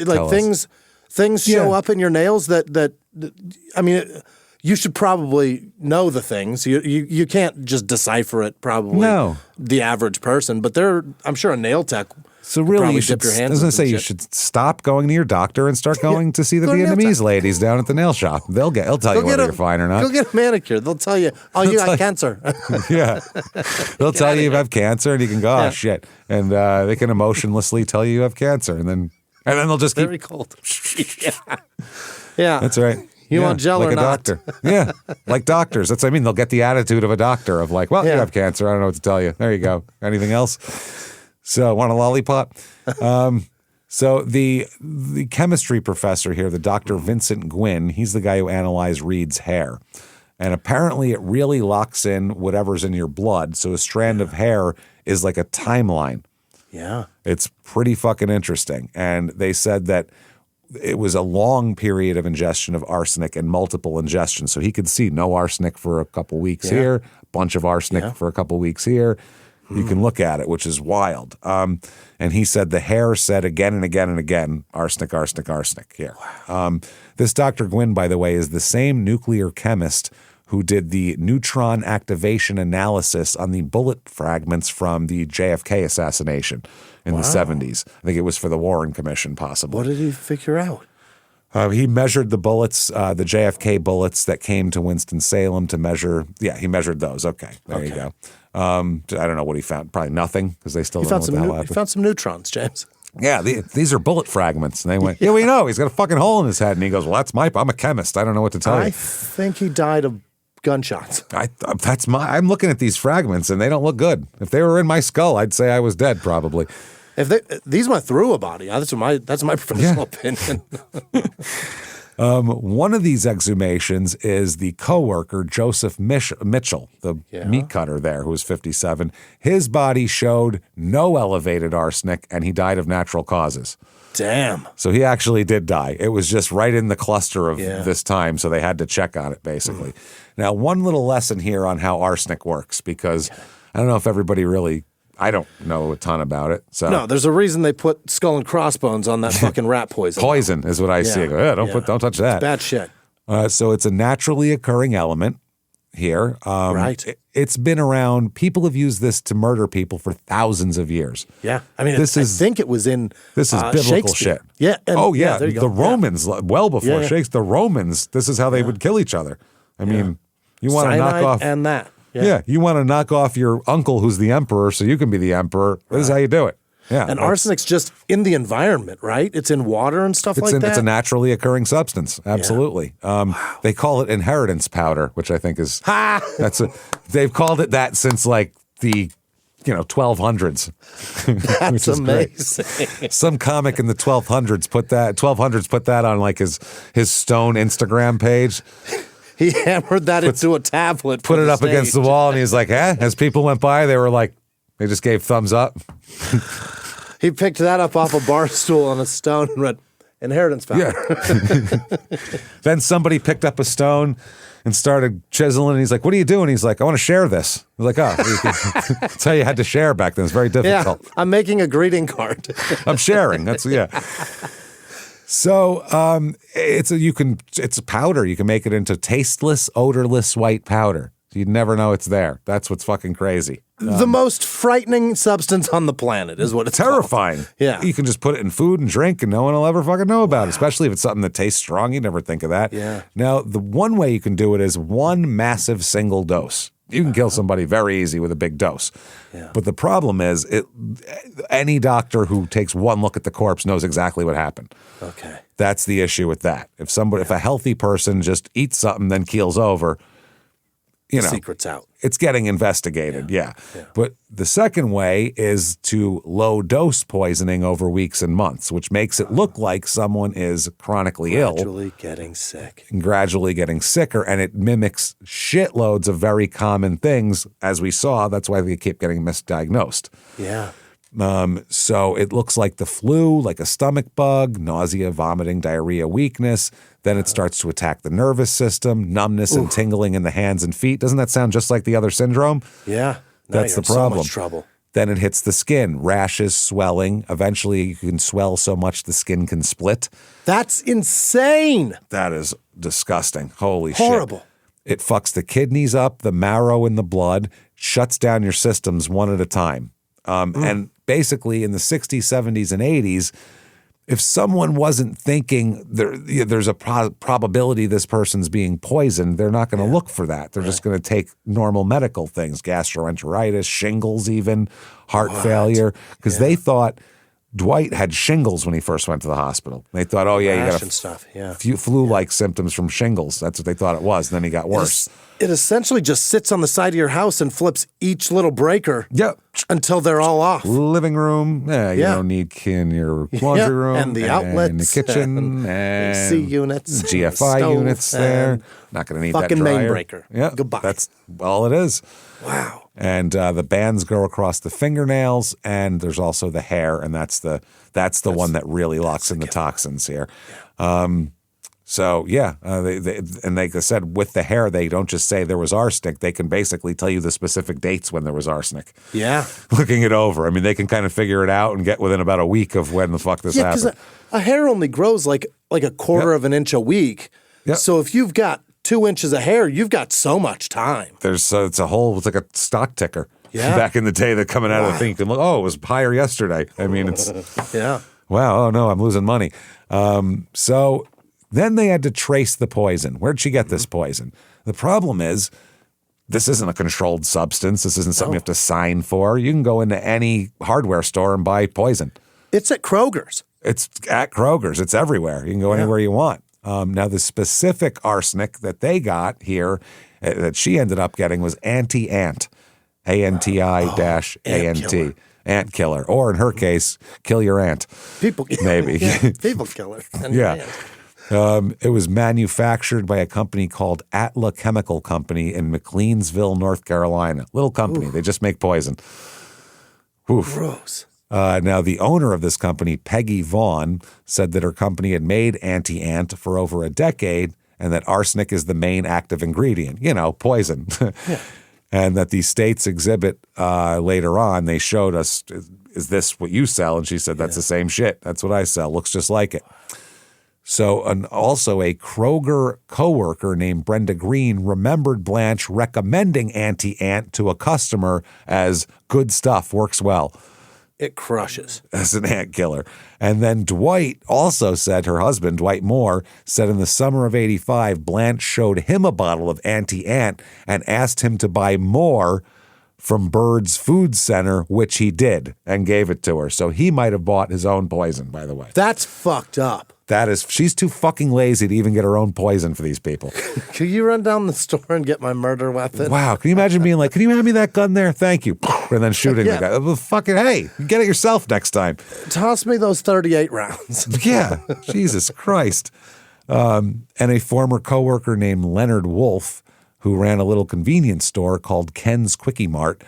Like tell us. things show up in your nails that I mean, you should probably know the things. You can't just decipher it. Probably No. the average person, but I'm sure a nail tech. So really, probably you should. dip your I hands was going in to say some you shit. should stop going to your doctor and start going to see the Go to nail Vietnamese tech. ladies down at the nail shop. They'll tell you whether you're fine or not. Go get a manicure. They'll tell you, oh, you got cancer. Yeah, they'll tell you have cancer, and you can go, oh shit, and they can emotionlessly tell you have cancer, and then they'll just keep. Very cold. Yeah. That's right. You want gel like or a not? doctor. Yeah, like doctors. That's what I mean. They'll get the attitude of a doctor of like, well, you Yeah. have cancer. I don't know what to tell you. There you go. Anything else? So, want a lollipop? So the chemistry professor here, the Dr. Vincent Gwynn, he's the guy who analyzed Reed's hair. And apparently it really locks in whatever's in your blood. So a strand of hair is like a timeline. Yeah. It's pretty fucking interesting. And they said that it was a long period of ingestion of arsenic and multiple ingestions. So he could see no arsenic for a couple weeks here, a bunch of arsenic for a couple weeks here. You can look at it, which is wild. And he said the hair said again and again and again, arsenic, arsenic, arsenic here. Wow. This Dr. Gwynn, by the way, is the same nuclear chemist who did the neutron activation analysis on the bullet fragments from the JFK assassination in the 70s. I think it was for the Warren Commission, possibly. What did he figure out? He measured the bullets, the JFK bullets that came to Winston-Salem to measure. Yeah, he measured those. Okay, there you go. I don't know what he found. Probably nothing because they still don't know what the hell happened. He found some neutrons, James. Yeah, these are bullet fragments. And they went, yeah, we know. He's got a fucking hole in his head. And he goes, well, I'm a chemist. I don't know what to tell you. I think he died of gunshots. I'm looking at these fragments and they don't look good. If they were in my skull, I'd say I was dead probably. These went through a body. That's my professional opinion. One of these exhumations is the coworker, Joseph Mitchell, the meat cutter there, who was 57. His body showed no elevated arsenic, and he died of natural causes. Damn. So he actually did die. It was just right in the cluster of this time, so they had to check on it, basically. Now, one little lesson here on how arsenic works, because I don't know if everybody really... I don't know a ton about it. So no, there's a reason they put skull and crossbones on that fucking rat poison. Poison is what I see. I go, don't touch that. It's bad shit. So it's a naturally occurring element here. Right. It's been around. People have used this to murder people for thousands of years. Yeah. I mean, I think it was in This is biblical shit. Yeah. There you go. The Romans, well before Shakespeare, the Romans, this is how they would kill each other. I mean, you want to knock off... and that. Yeah, you want to knock off your uncle who's the emperor so you can be the emperor. This is how you do it. Yeah, and arsenic's just in the environment, right? It's in water and stuff like that? It's a naturally occurring substance. Absolutely. Yeah. They call it inheritance powder, which I think is... they've called it that since like the 1200s. That's amazing. Some comic in the 1200s put that on like his Stone Instagram page. He hammered that into a tablet. Put it up against the wall, and he's like, as people went by, they just gave thumbs up. He picked that up off a bar stool on a stone and read, inheritance powder. Yeah. Then somebody picked up a stone and started chiseling, and he's like, what are you doing? He's like, I want to share this. He's like, that's how you had to share back then. It's very difficult. Yeah, I'm making a greeting card. I'm sharing. So it's a powder. You can make it into tasteless, odorless white powder. You'd never know it's there. That's what's fucking crazy. The most frightening substance on the planet is what it's terrifying. Called. Yeah. You can just put it in food and drink and no one will ever fucking know about it, especially if it's something that tastes strong. You'd never think of that. Yeah. Now, the one way you can do it is one massive single dose. You can kill somebody very easy with a big dose. Yeah. But the problem is any doctor who takes one look at the corpse knows exactly what happened. Okay. That's the issue with that. If a healthy person just eats something, then keels over, the secret's out. It's getting investigated, yeah. But the second way is to low dose poisoning over weeks and months, which makes it look like someone is chronically ill. Gradually getting sick. And gradually getting sicker, and it mimics shitloads of very common things, as we saw. That's why they keep getting misdiagnosed. Yeah. So it looks like the flu, like a stomach bug, nausea, vomiting, diarrhea, weakness. Then it starts to attack the nervous system, numbness and tingling in the hands and feet. Doesn't that sound just like the other syndrome? Yeah. That's the problem. So much trouble. Then it hits the skin, rashes, swelling. Eventually you can swell so much the skin can split. That's insane. That is disgusting. Holy Horrible. shit. It fucks the kidneys up, the marrow in the blood, shuts down your systems one at a time. And basically in the 60s, 70s, and 80s, if someone wasn't thinking there's a probability this person's being poisoned, they're not going to look for that. They're just going to take normal medical things, gastroenteritis, shingles even, heart failure, because they thought Dwight had shingles when he first went to the hospital. They thought, you got a few flu-like symptoms from shingles. That's what they thought it was. And then he got worse. It essentially just sits on the side of your house and flips each little breaker until they're all off. Living room, you don't need in your laundry room. And the outlets. And the kitchen. And AC units. GFI units there. Not going to need that fucking dryer. main breaker. Yeah, goodbye. That's all it is. Wow. And the bands go across the fingernails, and there's also the hair, and that's the one that really locks in the toxins here. Like I said, with the hair, they don't just say there was arsenic. They can basically tell you the specific dates when there was arsenic. Yeah. Looking it over. I mean, they can kind of figure it out and get within about a week of when the fuck this happened. Yeah, because a hair only grows like a quarter of an inch a week. Yep. So if you've got 2 inches of hair, you've got so much time. It's like a stock ticker. Yeah. Back in the day, they're coming out of the thing. You can look, it was higher yesterday. I mean, it's... Yeah. Wow, oh no, I'm losing money. So Then they had to trace the poison. Where'd she get this poison? The problem is, this isn't a controlled substance. This isn't something you have to sign for. You can go into any hardware store and buy poison. It's at Kroger's. It's at Kroger's. It's everywhere. You can go anywhere you want. Now, the specific arsenic that they got here, that she ended up getting, was anti-ant, ANTI-ANT, ant killer, or in her case, kill your aunt. People, maybe people killer. Yeah. It was manufactured by a company called Atla Chemical Company in McLeansville, North Carolina. Little company. They just make poison. Oof. Gross. Now, the owner of this company, Peggy Vaughn, said that her company had made anti-ant for over a decade and that arsenic is the main active ingredient, poison. And that the state's exhibit later on, they showed us, is this what you sell? And she said, that's the same shit. That's what I sell. Looks just like it. So also a Kroger coworker named Brenda Green remembered Blanche recommending anti-ant to a customer as good stuff, works well. It crushes. As an ant killer. And then Dwight also said, her husband, Dwight Moore, said in the summer of 85, Blanche showed him a bottle of anti-ant and asked him to buy more from Bird's Food Center, which he did, and gave it to her. So he might have bought his own poison, by the way. That's fucked up. She's too fucking lazy to even get her own poison for these people. Could you run down the store and get my murder weapon? Wow. Can you imagine being like, can you hand me that gun there? Thank you. And then shooting the guy. Well, fucking, hey, get it yourself next time. Toss me those 38 rounds. Yeah. Jesus Christ. And a former coworker named Leonard Wolf, who ran a little convenience store called Ken's Quickie Mart,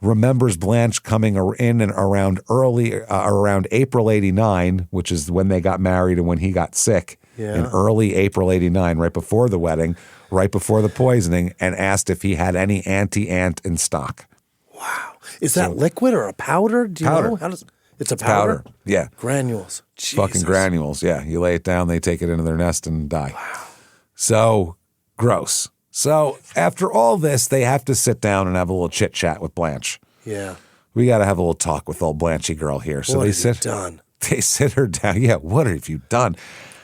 remembers Blanche coming in and around April 89, which is when they got married and when he got sick, in early April 89, right before the wedding, right before the poisoning, and asked if he had any anti-ant in stock. Wow. Is that liquid or a powder? Do you know? It's a powder? Yeah. Granules. Jesus. Fucking granules, yeah. You lay it down, they take it into their nest and die. Wow. So, gross. So after all this, they have to sit down and have a little chit chat with Blanche. Yeah. We got to have a little talk with old Blanchy girl here. So what have you done? They sit her down. Yeah, what have you done?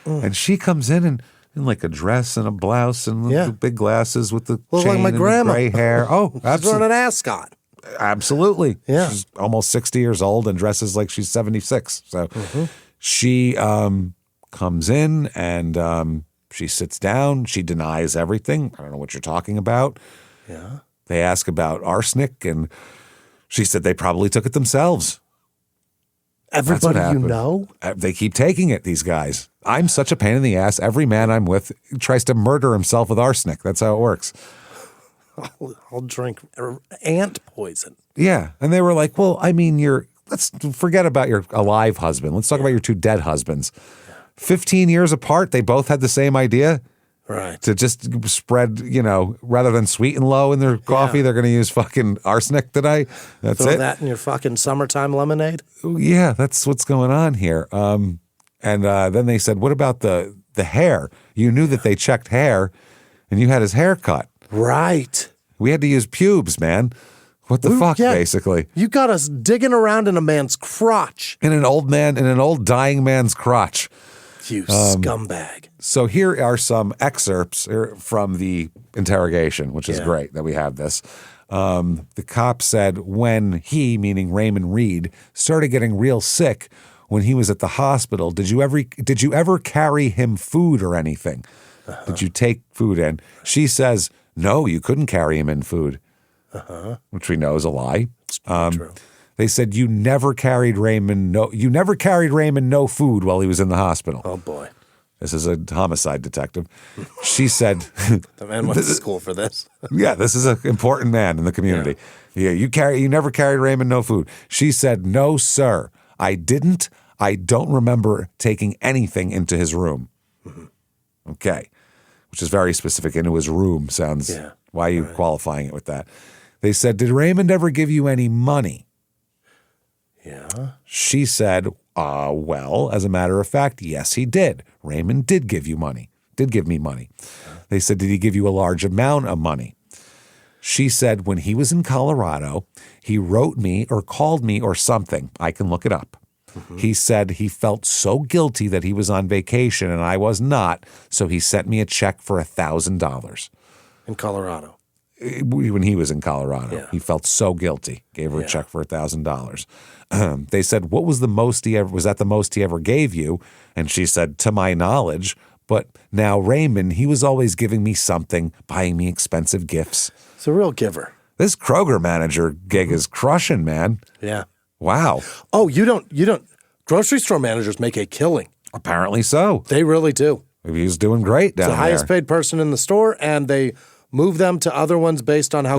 And she comes in like a dress and a blouse and the big glasses with the chain like my and grandma. the gray hair. Oh, absolutely. She's wearing an ascot. Absolutely. Yeah. She's almost 60 years old and dresses like she's 76. So she comes in and she sits down. She denies everything. I don't know what you're talking about. Yeah. They ask about arsenic, and she said they probably took it themselves. Everybody you know? They keep taking it, these guys. I'm such a pain in the ass. Every man I'm with tries to murder himself with arsenic. That's how it works. I'll drink ant poison. Yeah. And they were like, well, I mean, let's forget about your alive husband. Let's talk about your two dead husbands. 15 years apart, they both had the same idea. Right. To just spread, rather than sweet and low in their coffee, they're going to use fucking arsenic today. That's Throw it. that in your fucking summertime lemonade? Yeah, that's what's going on here. And then they said, what about the hair? You knew that they checked hair, and you had his hair cut. Right. We had to use pubes, man. What the fuck, basically? You got us digging around in a man's crotch. In an old dying man's crotch. You scumbag. So here are some excerpts from the interrogation, which is great that we have this. The cop said when he, meaning Raymond Reed, started getting real sick when he was at the hospital, did you ever carry him food or anything? Did you take food in? She says, no, you couldn't carry him in food, which we know is a lie. It's true. They said you never carried Raymond no food while he was in the hospital. Oh boy. This is a homicide detective. She said the man went to school for this. Yeah, this is an important man in the community. Yeah, you never carried Raymond no food. She said, no, sir. I didn't. I don't remember taking anything into his room. Okay. Which is very specific. Into his room sounds why are you qualifying it with that? They said, did Raymond ever give you any money? Yeah. She said, well, as a matter of fact, yes, he did. Raymond did give me money. They said, did he give you a large amount of money? She said, when he was in Colorado, he wrote me or called me or something. I can look it up. He said he felt so guilty that he was on vacation and I was not, so he sent me a check for $1,000. In Colorado. When he was in Colorado. Yeah. He felt so guilty. Gave her a check for $1,000. They said, what was the most was that the most he ever gave you? And she said, to my knowledge. But now Raymond, he was always giving me something, buying me expensive gifts. It's a real giver. This Kroger manager gig is crushing, man. Yeah. Wow. Oh, you don't, grocery store managers make a killing. Apparently so. They really do. He's doing great down The highest paid person in the store, and they move them to other ones based on how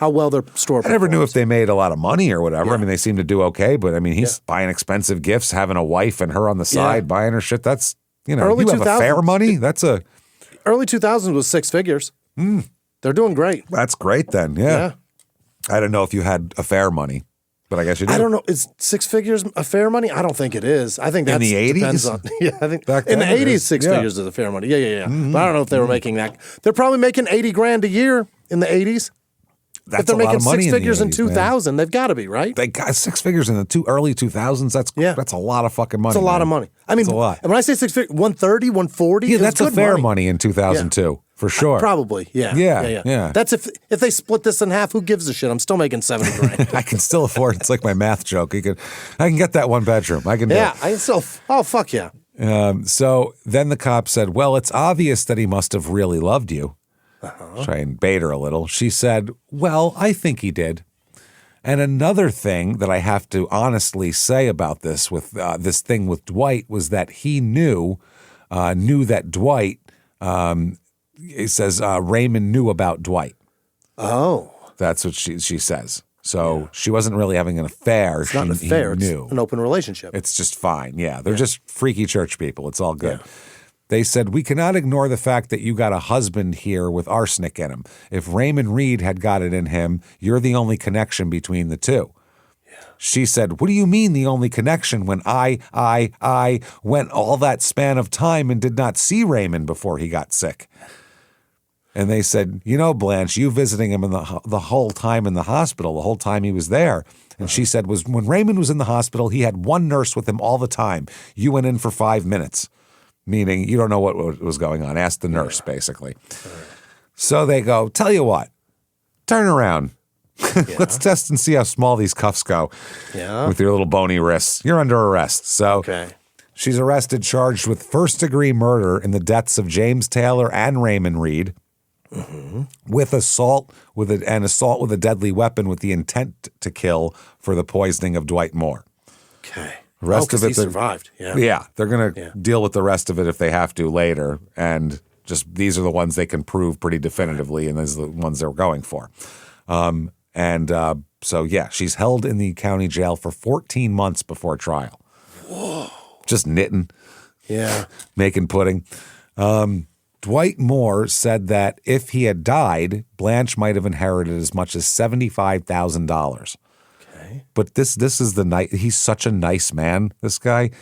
well their store. I never knew if they made a lot of money or whatever. Yeah. I mean, they seem to do okay, but I mean, he's buying expensive gifts, having a wife and her on the side, buying her shit. That's, Early you have a fair money. That's early 2000s was 6 figures. They're doing great. That's great then. Yeah. I don't know if you had a fair money, but I guess you do. I don't know. Is 6 figures a fair money? I don't think it is. I think that's in the 80s. Depends on, I think Back in the then it 80s, is. 6 figures is a fair money. Yeah. But I don't know if they were making that. They're probably making $80,000 a year in the 80s. That's if they're a lot making of money 6 figures in 80s, 2000, they've got to be, right? They got 6 figures in the early 2000s. That's a lot of fucking money. It's a lot of money. I mean, a lot. And when I say 6 figures, 130, 140, Yeah, that's a good fair money. money in 2002 for sure. Probably, yeah. That's if they split this in half. Who gives a shit? I'm still making $70,000. I can still afford. It's like my math joke. I can get that one bedroom. I can do Yeah, it. I still. Oh fuck yeah. So then the cop said, well, it's obvious that he must have really loved you. Try and bait her a little. She said, well, I think he did. And another thing that I have to honestly say about this with this thing with Dwight was that he knew that Dwight, he says Raymond knew about Dwight. Oh. That's what she says. So she wasn't really having an affair. It's not an affair. It's knew. an open relationship. It's just fine. Yeah, they're just freaky church people. It's all good. Yeah. They said, we cannot ignore the fact that you got a husband here with arsenic in him. If Raymond Reed had got it in him, you're the only connection between the two. Yeah. She said, what do you mean the only connection when I went all that span of time and did not see Raymond before he got sick? And they said, Blanche, you visiting him in the whole time in the hospital, the whole time he was there. And she said, was when Raymond was in the hospital, he had one nurse with him all the time. You went in for 5 minutes. Meaning you don't know what was going on. Ask the nurse, basically. So they go, tell you what, turn around. Let's test and see how small these cuffs go with your little bony wrists. You're under arrest. So she's arrested, charged with first-degree murder in the deaths of James Taylor and Raymond Reed, with assault with a deadly weapon with the intent to kill for the poisoning of Dwight Moore. Okay. The rest of it, he survived. Yeah, they're going to deal with the rest of it if they have to later, and just these are the ones they can prove pretty definitively, and these are the ones they're going for. So she's held in the county jail for 14 months before trial. Whoa! Just knitting, making pudding. Dwight Moore said that if he had died, Blanche might have inherited as much as $75,000. But this is the night. He's such a nice man, this guy.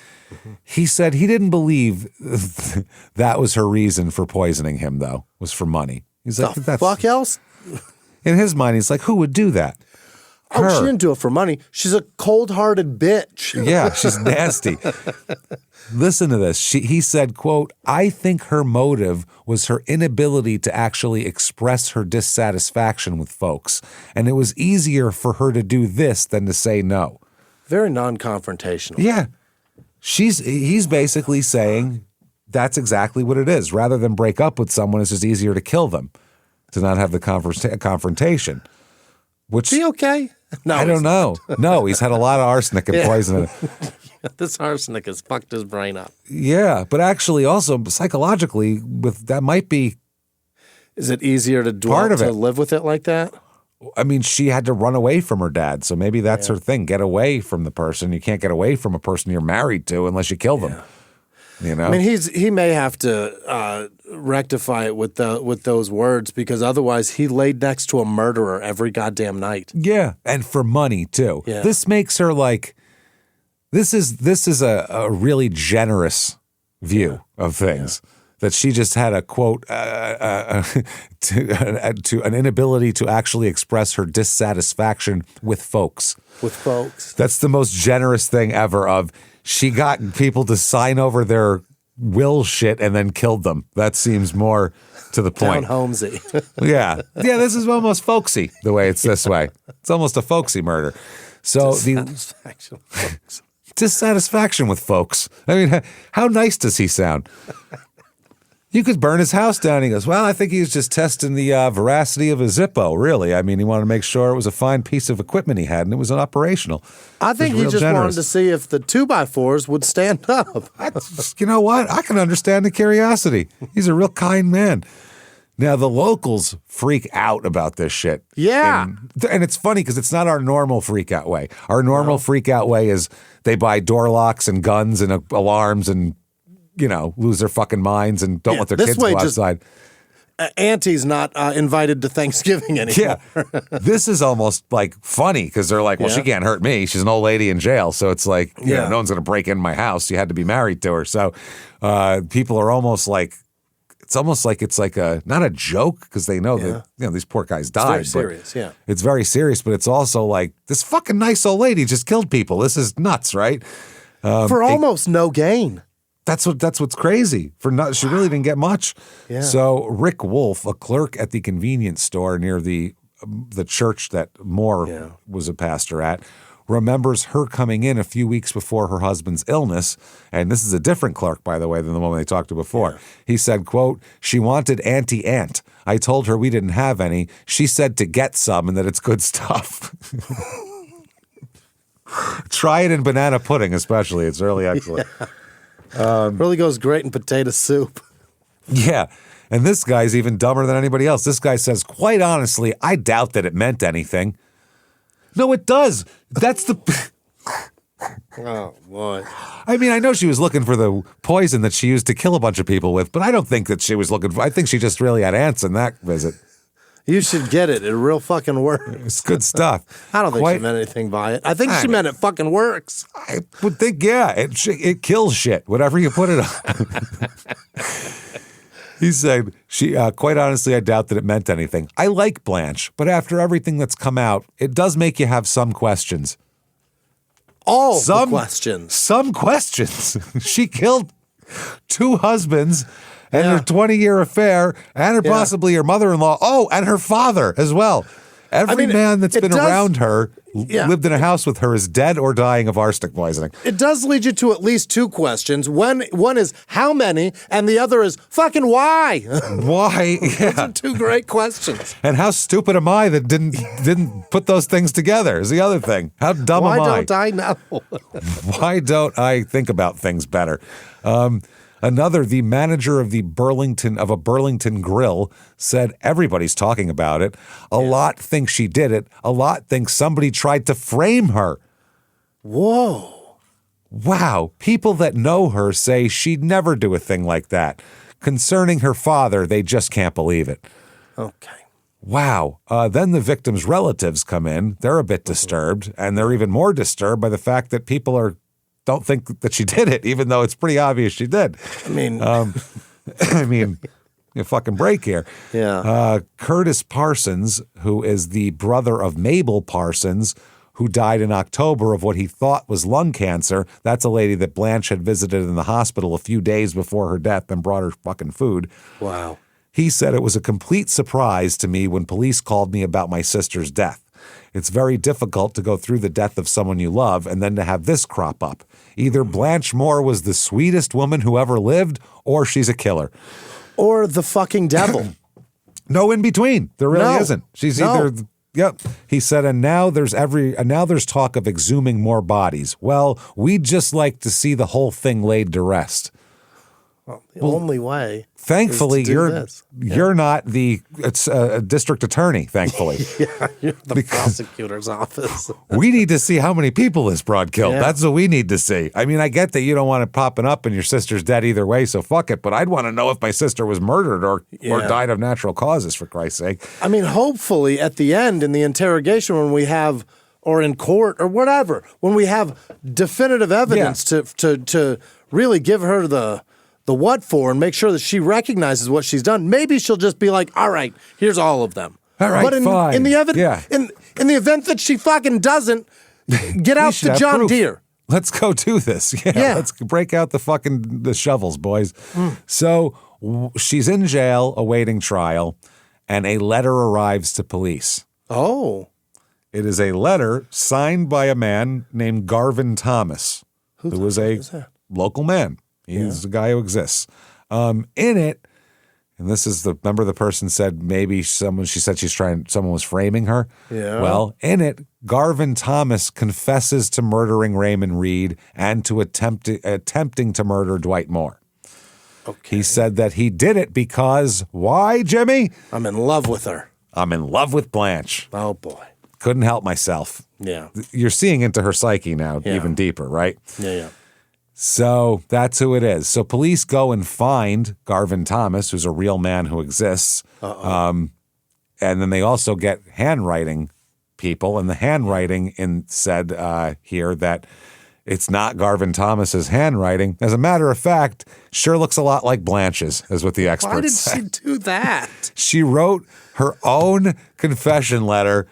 He said he didn't believe that was her reason for poisoning him, though, was for money. He's like, the fuck else? In his mind, he's like, who would do that? Oh, she didn't do it for money. She's a cold-hearted bitch. Yeah, she's nasty. Listen to this. He said, quote, I think her motive was her inability to actually express her dissatisfaction with folks, and it was easier for her to do this than to say no. Very non-confrontational. Yeah. He's basically saying that's exactly what it is. Rather than break up with someone, it's just easier to kill them, to not have the confrontation. Which, is he okay? No, I don't know. No, he's had a lot of arsenic and poison in it. This arsenic has fucked his brain up. Yeah, but actually also psychologically, that might be... Is it easier to live with it like that? I mean, she had to run away from her dad, so maybe that's her thing. Get away from the person. You can't get away from a person you're married to unless you kill them. I mean, he may have to rectify it with those words, because otherwise he laid next to a murderer every goddamn night. Yeah, and for money too. Yeah. This makes her like this is a really generous view of things. that she just had a quote to an inability to actually express her dissatisfaction with folks. With folks. That's the most generous thing ever. Of she got people to sign over their will shit and then killed them. That seems more to the point. Down homesy. Yeah. This is almost folksy the way it's this way. It's almost a folksy murder. So Dissatisfaction, folks. Dissatisfaction with folks. I mean, how nice does he sound? You could burn his house down. He goes, well, I think he was just testing the veracity of a Zippo, really. I mean, he wanted to make sure it was a fine piece of equipment he had, and it was operational. I think he just wanted to see if the 2x4s would stand up. You know what? I can understand the curiosity. He's a real kind man. Now, the locals freak out about this shit. Yeah. And it's funny because it's not our normal freak out way. Our normal freak out way is they buy door locks and guns and alarms and, lose their fucking minds and don't let their kids go outside. Auntie's not invited to Thanksgiving anymore. Yeah. This is almost like funny because they're like, well, she can't hurt me. She's an old lady in jail. So it's like, no one's going to break in my house. You had to be married to her. So people are almost like, it's almost like it's like not a joke because they know that these poor guys died. It's very serious, yeah. It's very serious, but it's also like this fucking nice old lady just killed people. This is nuts, right? For almost no gain. That's what's crazy. She really didn't get much. Yeah. So Rick Wolf, a clerk at the convenience store near the church that Moore was a pastor at, remembers her coming in a few weeks before her husband's illness. And this is a different clerk, by the way, than the one they talked to before. Yeah. He said, quote, she wanted Auntie Ant. I told her we didn't have any. She said to get some and that it's good stuff. Try it in banana pudding, especially. It's really excellent. Really goes great in potato soup. Yeah. And this guy's even dumber than anybody else. This guy says, quite honestly, I doubt that it meant anything. No, it does. That's the... Oh, boy. I mean, I know she was looking for the poison that she used to kill a bunch of people with, but I don't think that she was looking for... I think she just really had ants in that visit. You should get it. It real fucking works. It's good stuff. I don't think she meant anything by it. I think she meant it fucking works. I would think, it kills shit, whatever you put it on. He said, quite honestly, I doubt that it meant anything. I like Blanche, but after everything that's come out, it does make you have some questions. The questions. Some questions. She killed 2 husbands and her 20-year affair and possibly her mother-in-law. Oh, and her father as well. Every man that's been around her, lived in a house with her, is dead or dying of arsenic poisoning. It does lead you to at least 2 questions. One is how many, and the other is fucking why. Why? Yeah. Those are 2 great questions. And how stupid am I that didn't put those things together is the other thing. How dumb am I? Why don't I know? Why don't I think about things better? The manager of a Burlington grill said everybody's talking about it. A lot think she did it. A lot think somebody tried to frame her. Whoa. Wow. People that know her say she'd never do a thing like that. Concerning her father, they just can't believe it. Okay. Wow. Then the victim's relatives come in. They're a bit disturbed, and they're even more disturbed by the fact that people don't think that she did it, even though it's pretty obvious she did. I mean, you fucking break here. Yeah. Curtis Parsons, who is the brother of Mabel Parsons, who died in October of what he thought was lung cancer. That's a lady that Blanche had visited in the hospital a few days before her death and brought her fucking food. Wow. He said, it was a complete surprise to me when police called me about my sister's death. It's very difficult to go through the death of someone you love and then to have this crop up. Either Blanche Moore was the sweetest woman who ever lived, or she's a killer. Or the fucking devil. No in between. There really isn't. She's either... Yep. He said, and now there's talk of exhuming more bodies. Well, we'd just like to see the whole thing laid to rest. Well, the only way. Thankfully, you're not the district attorney, thankfully. You're the prosecutor's office. We need to see how many people this broad killed. Yeah. That's what we need to see. I mean, I get that you don't want it popping up and your sister's dead either way, so fuck it. But I'd want to know if my sister was murdered or died of natural causes, for Christ's sake. I mean, hopefully at the end in the interrogation when we have, or in court or whatever, when we have definitive evidence to really give her the the what for and make sure that she recognizes what she's done. Maybe she'll just be like, all right, here's all of them. All right, but fine. in the event that she fucking doesn't, get out the John Deere. Let's go do this. Yeah, let's break out the shovels, boys. So she's in jail awaiting trial, and a letter arrives to police. Oh. It is a letter signed by a man named Garvin Thomas, who was a local man. He's a guy who exists. In it, and this is remember the person said someone was framing her? Yeah. Well, in it, Garvin Thomas confesses to murdering Raymond Reed and to attempting to murder Dwight Moore. Okay. He said that he did it because, why, Jimmy? I'm in love with her. I'm in love with Blanche. Oh, boy. Couldn't help myself. Yeah. You're seeing into her psyche now, even deeper, right? Yeah. So that's who it is. So police go and find Garvin Thomas, who's a real man who exists. And then they also get handwriting people, and the handwriting said here that it's not Garvin Thomas's handwriting. As a matter of fact, sure looks a lot like Blanche's, is what the experts say. Why did she do that? She wrote her own confession letter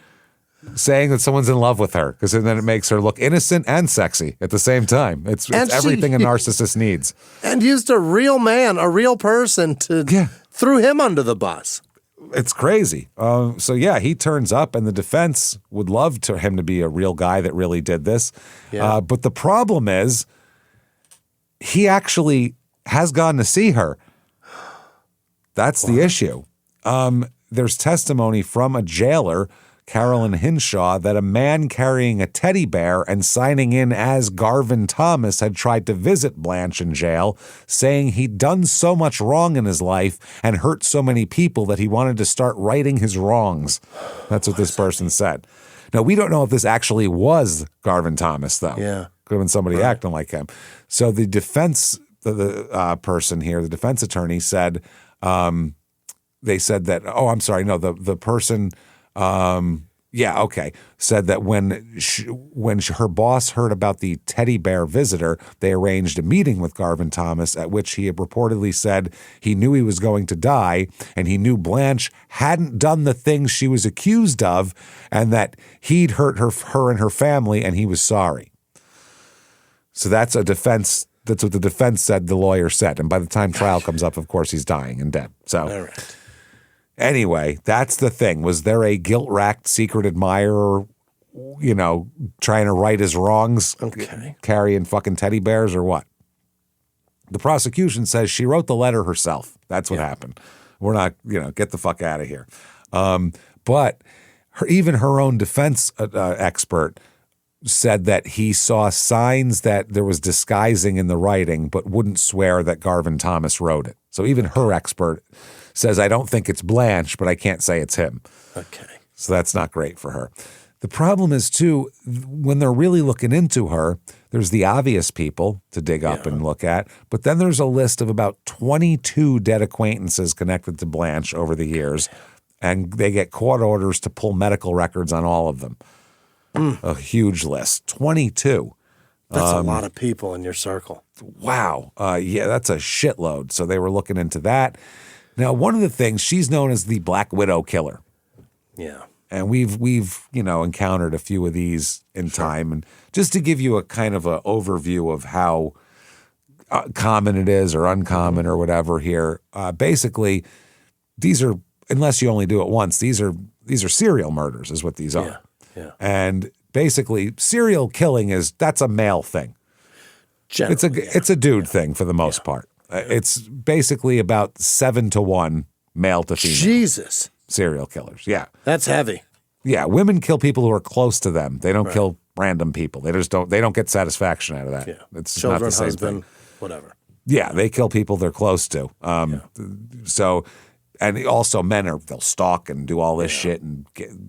saying that someone's in love with her, because then it makes her look innocent and sexy at the same time. It's everything a narcissist needs. And used a real man, a real person threw him under the bus. It's crazy. So he turns up, and the defense would love him to be a real guy that really did this. Yeah. But the problem is he actually has gone to see her. That's the issue. There's testimony from a jailer, Carolyn Hinshaw, that a man carrying a teddy bear and signing in as Garvin Thomas had tried to visit Blanche in jail, saying he'd done so much wrong in his life and hurt so many people that he wanted to start righting his wrongs. That's what this person said. Now, we don't know if this actually was Garvin Thomas, though. Yeah. Could have been somebody acting like him. So the defense, the person here, the defense attorney said, they said that, the person... said that when her boss heard about the teddy bear visitor, they arranged a meeting with Garvin Thomas, at which he had reportedly said he knew he was going to die, and he knew Blanche hadn't done the things she was accused of, and that he'd hurt her and her family, and he was sorry. So that's a defense. That's what the defense said, the lawyer said. And by the time trial comes up, of course, he's dying and dead. So. All right. Anyway, that's the thing. Was there a guilt-racked secret admirer, trying to right his wrongs, carrying fucking teddy bears, or what? The prosecution says she wrote the letter herself. That's what happened. We're not, get the fuck out of here. But even her own defense expert said that he saw signs that there was disguising in the writing, but wouldn't swear that Garvin Thomas wrote it. So even her expert says, I don't think it's Blanche, but I can't say it's him. Okay. So that's not great for her. The problem is, too, when they're really looking into her, there's the obvious people to dig up and look at, but then there's a list of about 22 dead acquaintances connected to Blanche over the years, and they get court orders to pull medical records on all of them. A huge list, 22. That's a lot of people in your circle. Wow. That's a shitload. So they were looking into that. Now, one of the things, she's known as the Black Widow killer. Yeah. And we've encountered a few of these in time. And just to give you a kind of an overview of how common it is or uncommon or whatever here, basically, these are, unless you only do it once, these are serial murders is what these are. Yeah. And basically, serial killing that's a male thing. Generally, it's a dude thing for the most part. It's basically about 7-to-1 male to female. Jesus. Serial killers. Yeah. That's heavy. Yeah. Women kill people who are close to them. They don't kill random people. They don't get satisfaction out of that. Yeah. It's children, not the same husband, thing. whatever. Yeah. They kill people they're close to. So, and also they'll stalk and do all this shit, and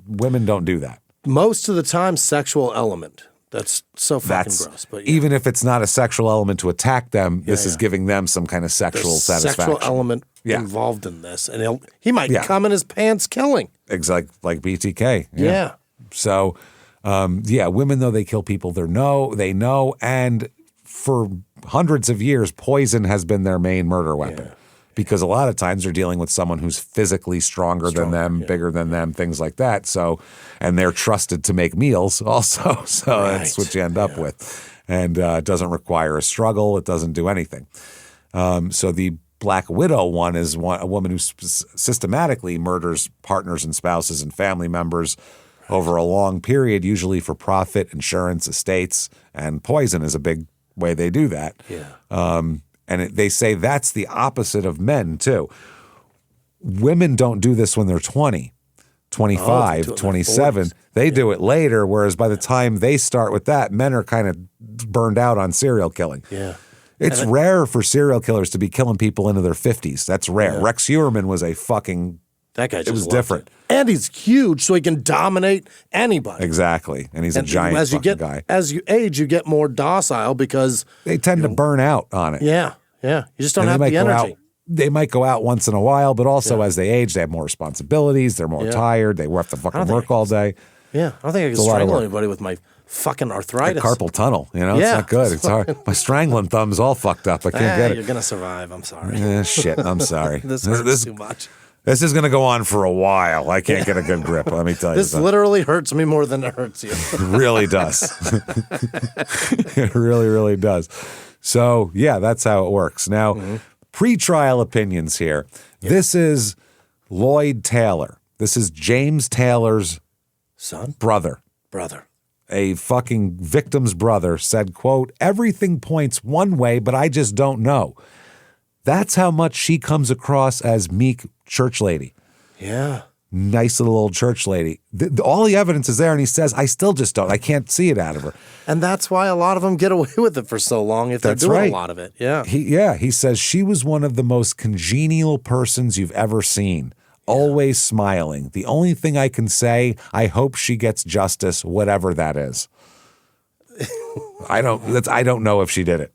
women don't do that. Most of the time, sexual element. That's so fucking gross. But even if it's not a sexual element to attack them, this is giving them some kind of sexual satisfaction. Sexual element involved in this, and he might come in his pants killing. Exactly, like BTK. Yeah. So, women though they kill people, they know, and for hundreds of years, poison has been their main murder weapon. Because a lot of times they're dealing with someone who's physically stronger than them, bigger than them, things like that. So, and they're trusted to make meals also. So that's what you end up with. And it doesn't require a struggle. It doesn't do anything. So the Black Widow one is a woman who systematically murders partners and spouses and family members over a long period, usually for profit, insurance, estates, and poison is a big way they do that. They say that's the opposite of men, too. Women don't do this when they're 20, 25, 27. They do it later, whereas by the time they start with that, men are kind of burned out on serial killing. It's rare for serial killers to be killing people into their 50s. That's rare. Rex Heuermann was a fucking... That guy just it was different. And he's huge, so he can dominate anybody. Exactly. And he's a giant guy. As you age, you get more docile because... They tend to burn out on it. Yeah. You just don't have the energy. They might go out once in a while, but also as they age, they have more responsibilities. They're more tired. They have to fucking work all day. Yeah. I don't think I can strangle anybody with my fucking arthritis. Carpal tunnel, it's not good. It's hard. My strangling thumb's all fucked up. I can't get it. You're going to survive. I'm sorry. Shit, I'm sorry. This hurts too much. This is going to go on for a while. I can't get a good grip. Let me tell you. This literally hurts me more than it hurts you. It really does. It really, really does. So, yeah, that's how it works. Now, pretrial opinions here. This is Lloyd Taylor. This is James Taylor's son? Brother. A fucking victim's brother said, quote, everything points one way, but I just don't know. That's how much she comes across as meek church lady. Yeah. Nice little old church lady. All the evidence is there, and he says, I still just don't. I can't see it out of her. And that's why a lot of them get away with it for so long if they're doing a lot of it. Yeah. He says she was one of the most congenial persons you've ever seen. Always smiling. The only thing I can say, I hope she gets justice, whatever that is. I don't know if she did it.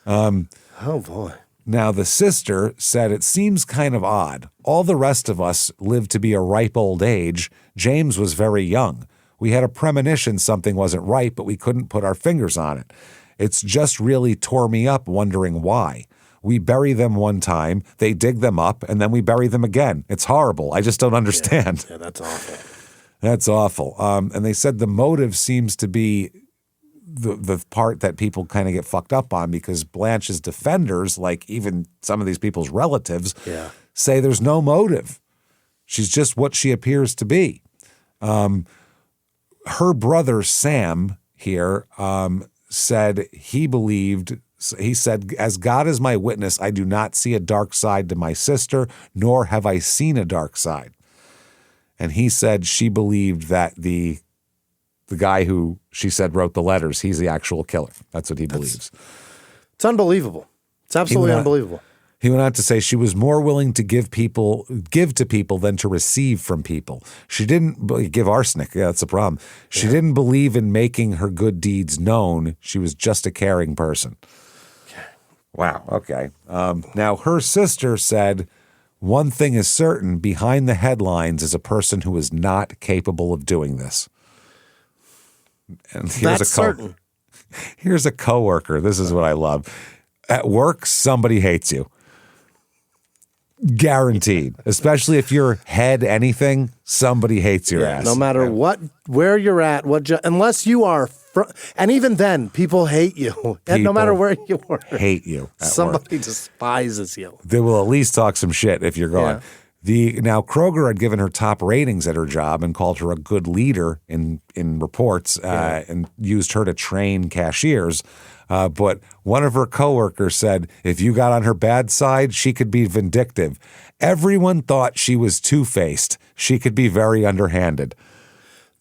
Oh, boy. Now, the sister said it seems kind of odd. All the rest of us lived to be a ripe old age. James was very young. We had a premonition something wasn't right, but we couldn't put our fingers on it. It's just really tore me up wondering why. We bury them one time, they dig them up, and then we bury them again. It's horrible. I just don't understand. Yeah, that's awful. That's awful. And they said the motive seems to be the part that people kind of get fucked up on because Blanche's defenders, like even some of these people's relatives, say there's no motive. She's just what she appears to be. Her brother, Sam, here said he said, as God is my witness, I do not see a dark side to my sister, nor have I seen a dark side. And he said she believed that the guy who she said wrote the letters, he's the actual killer. That's what he believes. It's unbelievable. It's absolutely unbelievable. He went on to say she was more willing to give to people than to receive from people. She didn't give arsenic. Yeah, that's the problem. She didn't believe in making her good deeds known. She was just a caring person. Wow. Okay. Now, her sister said, one thing is certain, behind the headlines is a person who is not capable of doing this. And certain. Here's a coworker. This is what I love. At work, somebody hates you. Guaranteed. Especially if you're head anything, somebody hates your ass. No matter where you're at, unless you are, and even then, people hate you. And no matter where you are, hate you. Somebody despises you. They will at least talk some shit if you're gone. Now Kroger had given her top ratings at her job and called her a good leader in reports and used her to train cashiers. But one of her coworkers said, if you got on her bad side, she could be vindictive. Everyone thought she was two-faced. She could be very underhanded.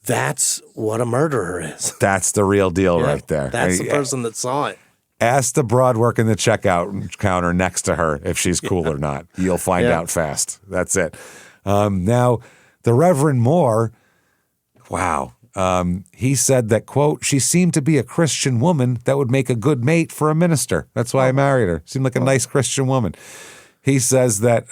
That's what a murderer is. That's the real deal right there. That's the person that saw it. Ask the broad working the checkout counter next to her if she's cool or not. You'll find out fast. That's it. Now, the Reverend Moore, wow. He said that, quote, she seemed to be a Christian woman that would make a good mate for a minister. That's why I married her. Seemed like a nice Christian woman. He says that,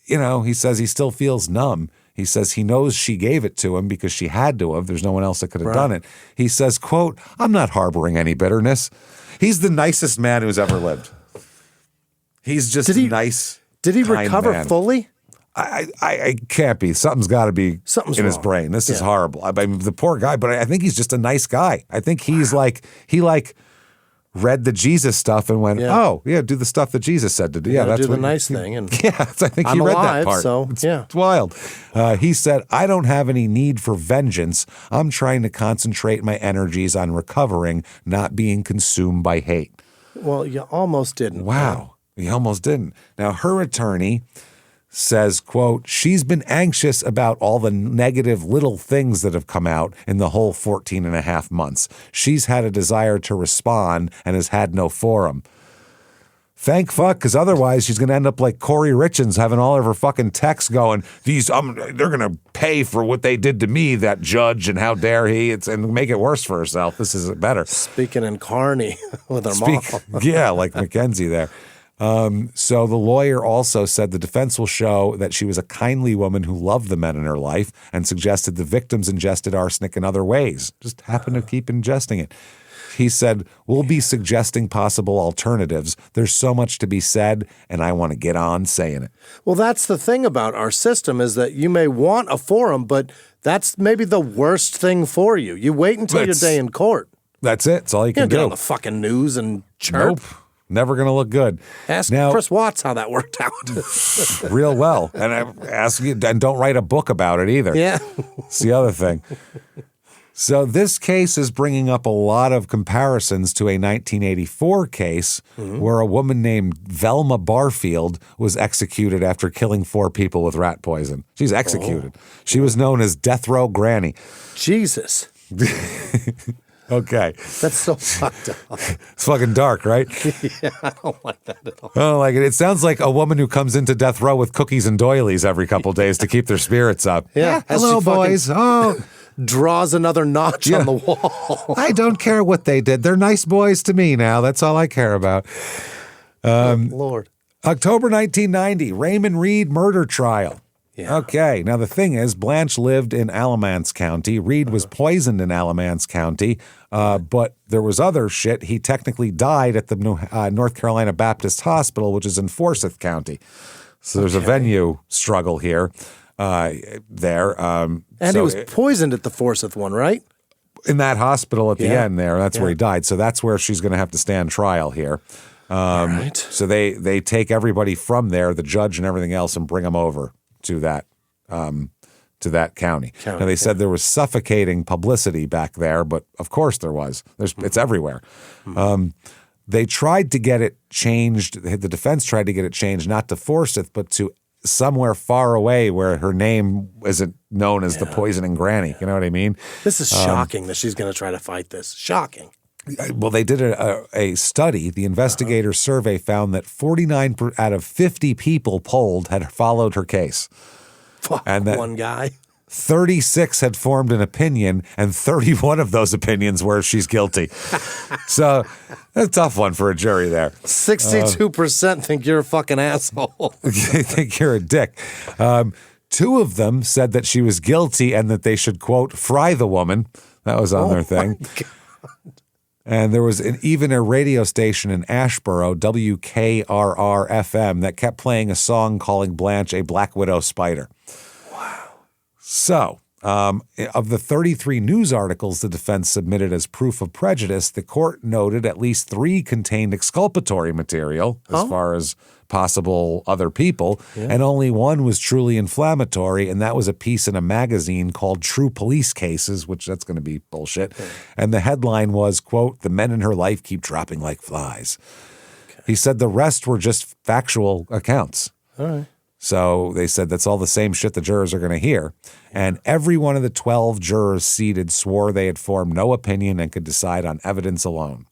he says he still feels numb. He says he knows she gave it to him because she had to have. There's no one else that could have done it. He says, quote, I'm not harboring any bitterness. He's the nicest man who's ever lived. He's just nice. Did he kind recover man. fully? I can't be. Something's got to be Something's in his wrong. brain. This is horrible. I mean, the poor guy, but I think he's just a nice guy. I think he's he read the Jesus stuff and went, oh, yeah, do the stuff that Jesus said to do. Yeah, that's do the what nice thing. And yeah, I think I'm he read alive, that part. so It's wild. He said, I don't have any need for vengeance. I'm trying to concentrate my energies on recovering, not being consumed by hate. Well, you almost didn't. Wow. He almost didn't. Now, her attorney says, quote, she's been anxious about all the negative little things that have come out in the whole 14 and a half months. She's had a desire to respond and has had no forum. Thank fuck, because otherwise she's going to end up like Corey Richins having all of her fucking texts going, they're going to pay for what they did to me, that judge, and how dare he, and make it worse for herself. This isn't better. Speaking in Carney with her mom. Yeah, like Mackenzie there. So the lawyer also said the defense will show that she was a kindly woman who loved the men in her life and suggested the victims ingested arsenic in other ways. Just happened to keep ingesting it. He said, we'll be suggesting possible alternatives. There's so much to be said, and I want to get on saying it. Well, that's the thing about our system is that you may want a forum, but that's maybe the worst thing for you. You wait until your day in court. That's it. That's all you can Get do. on the fucking news and chirp. Nope. Never going to look good. Ask now, Chris Watts how that worked out. real well. And I ask you, and don't write a book about it either. Yeah. It's the other thing. So this case is bringing up a lot of comparisons to a 1984 case where a woman named Velma Barfield was executed after killing 4 people with rat poison. She's executed. She was known as Death Row Granny. Jesus. Okay. That's so fucked up. It's fucking dark, right? Yeah, I don't like that at all. I don't like it. It sounds like a woman who comes into death row with cookies and doilies every couple days to keep their spirits up. Yeah. Hello, boys. Oh, draws another notch on the wall. I don't care what they did. They're nice boys to me now. That's all I care about. Lord. October 1990, Raymond Reed murder trial. Yeah. Okay. Now, the thing is, Blanche lived in Alamance County. Reed was poisoned in Alamance County, but there was other shit. He technically died at the North Carolina Baptist Hospital, which is in Forsyth County. So there's a venue struggle here. There. And he was poisoned at the Forsyth one, right? In that hospital at the end there. That's where he died. So that's where she's going to have to stand trial here. Right. So they take everybody from there, the judge and everything else, and bring them over to that county. Now, they said there was suffocating publicity back there, but of course there was. It's everywhere. They tried to get it changed. The defense tried to get it changed, not to Forsyth, but to somewhere far away where her name isn't known as the poisoning granny. You know what I mean? This is shocking that she's going to try to fight this. Shocking. Well, they did a study. The investigator survey found that 49 out of 50 people polled had followed her case. Fuck, and that one guy. 36 had formed an opinion, and 31 of those opinions were she's guilty. So that's a tough one for a jury there. 62% think you're a fucking asshole. They think you're a dick. 2 of them said that she was guilty and that they should, quote, fry the woman. That was on their thing. And there was even a radio station in Ashboro, WKRR-FM, that kept playing a song calling Blanche a Black Widow spider. Wow. So, of the 33 news articles the defense submitted as proof of prejudice, the court noted at least 3 contained exculpatory material as far as possible other people, and only 1 was truly inflammatory, and that was a piece in a magazine called True Police Cases, which that's going to be bullshit. And the headline was, quote, "The men in her life keep dropping like flies." He said the rest were just factual accounts. All right. So they said that's all the same shit the jurors are going to hear. And every one of the 12 jurors seated swore they had formed no opinion and could decide on evidence alone.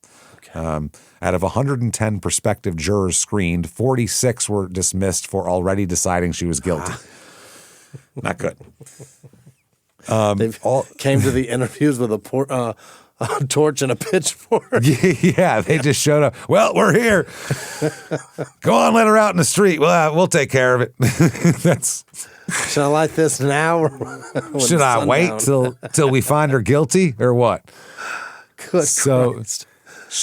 Out of 110 prospective jurors screened, 46 were dismissed for already deciding she was guilty. Not good. They came to the interviews with a torch and a pitchfork. Yeah, they just showed up. Well, we're here. Go on, let her out in the street. Well, we'll take care of it. Should I light this now? Should I wait till we find her guilty or what? Good Christ.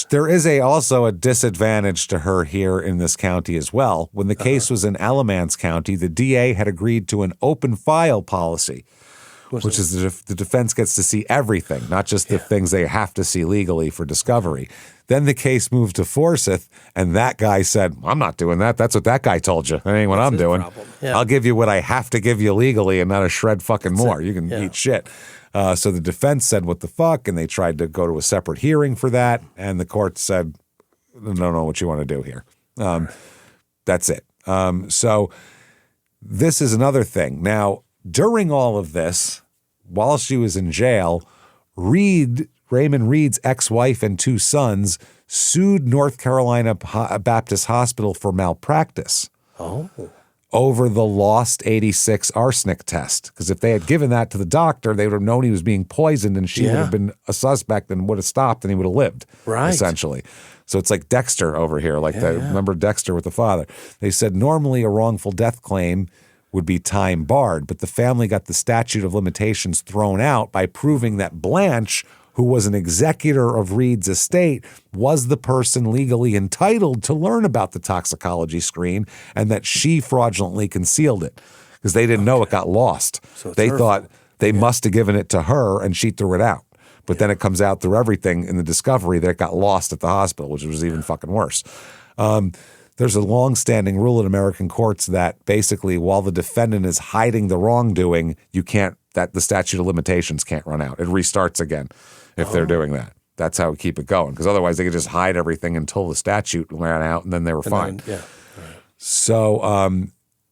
There is also a disadvantage to her here in this county as well. When the case was in Alamance County, the DA had agreed to an open file policy, which is the defense gets to see everything, not just the things they have to see legally for discovery. Then the case moved to Forsyth, and that guy said, I'm not doing that. That's what that guy told you. That ain't what I'm doing. Yeah. I'll give you what I have to give you legally and not a shred fucking more. You can eat shit. So the defense said, what the fuck? And they tried to go to a separate hearing for that. And the court said, no, what you want to do here. That's it. So this is another thing. Now, during all of this, while she was in jail, Raymond Reed's ex-wife and 2 sons sued North Carolina Baptist Hospital for malpractice. Over the lost 86 arsenic test. Because if they had given that to the doctor, they would have known he was being poisoned and she would have been a suspect and would have stopped and he would have lived, essentially. So it's like Dexter over here, remember Dexter with the father. They said normally a wrongful death claim would be time barred, but the family got the statute of limitations thrown out by proving that Blanche, who was an executor of Reed's estate, was the person legally entitled to learn about the toxicology screen and that she fraudulently concealed it because they didn't know it got lost. So they thought they must have given it to her and she threw it out. But then it comes out through everything in the discovery that it got lost at the hospital, which was even fucking worse. There's a long-standing rule in American courts that basically while the defendant is hiding the wrongdoing, the statute of limitations can't run out. It restarts again if they're doing that. That's how we keep it going. Because otherwise they could just hide everything until the statute ran out and then they were fine. So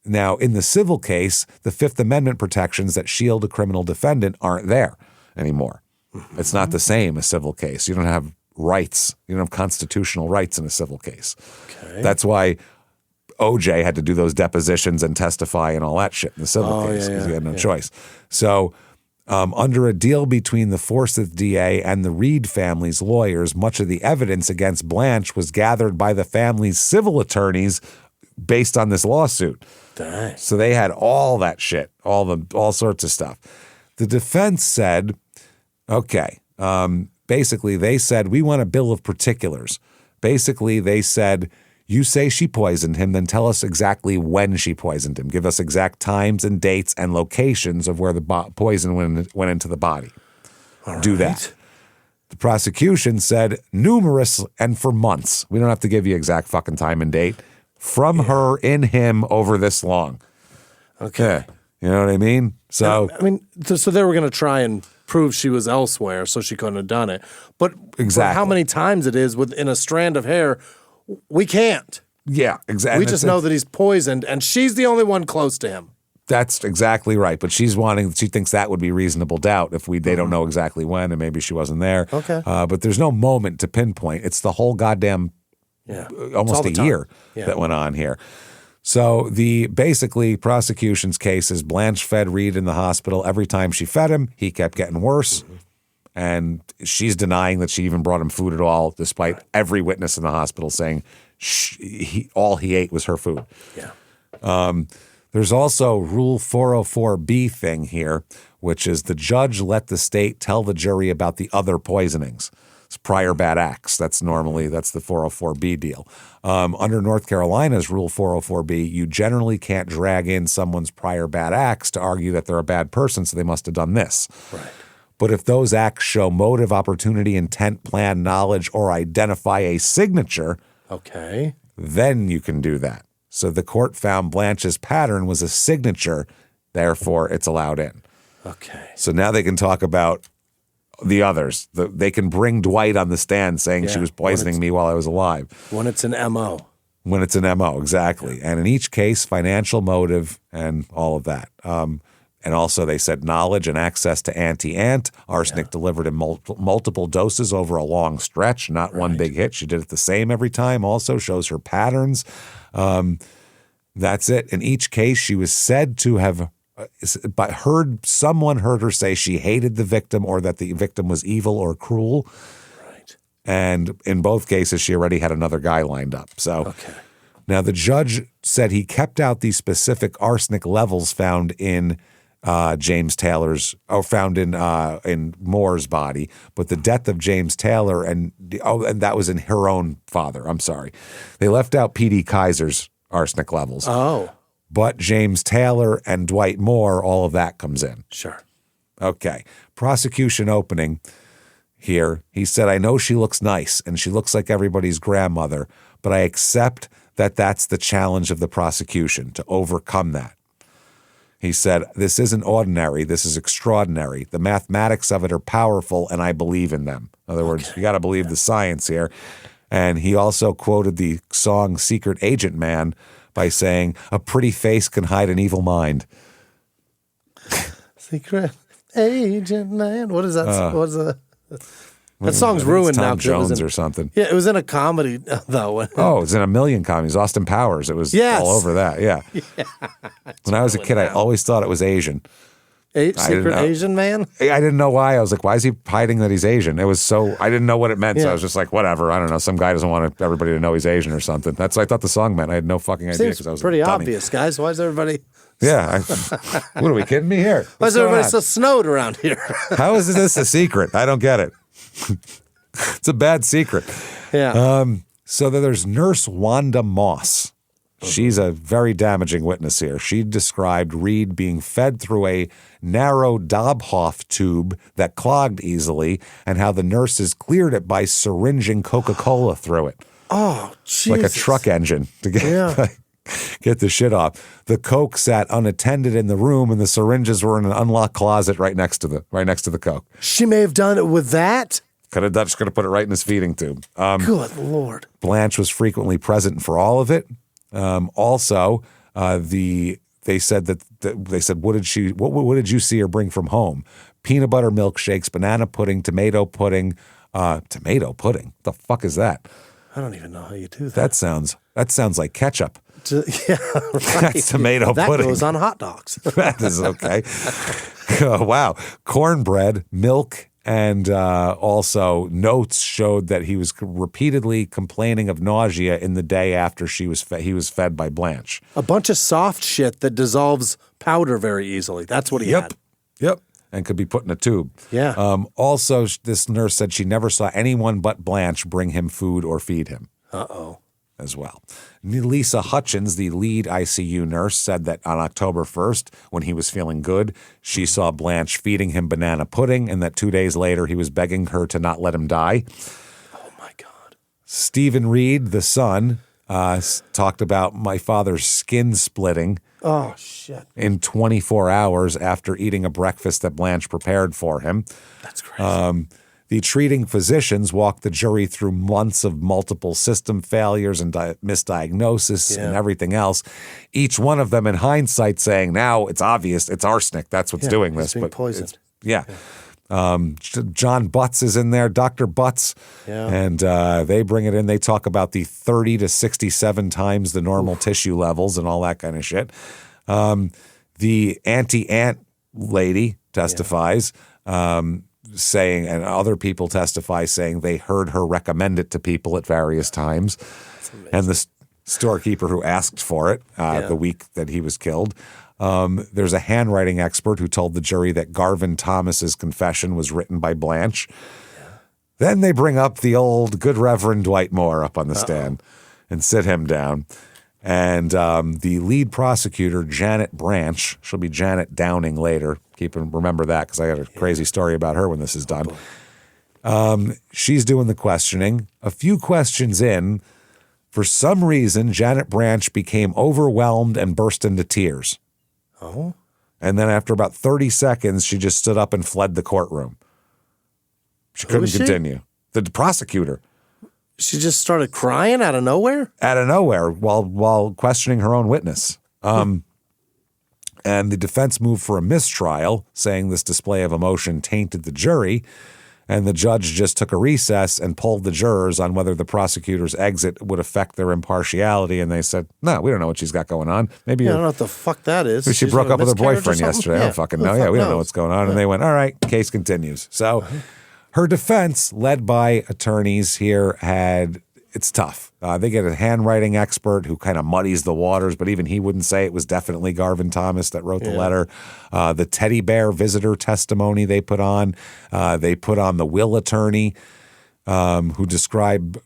now in the civil case, the Fifth Amendment protections that shield a criminal defendant aren't there anymore. It's not the same as civil case. You don't have rights. You don't have constitutional rights in a civil case. That's why OJ had to do those depositions and testify and all that shit in the civil case because he had no choice. So under a deal between the Forsyth DA and the Reed family's lawyers, much of the evidence against Blanche was gathered by the family's civil attorneys based on this lawsuit. Dang. So they had all that shit, all sorts of stuff. The defense said, okay, basically they said, we want a bill of particulars. Basically they said, you say she poisoned him, then tell us exactly when she poisoned him. Give us exact times and dates and locations of where the poison went into the body. Do that. The prosecution said numerous and for months. We don't have to give you exact fucking time and date. From her in him over this long. Okay. You know what I mean? So so they were going to try and prove she was elsewhere so she couldn't have done it. But for how many times it is within a strand of hair, we can't. Yeah, exactly. We just know that he's poisoned, and she's the only one close to him. That's exactly right. But she thinks that would be reasonable doubt if they don't know exactly when, and maybe she wasn't there. Okay. But there's no moment to pinpoint. It's the whole goddamn almost a year that went on here. So the basically prosecution's case is Blanche fed Reed in the hospital. Every time she fed him, he kept getting worse. And she's denying that she even brought him food at all, despite every witness in the hospital saying all he ate was her food. Yeah. There's also Rule 404B thing here, which is the judge let the state tell the jury about the other poisonings. It's prior bad acts. That's the 404B deal. Under North Carolina's Rule 404B, you generally can't drag in someone's prior bad acts to argue that they're a bad person, so they must have done this. Right. But if those acts show motive, opportunity, intent, plan, knowledge, or identify a signature, then you can do that. So the court found Blanche's pattern was a signature, therefore it's allowed in. Okay. So now they can talk about the others. They can bring Dwight on the stand saying she was poisoning me while I was alive. When it's an MO. When it's an MO, exactly. And in each case, financial motive and all of that. And also they said knowledge and access to anti-ant. Arsenic delivered in multiple doses over a long stretch, not one big hit. She did it the same every time. Also shows her patterns. That's it. In each case, she was said to have someone heard her say she hated the victim or that the victim was evil or cruel. Right. And in both cases, she already had another guy lined up. So now the judge said he kept out these specific arsenic levels found in James Taylor's, found in Moore's body, but the death of James Taylor and that was in her own father. I'm sorry, they left out P.D. Kaiser's arsenic levels. Oh, but James Taylor and Dwight Moore, all of that comes in. sure. Okay, prosecution opening here. He said, "I know she looks nice and she looks like everybody's grandmother, but I accept that that's the challenge of the prosecution, to overcome that." He said, "This isn't ordinary. This is extraordinary. The mathematics of it are powerful, and I believe in them." In other words, you got to believe the science here. And he also quoted the song Secret Agent Man by saying, "A pretty face can hide an evil mind." Secret Agent Man. What is that? What's that song's ruined Tom now. 'Cause Jones or something. Yeah, it was in a comedy, though. Oh, it's in a million comedies. Austin Powers. It was Yes. all over that. Yeah. When I was a kid, I always thought it was Asian. Secret Asian Man? I didn't know why. I was like, why is he hiding that he's Asian? It was so, I didn't know what it meant. So I was just like, whatever. I don't know. Some guy doesn't want everybody to know he's Asian or something. That's what I thought the song meant. I had no fucking idea. Seems Because I was pretty a dummy. obvious, guys. Why is everybody... Yeah. What are we kidding me here? Why What's is everybody going so snowed around here? on? How is this a secret? I don't get it. It's a bad secret. Yeah. So there's Nurse Wanda Moss. She's a very damaging witness here. She described Reed being fed through a narrow Dobhoff tube that clogged easily, and how the nurses cleared it by syringing Coca-Cola through it. Oh, Jesus. Like a truck engine to get, get the shit off. The Coke sat unattended in the room, and the syringes were in an unlocked closet right next to the Coke. She may have done it with that? Could have just put it right in his feeding tube. Good Lord. Blanche was frequently present for all of it. Also, they said what did you see her bring from home? Peanut butter milkshakes, banana pudding, tomato pudding. Tomato pudding. The fuck is that? I don't even know how you do that. That sounds like ketchup. Yeah, right. That's tomato that pudding. That goes on hot dogs. That is okay. Oh, wow. Cornbread, milk, and also notes showed that he was repeatedly complaining of nausea in the day after he was fed by Blanche. A bunch of soft shit that dissolves powder very easily. That's what he had. Yep. And could be put in a tube. Yeah. Also, this nurse said she never saw anyone but Blanche bring him food or feed him. Uh-oh. As well. Lisa Hutchins, the lead ICU nurse, said that on October 1st, when he was feeling good, she saw Blanche feeding him banana pudding, and that 2 days later he was begging her to not let him die. Oh, my God. Stephen Reed, the son, talked about my father's skin splitting. Oh, shit. In 24 hours after eating a breakfast that Blanche prepared for him. That's crazy. The treating physicians walked the jury through months of multiple system failures and misdiagnosis and everything else. Each one of them, in hindsight, saying, now it's obvious, it's arsenic. That's what's doing this. Being poisoned. John Butts is in there, Dr. Butts. Yeah. And they bring it in. They talk about the 30 to 67 times the normal tissue levels and all that kind of shit. The anti-ant lady testifies. Saying, and other people testify saying they heard her recommend it to people at various times. And the storekeeper who asked for it the week that he was killed. There's a handwriting expert who told the jury that Garvin Thomas's confession was written by Blanche. Yeah. Then they bring up the old good Reverend Dwight Moore up on the stand and sit him down. And the lead prosecutor, Janet Branch, she'll be Janet Downing later. Remember that because I got a crazy story about her when this is done. She's doing the questioning. A few questions in, for some reason, Janet Branch became overwhelmed and burst into tears. Oh. And then after about 30 seconds, she just stood up and fled the courtroom. She couldn't continue. The prosecutor. She just started crying out of nowhere? Out of nowhere while questioning her own witness. And the defense moved for a mistrial, saying this display of emotion tainted the jury. And the judge just took a recess and polled the jurors on whether the prosecutor's exit would affect their impartiality. And they said, no, we don't know what she's got going on. Maybe I don't know what the fuck that is. She broke up with her boyfriend yesterday. I don't fucking know. Yeah, we don't know what's going on. And they went, all right, case continues. So her defense, led by attorneys here, had it's tough. They get a handwriting expert who kind of muddies the waters, but even he wouldn't say it was definitely Garvin Thomas that wrote the letter. The teddy bear visitor testimony they put on the will attorney who described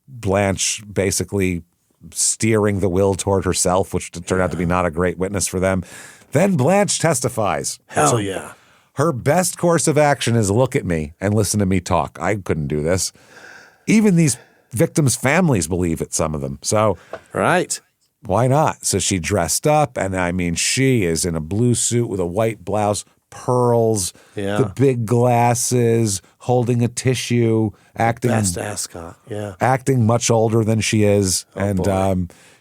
Blanche basically steering the will toward herself, which turned out to be not a great witness for them. Then Blanche testifies. Hell yeah. Her best course of action is look at me and listen to me talk. I couldn't do this. Even these victims' families believe it, some of them. So right. Why not? So she dressed up, and I mean, she is in a blue suit with a white blouse, pearls, the big glasses, holding a tissue, acting best ascot, acting much older than she is,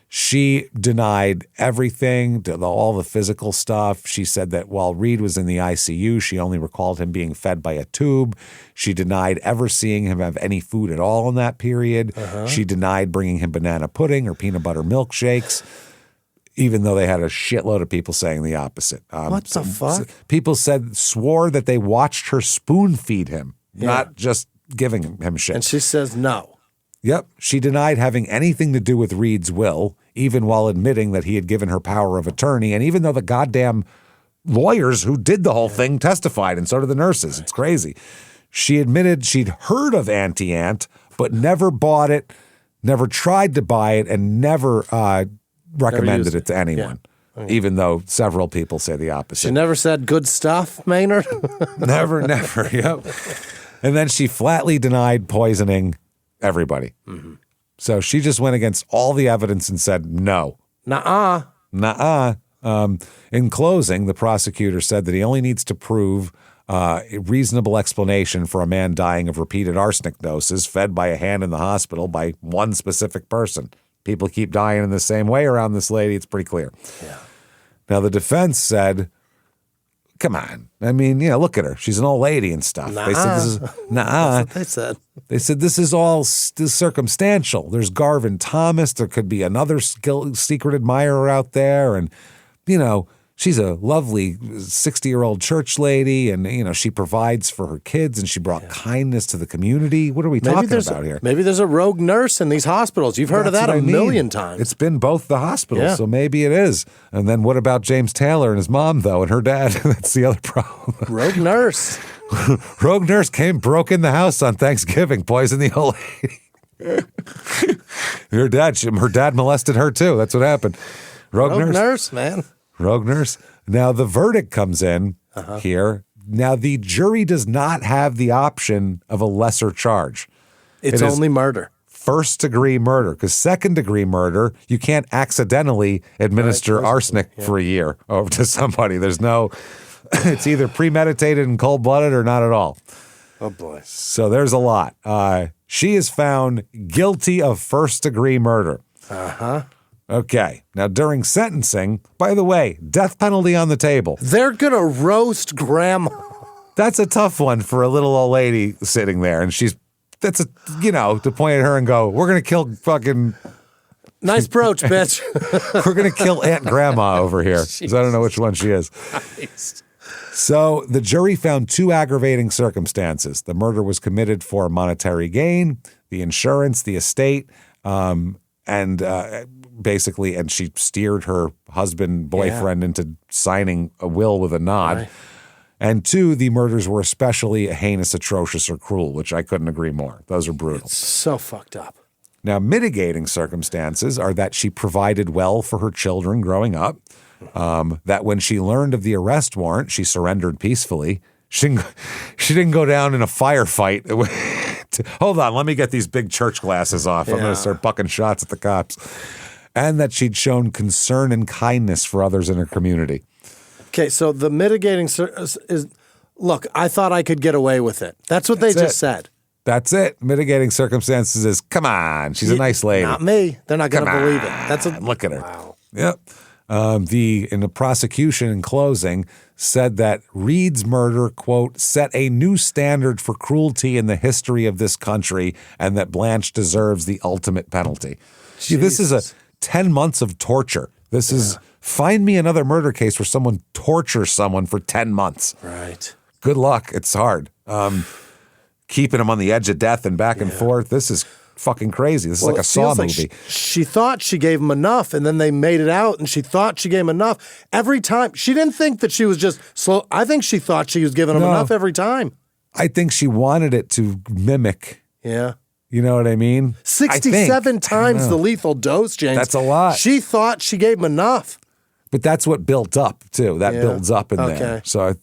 she denied everything, all the physical stuff. She said that while Reed was in the ICU, she only recalled him being fed by a tube. She denied ever seeing him have any food at all in that period. She denied bringing him banana pudding or peanut butter milkshakes, even though they had a shitload of people saying the opposite. What the fuck? People swore that they watched her spoon feed him, not just giving him shit. And she says no. Yep. She denied having anything to do with Reed's will, even while admitting that he had given her power of attorney. And even though the goddamn lawyers who did the whole thing testified, and so did the nurses. It's crazy. She admitted she'd heard of Auntie-Ant, but never bought it, never tried to buy it, and never recommended it to anyone, even though several people say the opposite. She never said good stuff, Maynard? Never, yep. And then she flatly denied poisoning everybody. So she just went against all the evidence and said no. Nuh-uh. In closing, the prosecutor said that he only needs to prove a reasonable explanation for a man dying of repeated arsenic doses fed by a hand in the hospital by one specific person. People keep dying in the same way around this lady. It's pretty clear. Yeah. Now, the defense said, come on. I mean, look at her. She's an old lady and stuff. They said this is That's what they said. They said this is all circumstantial. There's Garvin Thomas. There could be another secret admirer out there. And, she's a lovely 60-year-old church lady. And, she provides for her kids and she brought kindness to the community. What are we talking about here? Maybe there's a rogue nurse in these hospitals. You've heard of that a million times. It's been both the hospitals, so maybe it is. And then what about James Taylor and his mom, though, and her dad? That's the other problem. Rogue nurse. Rogue nurse broke in the house on Thanksgiving, poisoned the old lady. her dad molested her too. That's what happened. Rogue nurse, man. Rogue nurse. Now the verdict comes in here. Now the jury does not have the option of a lesser charge. It's only murder. First-degree murder, because second-degree murder, you can't accidentally administer arsenic for a year over to somebody. There's no... It's either premeditated and cold-blooded or not at all. Oh, boy. So there's a lot. She is found guilty of first-degree murder. Okay. Now, during sentencing, by the way, death penalty on the table. They're going to roast Grandma. That's a tough one for a little old lady sitting there. And to point at her and go, we're going to kill fucking... Nice brooch, bitch. We're going to kill Aunt Grandma over here. Because I don't know which one she is. Christ. So the jury found two aggravating circumstances. The murder was committed for monetary gain, the insurance, the estate, and she steered her boyfriend into signing a will with a nod. Right. And two, the murders were especially heinous, atrocious, or cruel, which I couldn't agree more. Those are brutal. It's so fucked up. Now, mitigating circumstances are that she provided well for her children growing up, that when she learned of the arrest warrant, she surrendered peacefully. She didn't go down in a firefight. Hold on, let me get these big church glasses off. I'm going to start bucking shots at the cops. And that she'd shown concern and kindness for others in her community. Okay, so the mitigating is, look, I thought I could get away with it. That's what they just said. That's it. Mitigating circumstances is, come on, she's a nice lady. Not me. They're not going to believe it. Look at her. Wow. Yep. In the prosecution in closing said that Reed's murder, quote, set a new standard for cruelty in the history of this country and that Blanche deserves the ultimate penalty. See, this is 10 months of torture. This is, find me another murder case where someone tortures someone for 10 months. Right. Good luck. It's hard. Keeping them on the edge of death and back and forth. This is fucking crazy. This is like a Saw movie. She thought she gave him enough, and then they made it out, and she thought she gave him enough. Every time, she didn't think that she was just slow. I think she thought she was giving him enough every time. I think she wanted it to mimic. Yeah. You know what I mean? 67 times the lethal dose, James. That's a lot. She thought she gave him enough. But that's what built up, too. That builds up in there. So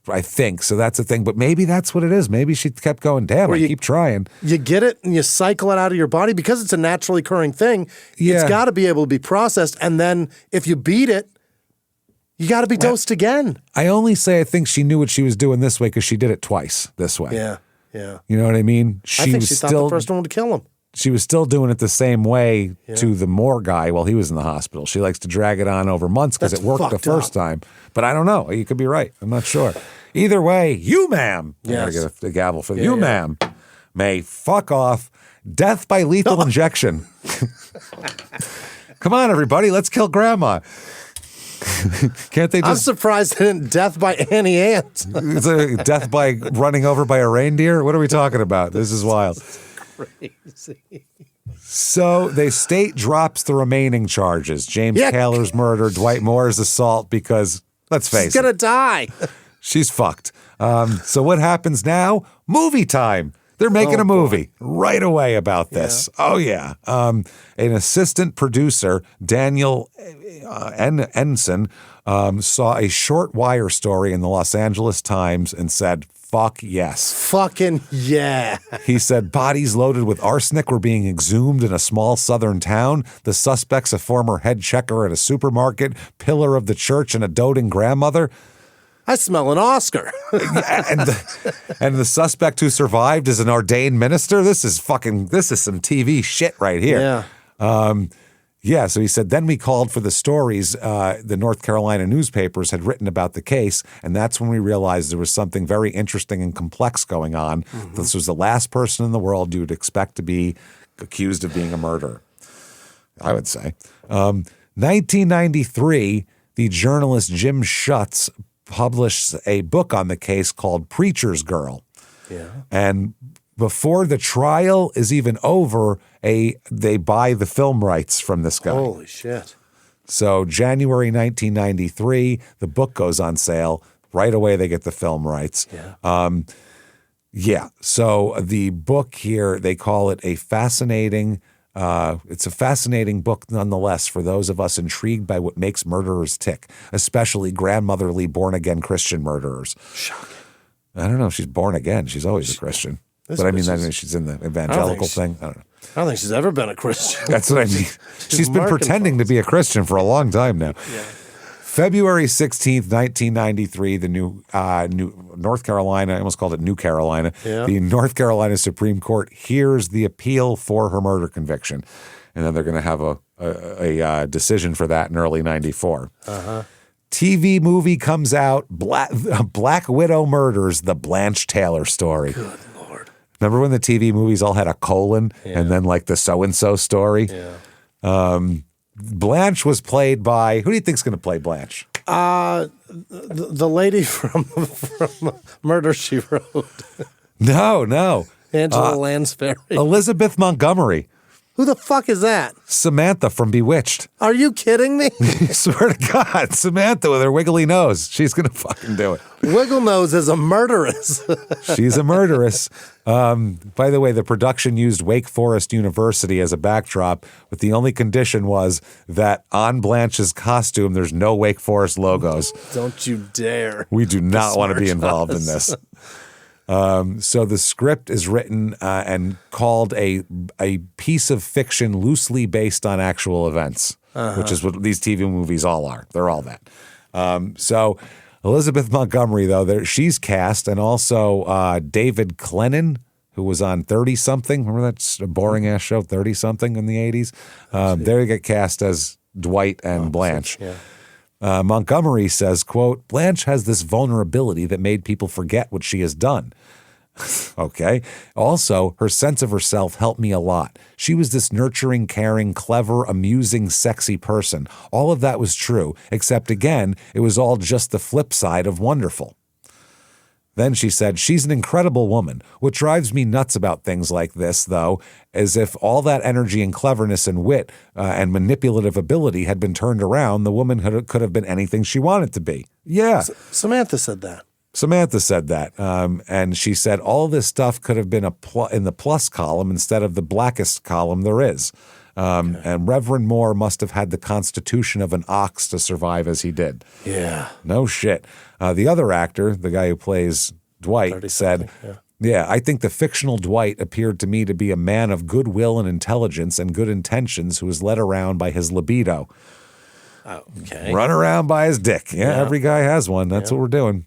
I think. So that's the thing. But maybe that's what it is. Maybe she kept going, damn, I keep trying. You get it and you cycle it out of your body because it's a naturally occurring thing. It's got to be able to be processed. And then if you beat it, you got to be dosed again. I only say I think she knew what she was doing this way because she did it twice this way. Yeah, yeah. You know what I mean? I think she thought the first one would kill him. She was still doing it the same way to the Moore guy while he was in the hospital. She likes to drag it on over months because it worked the first time. But I don't know. You could be right. I'm not sure. Either way, you, ma'am. Yes. I gotta get a gavel for you, ma'am. May fuck off. Death by lethal injection. Come on, everybody. Let's kill Grandma. Can't they just... I'm surprised it didn't death by Annie Ant. It's a death by running over by a reindeer? What are we talking about? This is wild. Crazy. So the state drops the remaining charges. James Taylor's murder, Dwight Moore's assault, because, let's face it. She's going to die. She's fucked. So what happens now? Movie time. They're making a movie right away about this. Yeah. Oh, yeah. An assistant producer, Daniel Ensign, saw a short wire story in the Los Angeles Times and said, fuck yes. Fucking yeah. He said bodies loaded with arsenic were being exhumed in a small southern town. The suspect's a former head checker at a supermarket, pillar of the church, and a doting grandmother. I smell an Oscar. and the suspect who survived is an ordained minister. This is some TV shit right here. Yeah. So he said, then we called for the stories the North Carolina newspapers had written about the case, and that's when we realized there was something very interesting and complex going on. Mm-hmm. This was the last person in the world you would expect to be accused of being a murderer, I would say. 1993, the journalist Jim Schutz published a book on the case called Preacher's Girl. Yeah. And before the trial is even over, they buy the film rights from this guy. Holy shit. So January 1993, the book goes on sale. Right away, they get the film rights. Yeah. So the book here, they call it a fascinating it's a fascinating book nonetheless for those of us intrigued by what makes murderers tick, especially grandmotherly born-again Christian murderers. Shocking. I don't know if she's born again. She's always a Christian. But I mean, she's in the evangelical thing. I don't know. I don't think she's ever been a Christian. That's what I mean. She's been pretending to be a Christian for a long time now. Yeah. February 16th, 1993, the new North Carolina, I almost called it New Carolina, the North Carolina Supreme Court hears the appeal for her murder conviction. And then they're going to have a decision for that in early 94. TV movie comes out, Black Widow Murders, the Blanche Taylor story. Good Lord. Remember when the TV movies all had a colon and then like the so-and-so story? Yeah. Blanche was played by, who do you think's going to play Blanche? The lady from Murder, She Wrote. No. Angela Lansbury. Elizabeth Montgomery. Who the fuck is that? Samantha from Bewitched. Are you kidding me? Swear to God, Samantha with her wiggly nose. She's going to fucking do it. Wiggle Nose is a murderess. She's a murderess. By the way, the production used Wake Forest University as a backdrop, but the only condition was that on Blanche's costume, there's no Wake Forest logos. Don't you dare. We do not want to be involved in this. So the script is written and called a piece of fiction loosely based on actual events, which is what these TV movies all are. They're all that. So Elizabeth Montgomery, though, she's cast, and also David Clennon, who was on 30-something. Remember that boring-ass show, 30-something in the 80s? They get cast as Dwight and Blanche. Yeah. Montgomery says, quote, Blanche has this vulnerability that made people forget what she has done. Okay. Also, her sense of herself helped me a lot. She was this nurturing, caring, clever, amusing, sexy person. All of that was true, except again, it was all just the flip side of wonderful. Then she said, she's an incredible woman. What drives me nuts about things like this, though, is if all that energy and cleverness and wit and manipulative ability had been turned around, the woman could have been anything she wanted to be. Yeah. Samantha said that. Samantha said that. And she said all this stuff could have been in the plus column instead of the blackest column there is. And Reverend Moore must have had the constitution of an ox to survive as he did. Yeah. No shit. The other actor, the guy who plays Dwight, said, yeah, I think the fictional Dwight appeared to me to be a man of goodwill and intelligence and good intentions who was led around by his libido. Okay. Run around by his dick. Yeah, every guy has one. That's what we're doing.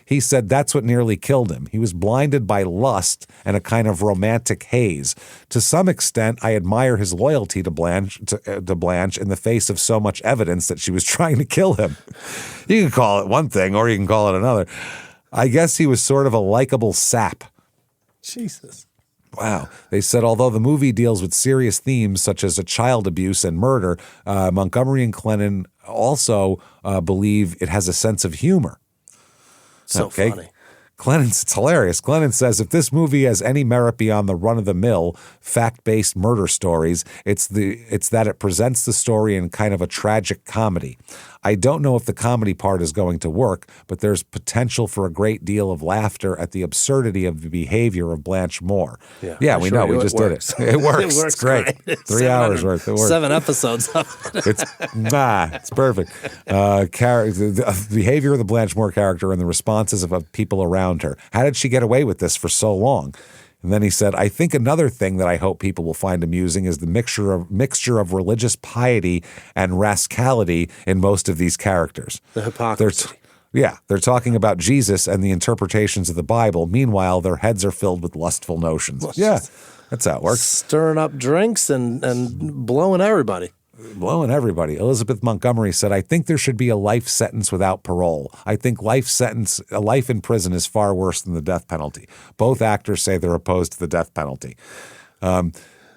He said that's what nearly killed him. He was blinded by lust and a kind of romantic haze. To some extent, I admire his loyalty to Blanche in the face of so much evidence that she was trying to kill him. You can call it one thing or you can call it another. I guess he was sort of a likable sap. Jesus. Wow. They said, although the movie deals with serious themes such as child abuse and murder, Montgomery and Clennon also believe it has a sense of humor. So funny. It's hilarious. Clennon says, if this movie has any merit beyond the run-of-the-mill, fact-based murder stories, it's that it presents the story in kind of a tragic comedy. I don't know if the comedy part is going to work, but there's potential for a great deal of laughter at the absurdity of the behavior of Blanche Moore. Yeah, we know. We just did it. It works. It's great. 3 hours worth. It works. 7 episodes of it. It's perfect. The behavior of the Blanche Moore character and the responses of people around her. How did she get away with this for so long? And then he said, I think another thing that I hope people will find amusing is the mixture of religious piety and rascality in most of these characters. The hypocrisy. They're talking about Jesus and the interpretations of the Bible. Meanwhile, their heads are filled with lustful notions. Yeah, that's how it works. Stirring up drinks and blowing everybody. Blowing everybody. Elizabeth Montgomery said, I think there should be a life sentence without parole. I think a life in prison is far worse than the death penalty. Both actors say they're opposed to the death penalty.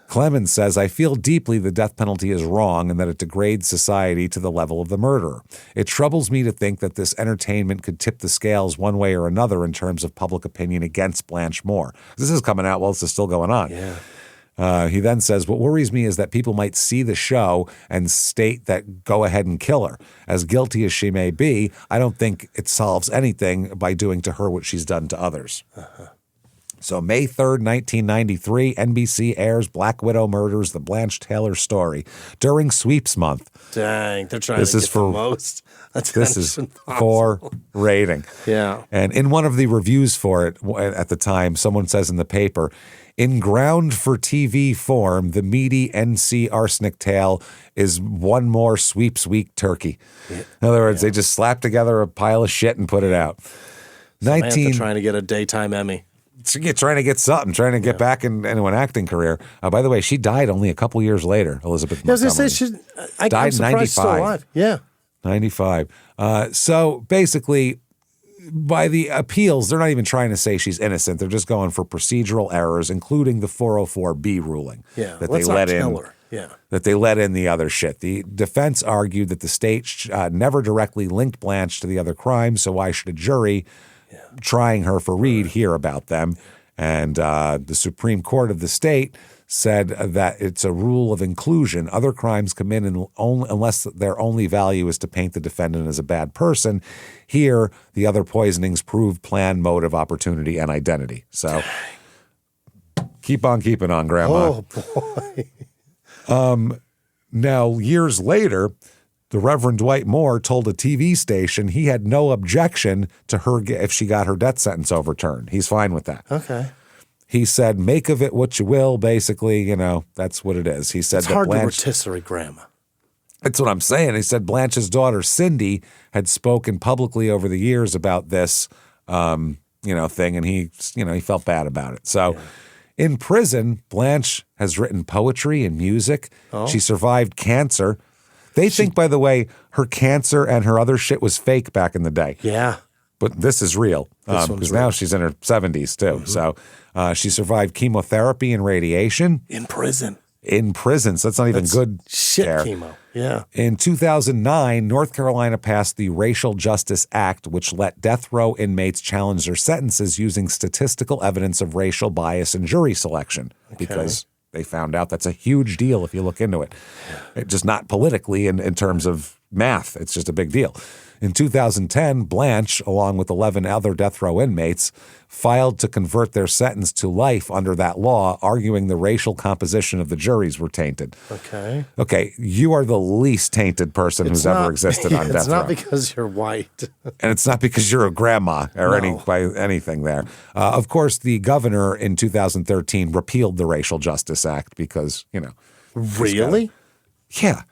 Clemens says, I feel deeply the death penalty is wrong and that it degrades society to the level of the murderer. It troubles me to think that this entertainment could tip the scales one way or another in terms of public opinion against Blanche Moore. This is coming out while this is still going on. Yeah. He then says, what worries me is that people might see the show and state that go ahead and kill her. As guilty as she may be, I don't think it solves anything by doing to her what she's done to others. So May 3rd, 1993, NBC airs Black Widow Murders, the Blanche Taylor story during Sweeps Month. Dang, they're trying to get the most attention. This is for rating. Yeah. And in one of the reviews for it at the time, someone says in the paper, in ground for TV form, the meaty NC arsenic tale is one more Sweeps Week turkey. In other words, they just slap together a pile of shit and put it out. Samantha trying to get a daytime Emmy. Trying to get something, trying to get back into an acting career. By the way, she died only a couple years later, Elizabeth Montgomery. I was going to say, died in 95. Still alive. Yeah. 95. So basically, by the appeals, they're not even trying to say she's innocent. They're just going for procedural errors, including the 404B ruling. Yeah, that let's they let not in. kill her. Yeah. That they let in the other shit. The defense argued that the state never directly linked Blanche to the other crimes, so why should a jury trying her for Reed hear about them? And the Supreme Court of the state said that it's a rule of inclusion. Other crimes come in unless their only value is to paint the defendant as a bad person. Here, the other poisonings prove plan, motive, opportunity, and identity. So keep on keeping on, Grandma. Oh, boy. Now, years later, the Reverend Dwight Moore told a TV station he had no objection to her if she got her death sentence overturned. He's fine with that. Okay. He said, make of it what you will, basically, that's what it is. He said it's hard to rotisserie Grandma. That's what I'm saying. He said Blanche's daughter, Cindy, had spoken publicly over the years about this, thing, and he felt bad about it. So in prison, Blanche has written poetry and music. Oh. She survived cancer. They think, by the way, her cancer and her other shit was fake back in the day. Yeah. But this is real because now she's in her 70s too. Mm-hmm. So she survived chemotherapy and radiation. In prison. in prison. So that's not even good Shit care. chemo. Yeah. In 2009, North Carolina passed the Racial Justice Act, which let death row inmates challenge their sentences using statistical evidence of racial bias in jury selection because they found out that's a huge deal if you look into it. Just not politically in terms of math. It's just a big deal. In 2010, Blanche, along with 11 other death row inmates, filed to convert their sentence to life under that law, arguing the racial composition of the juries were tainted. Okay, you are the least tainted person who's ever existed on death row. It's not because you're white. And it's not because you're a grandma or anything there. Of course, the governor in 2013 repealed the Racial Justice Act because, Really? Yeah.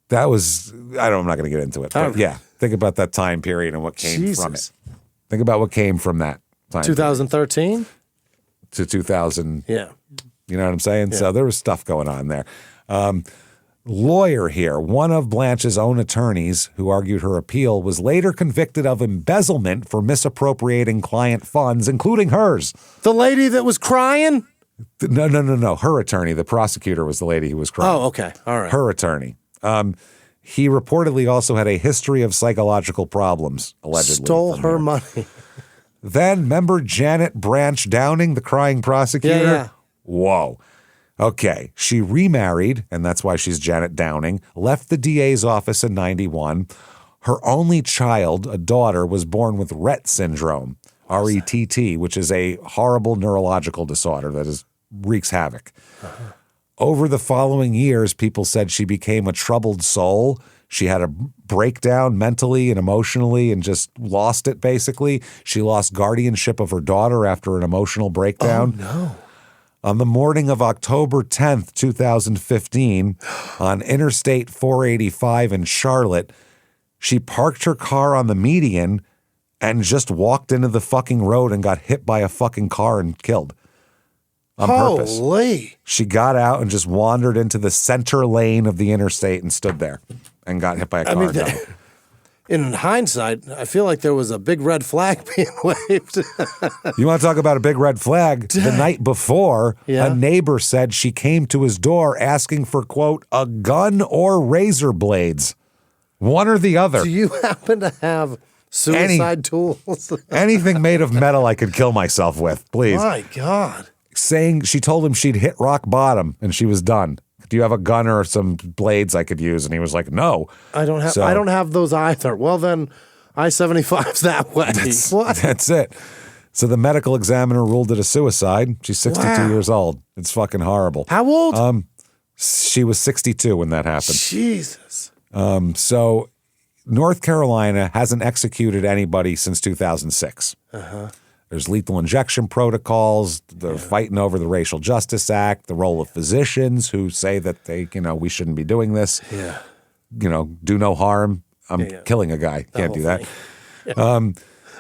That was, I'm not going to get into it. But yeah, think about that time period and what came from it. Think about what came from that time 2013? to 2000. Yeah. You know what I'm saying? Yeah. So there was stuff going on there. Lawyer here, one of Blanche's own attorneys who argued her appeal, was later convicted of embezzlement for misappropriating client funds, including hers. The lady that was crying? No. Her attorney. The prosecutor was the lady who was crying. Oh, okay. All right. Her attorney. He reportedly also had a history of psychological problems, allegedly. Stole her money. Then, remember Janet Branch Downing, the crying prosecutor? Yeah. Whoa. Okay. She remarried, and that's why she's Janet Downing, left the DA's office in 91. Her only child, a daughter, was born with Rett syndrome, RETT, which is a horrible neurological disorder that wreaks havoc. Over the following years, people said she became a troubled soul. She had a breakdown mentally and emotionally and just lost it, basically. She lost guardianship of her daughter after an emotional breakdown. Oh, no. On the morning of October 10th, 2015, on Interstate 485 in Charlotte, she parked her car on the median and just walked into the fucking road and got hit by a fucking car and killed. On purpose. Holy. She got out and just wandered into the center lane of the interstate and stood there and got hit by a car. In hindsight, I feel like there was a big red flag being waved. You want to talk about a big red flag? The night before, a neighbor said she came to his door asking for, quote, a gun or razor blades. One or the other. Do you happen to have suicide tools? Anything made of metal I could kill myself with, please. My God. Saying she told him she'd hit rock bottom and she was done. Do you have a gun or some blades I could use? And he was like, no. I don't have those either. Well, then I-75's that way. That's it. So the medical examiner ruled it a suicide. She's 62 years old. It's fucking horrible. How old? She was 62 when that happened. Jesus. So North Carolina hasn't executed anybody since 2006. There's lethal injection protocols. They're fighting over the Racial Justice Act, the role of physicians who say that we shouldn't be doing this. Yeah. Do no harm. I'm killing a guy. Can't do that. Yeah.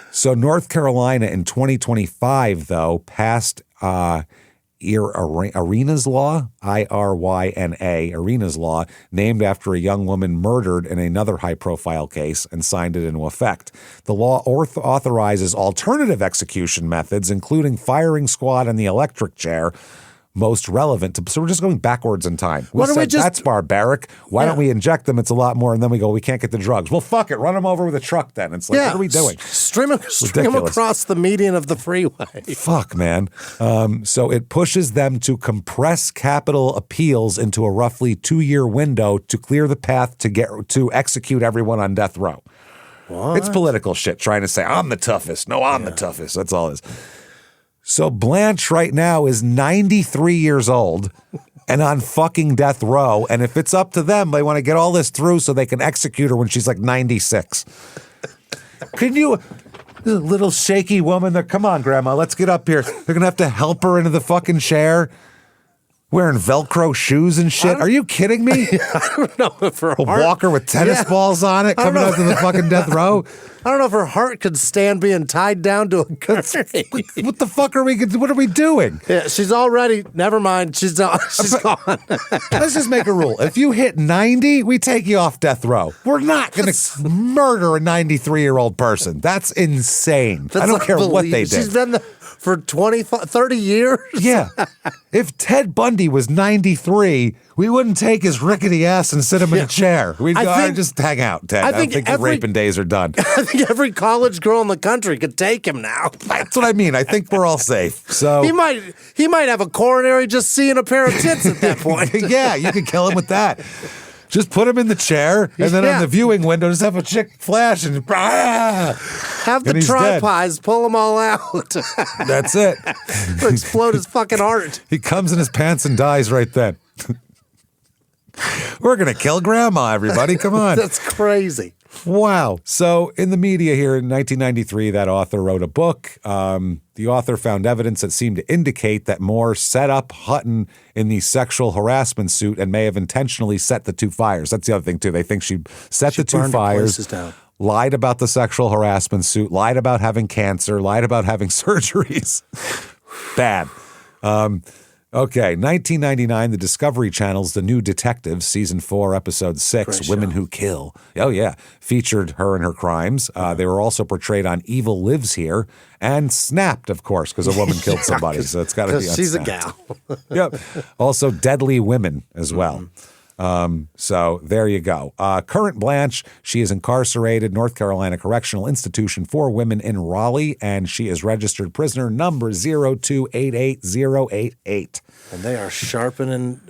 So North Carolina in 2025, though, passed Arena's Law, IRYNA, Arena's Law, named after a young woman murdered in another high-profile case and signed it into effect. The law authorizes alternative execution methods, including firing squad and the electric chair, most relevant to. So we're just going backwards in time. That's barbaric. Why don't we inject them? It's a lot more. And then we go, we can't get the drugs. Well, fuck it. Run them over with a truck then. It's like, what are we doing? String them across the median of the freeway. Fuck, man. So it pushes them to compress capital appeals into a roughly 2-year window to clear the path to execute everyone on death row. What? It's political shit trying to say, I'm the toughest. No, I'm the toughest. That's all it is. So Blanche right now is 93 years old and on fucking death row. And if it's up to them, they want to get all this through so they can execute her when she's like 96. Can you, this little shaky woman there, come on, Grandma, let's get up here. They're going to have to help her into the fucking chair. Wearing Velcro shoes and shit. Are you kidding me? I don't know if her heart... A walker with tennis balls on it coming out to the fucking death row. I don't know if her heart could stand being tied down to a curtain. What the fuck are we doing? Yeah, she's already, never mind, she's gone. Let's just make a rule. If you hit 90, we take you off death row. We're not going to murder a 93-year-old person. That's insane. I don't care what they did. for 30 years? Yeah. If Ted Bundy was 93, we wouldn't take his rickety ass and sit him in a chair. We'd go, just hang out, Ted. I don't think the raping days are done. I think every college girl in the country could take him now. That's what I mean. I think we're all safe. So he might have a coronary just seeing a pair of tits at that point. Yeah, you could kill him with that. Just put him in the chair, and then on the viewing window, just have a chick flash and have the tripods pull them all out. That's it. Explode his fucking heart. He comes in his pants and dies right then. We're going to kill Grandma, everybody. Come on. That's crazy. Wow. So in the media here in 1993, that author wrote a book. The author found evidence that seemed to indicate that Moore set up Hutton in the sexual harassment suit and may have intentionally set the two fires. That's the other thing, too. They think she set the two fires, lied about the sexual harassment suit, lied about having cancer, lied about having surgeries. Bad. Okay, 1999, the Discovery Channel's The New Detectives, Season 4, Episode 6, Great Women show. Who Kill. Oh, yeah. Featured her and her crimes. They were also portrayed on Evil Lives Here and Snapped, of course, because a woman killed somebody. So it's got to be on she's Snapped. a gal. Yep. Also, Deadly Women as well. So there you go. Current Blanche, she is incarcerated, North Carolina Correctional Institution for Women in Raleigh, and she is registered prisoner number 0288088. And they are sharpening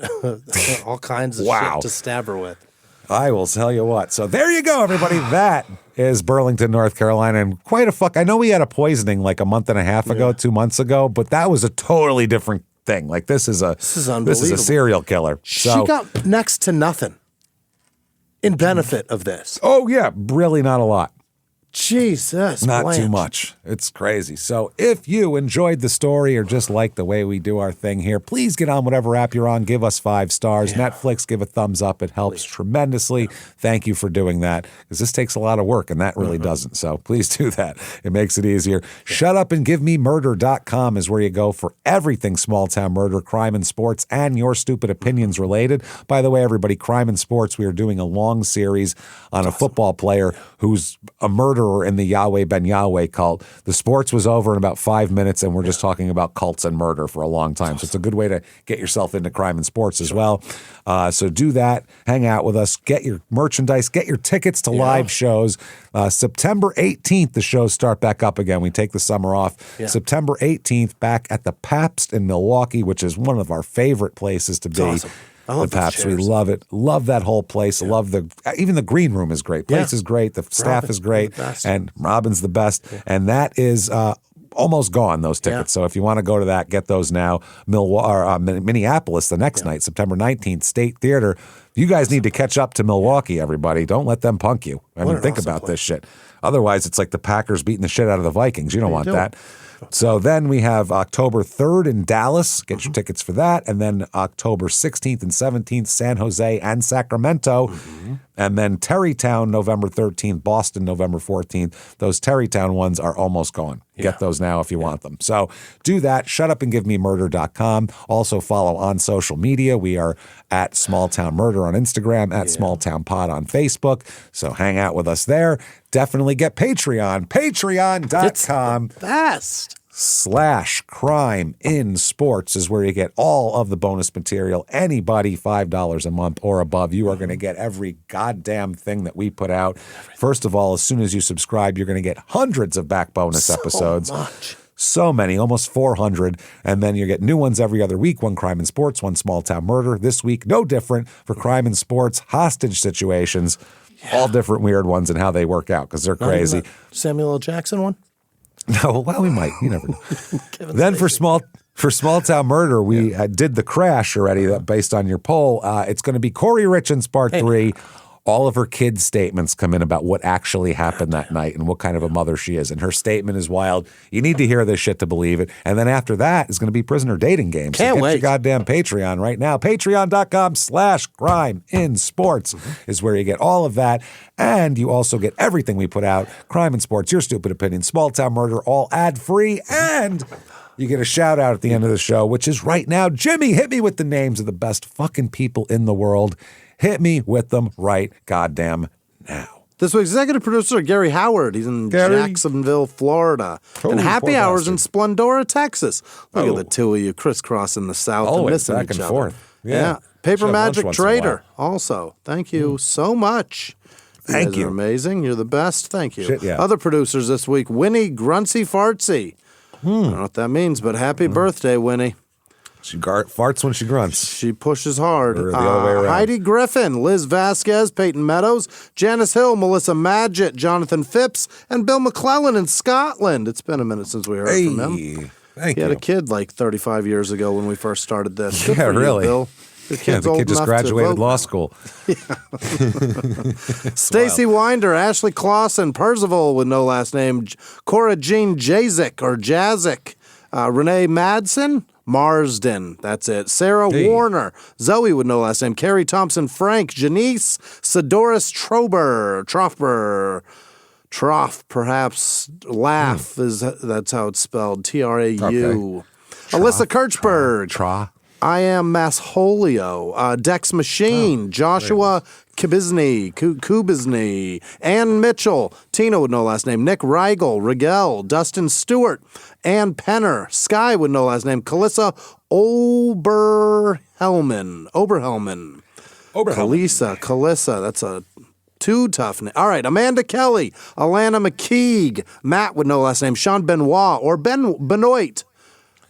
all kinds of shit to stab her with. I will tell you what. So there you go, everybody. That is Burlington, North Carolina, and quite a fuck. I know we had a poisoning like a month and a half ago, 2 months ago, but that was a totally different thing. Like this is unbelievable. This is a serial killer. So, she got next to nothing in benefit of this. Oh yeah, really not a lot. Jesus, not Blanche. too much. It's crazy. So if you enjoyed the story or just like the way we do our thing here, please get on whatever app you're on. Give us 5 stars. Yeah. Netflix, give a thumbs up. It helps tremendously. Thank you for doing that because this takes a lot of work and that really doesn't. So please do that. It makes it easier. Shutupandgivememurder.com is where you go for everything small town murder, crime and sports, and your stupid opinions related. By the way, everybody, crime and sports, we are doing a long series on a football player who's a murderer in the Yahweh Ben Yahweh cult. The sports was over in about 5 minutes, and we're just talking about cults and murder for a long time. So it's a good way to get yourself into crime and sports as well. So do that. Hang out with us. Get your merchandise. Get your tickets to live shows. September 18th, the shows start back up again. We take the summer off. Yeah. September 18th, back at the Pabst in Milwaukee, which is one of our favorite places to be. Awesome. I love the Pabst. We love it. Love that whole place. Yeah. Love even the green room is great. Place is great. The staff is great. And Robin's the best. Yeah. And that is almost gone, those tickets. So if you want to go to that, get those now. Minneapolis the next night, September 19th, State Theater. You guys need to catch up to Milwaukee, everybody. Don't let them punk you. I mean, think about this shit. Otherwise, it's like the Packers beating the shit out of the Vikings. You don't want that. So then we have October 3rd in Dallas. Get your tickets for that. And then October 16th and 17th, San Jose and Sacramento. And then Terrytown, November 13th, Boston, November 14th. Those Terrytown ones are almost gone. Get those now if you want them. So do that. Shutupandgivememurder.com. Also follow on social media. We are at Small Town Murder on Instagram, at Small Town Pod on Facebook. So hang out with us there. Definitely get Patreon. Patreon.com. Best. /crime in sports is where you get all of the bonus material. Anybody $5 a month or above, you are going to get every goddamn thing that we put out. First of all, as soon as you subscribe, you're going to get hundreds of back bonus episodes. Much. So many, almost 400. And then you get new ones every other week. One crime and sports, one small town murder. This week, no different for crime and sports, hostage situations, all different weird ones and how they work out because they're crazy. Samuel L. Jackson one? No, well, we might. You never know. Then for small town murder, we did the crash already based on your poll. It's going to be Corey Richens part 3. All of her kids' statements come in about what actually happened that night and what kind of a mother she is. And her statement is wild. You need to hear this shit to believe it. And then after that is going to be prisoner dating games. Can't wait. Get your goddamn Patreon right now. Patreon.com/crime in sports is where you get all of that. And you also get everything we put out. Crime and sports, your stupid opinion, small town murder, all ad free. And you get a shout out at the end of the show, which is right now. Jimmy, hit me with the names of the best fucking people in the world. Hit me with them right goddamn now. This week's executive producer, Gary Howard. He's in Jacksonville, Florida. And Happy Hours in Splendora, Texas. Look at the two of you crisscrossing the South and missing back each and other. forth. Yeah. Paper Magic Trader also. Thank you so much. Thank you. You're amazing. You're the best. Thank you. Shit, yeah. Other producers this week, Winnie Gruncy Fartsy. I don't know what that means, but happy birthday, Winnie. She farts when she grunts. She pushes hard. Or the other way around. Heidi Griffin, Liz Vasquez, Peyton Meadows, Janice Hill, Melissa Madgett, Jonathan Phipps, and Bill McClellan in Scotland. It's been a minute since we heard from him. Thank He you. had a kid like 35 years ago when we first started this. Good Yeah, for you, really. Bill. Your kid's the old kid just enough graduated to law vote. school. Stacy Winder, Ashley Clausen, Percival with no last name, Cora Jean Jazik or Jazik, Renee Madsen, Marsden, that's it. Sarah Warner, Zoe with no last name, Carrie Thompson, Frank, Janice, Sidoris Troff, perhaps, laugh, that's how it's spelled, Trau. Okay. Alyssa Kirchberg. I am Massholio, Dex Machine, Joshua Kubizny, Ann Mitchell, Tina with no last name, Nick Reigel, Rigel, Dustin Stewart, Ann Penner, Sky with no last name, Calissa Oberhelman. Calissa, that's a too tough name. All right, Amanda Kelly, Alana McKeague, Matt with no last name, Sean Benoit, or Benoit.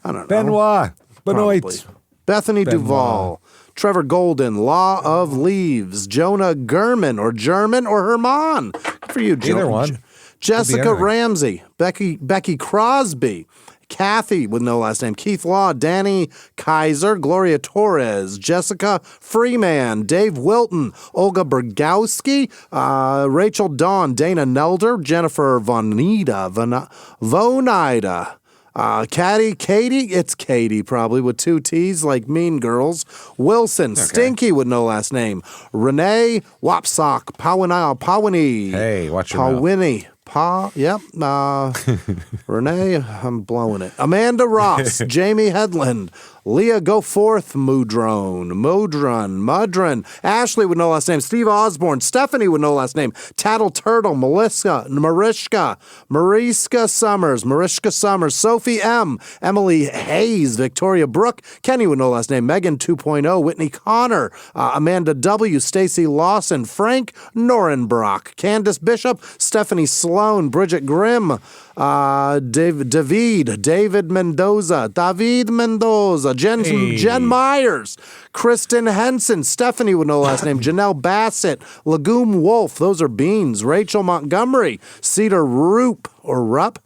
I don't know. Benoit. Bethany Duvall, Trevor Golden, Law of Leaves, Jonah Gurman, or German, or Herman. Good for you, Jonah. Either one. Jessica Ramsey, Becky Crosby, Kathy with no last name, Keith Law, Danny Kaiser, Gloria Torres, Jessica Freeman, Dave Wilton, Olga Bergowski, Rachel Dawn, Dana Nelder, Jennifer Vonida. Katie, it's Katie probably with two T's like Mean Girls. Wilson, Stinky with no last name. Renee Wapsock, Powini. Hey, watch your mouth. Powini. Renee, I'm blowing it. Amanda Ross, Jamie Headland, Leah Goforth, Mudrun, Ashley with no last name, Steve Osborne, Stephanie with no last name, Tattle Turtle, Mariska Summers, Sophie M, Emily Hayes, Victoria Brooke, Kenny with no last name, Megan 2.0, Whitney Connor, Amanda W, Stacy Lawson, Frank Norenbrock, Candace Bishop, Stephanie Sloan, Bridget Grimm, David Mendoza, Jen Myers, Kristen Henson, Stephanie with no last name, Janelle Bassett, Legume Wolf, those are beans, Rachel Montgomery, Cedar Rupp, Rupp,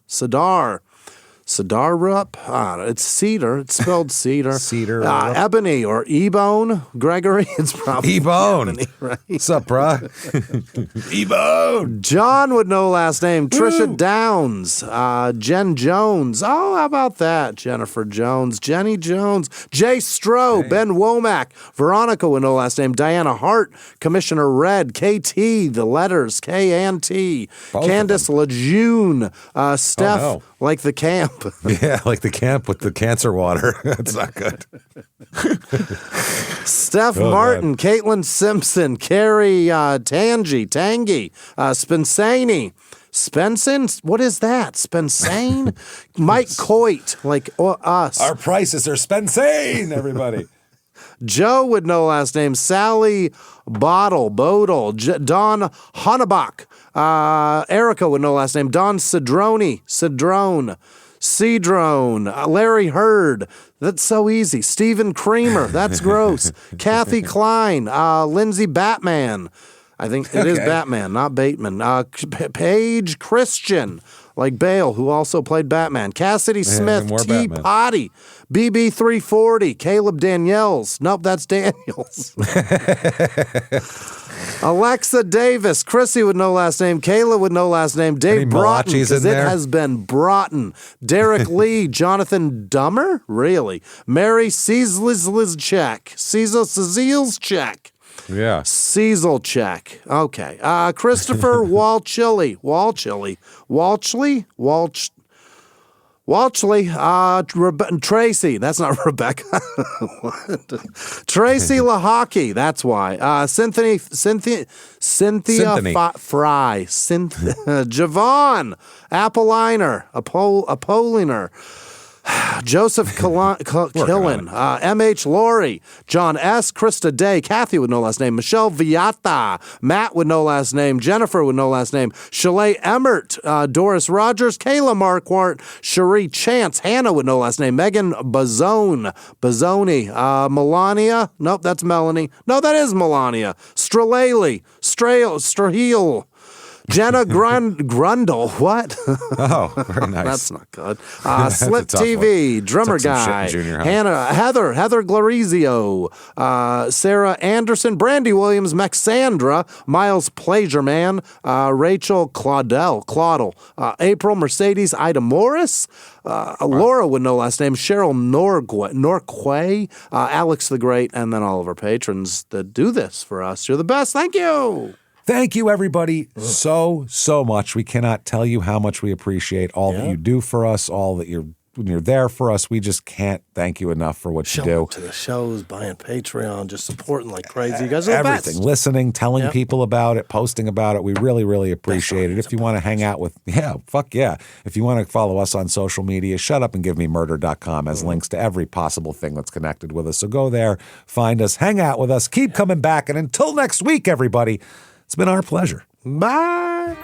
it's Cedar, it's spelled Cedar. Cedar. Ebony or Ebone, Gregory, it's probably Ebone. Ebony, right? What's up, brah? Ebone. John with no last name, Trisha Downs, Jen Jones. Oh, how about that? Jennifer Jones, Jenny Jones, Jay Stroh, Ben Womack, Veronica with no last name, Diana Hart, Commissioner Red, KT, the letters, K and T, Candace Lejeune, Steph, like the camp. Yeah, like the camp with the cancer water. That's not good. Steph Martin, man. Caitlin Simpson, Carrie Tangi, Spensani. Spenson? What is that? Spensane? Mike Coit, like us. Our prices are spensane, everybody. Joe with no last name, Sally Bodle, Don Honnebach, Erica with no last name, Don Cedrone, Larry Hurd, that's so easy, Stephen Creamer, that's gross, Kathy Klein, Lindsay Batman, I think it is Batman, not Bateman, Paige Christian, like Bale, who also played Batman, Cassidy Smith, T. Potty, BB340, Caleb Daniels, nope, that's Daniels. Alexa Davis, Chrissy with no last name, Kayla with no last name, Dave Broughton, because it has been Broughton, Derek Lee, Jonathan Dummer, really, Mary Cezlizchek, Yeah. Cezlchek, okay, Christopher Walchley, Walchley, Tracy. That's not Rebecca. Tracy LaHockey. That's why. Cynthia Fry. Javon Apolliner. Apolliner. Joseph Killen, M.H. Laurie, John S., Krista Day, Kathy with no last name, Michelle Viata, Matt with no last name, Jennifer with no last name, Shalay Emmert, Doris Rogers, Kayla Marquardt, Cherie Chance, Hannah with no last name, Megan Bazzoni, Melania, nope, that's Melanie, no, that is Melania, Stralele, Straheel, Jenna Grundle, what? Oh, very nice. That's not good. Slip TV, Drummer Guy, Heather Glorizio, Sarah Anderson, Brandy Williams, Maxandra, Miles Plagerman, Rachel Claudel, April Mercedes, Ida Morris, Laura with no last name, Cheryl Norquay, Alex the Great, and then all of our patrons that do this for us. You're the best. Thank you. Thank you, everybody, so much. We cannot tell you how much we appreciate all that you do for us, all that when you're there for us. We just can't thank you enough for what you do. Up to the shows, buying Patreon, just supporting like crazy. You guys are the everything. best. Listening, telling people about it, posting about it. We really, really appreciate it. If you want to hang out with, fuck yeah. If you want to follow us on social media, shutupandgivememurder.com has links to every possible thing that's connected with us. So go there, find us, hang out with us, keep coming back. And until next week, everybody, it's been our pleasure. Bye.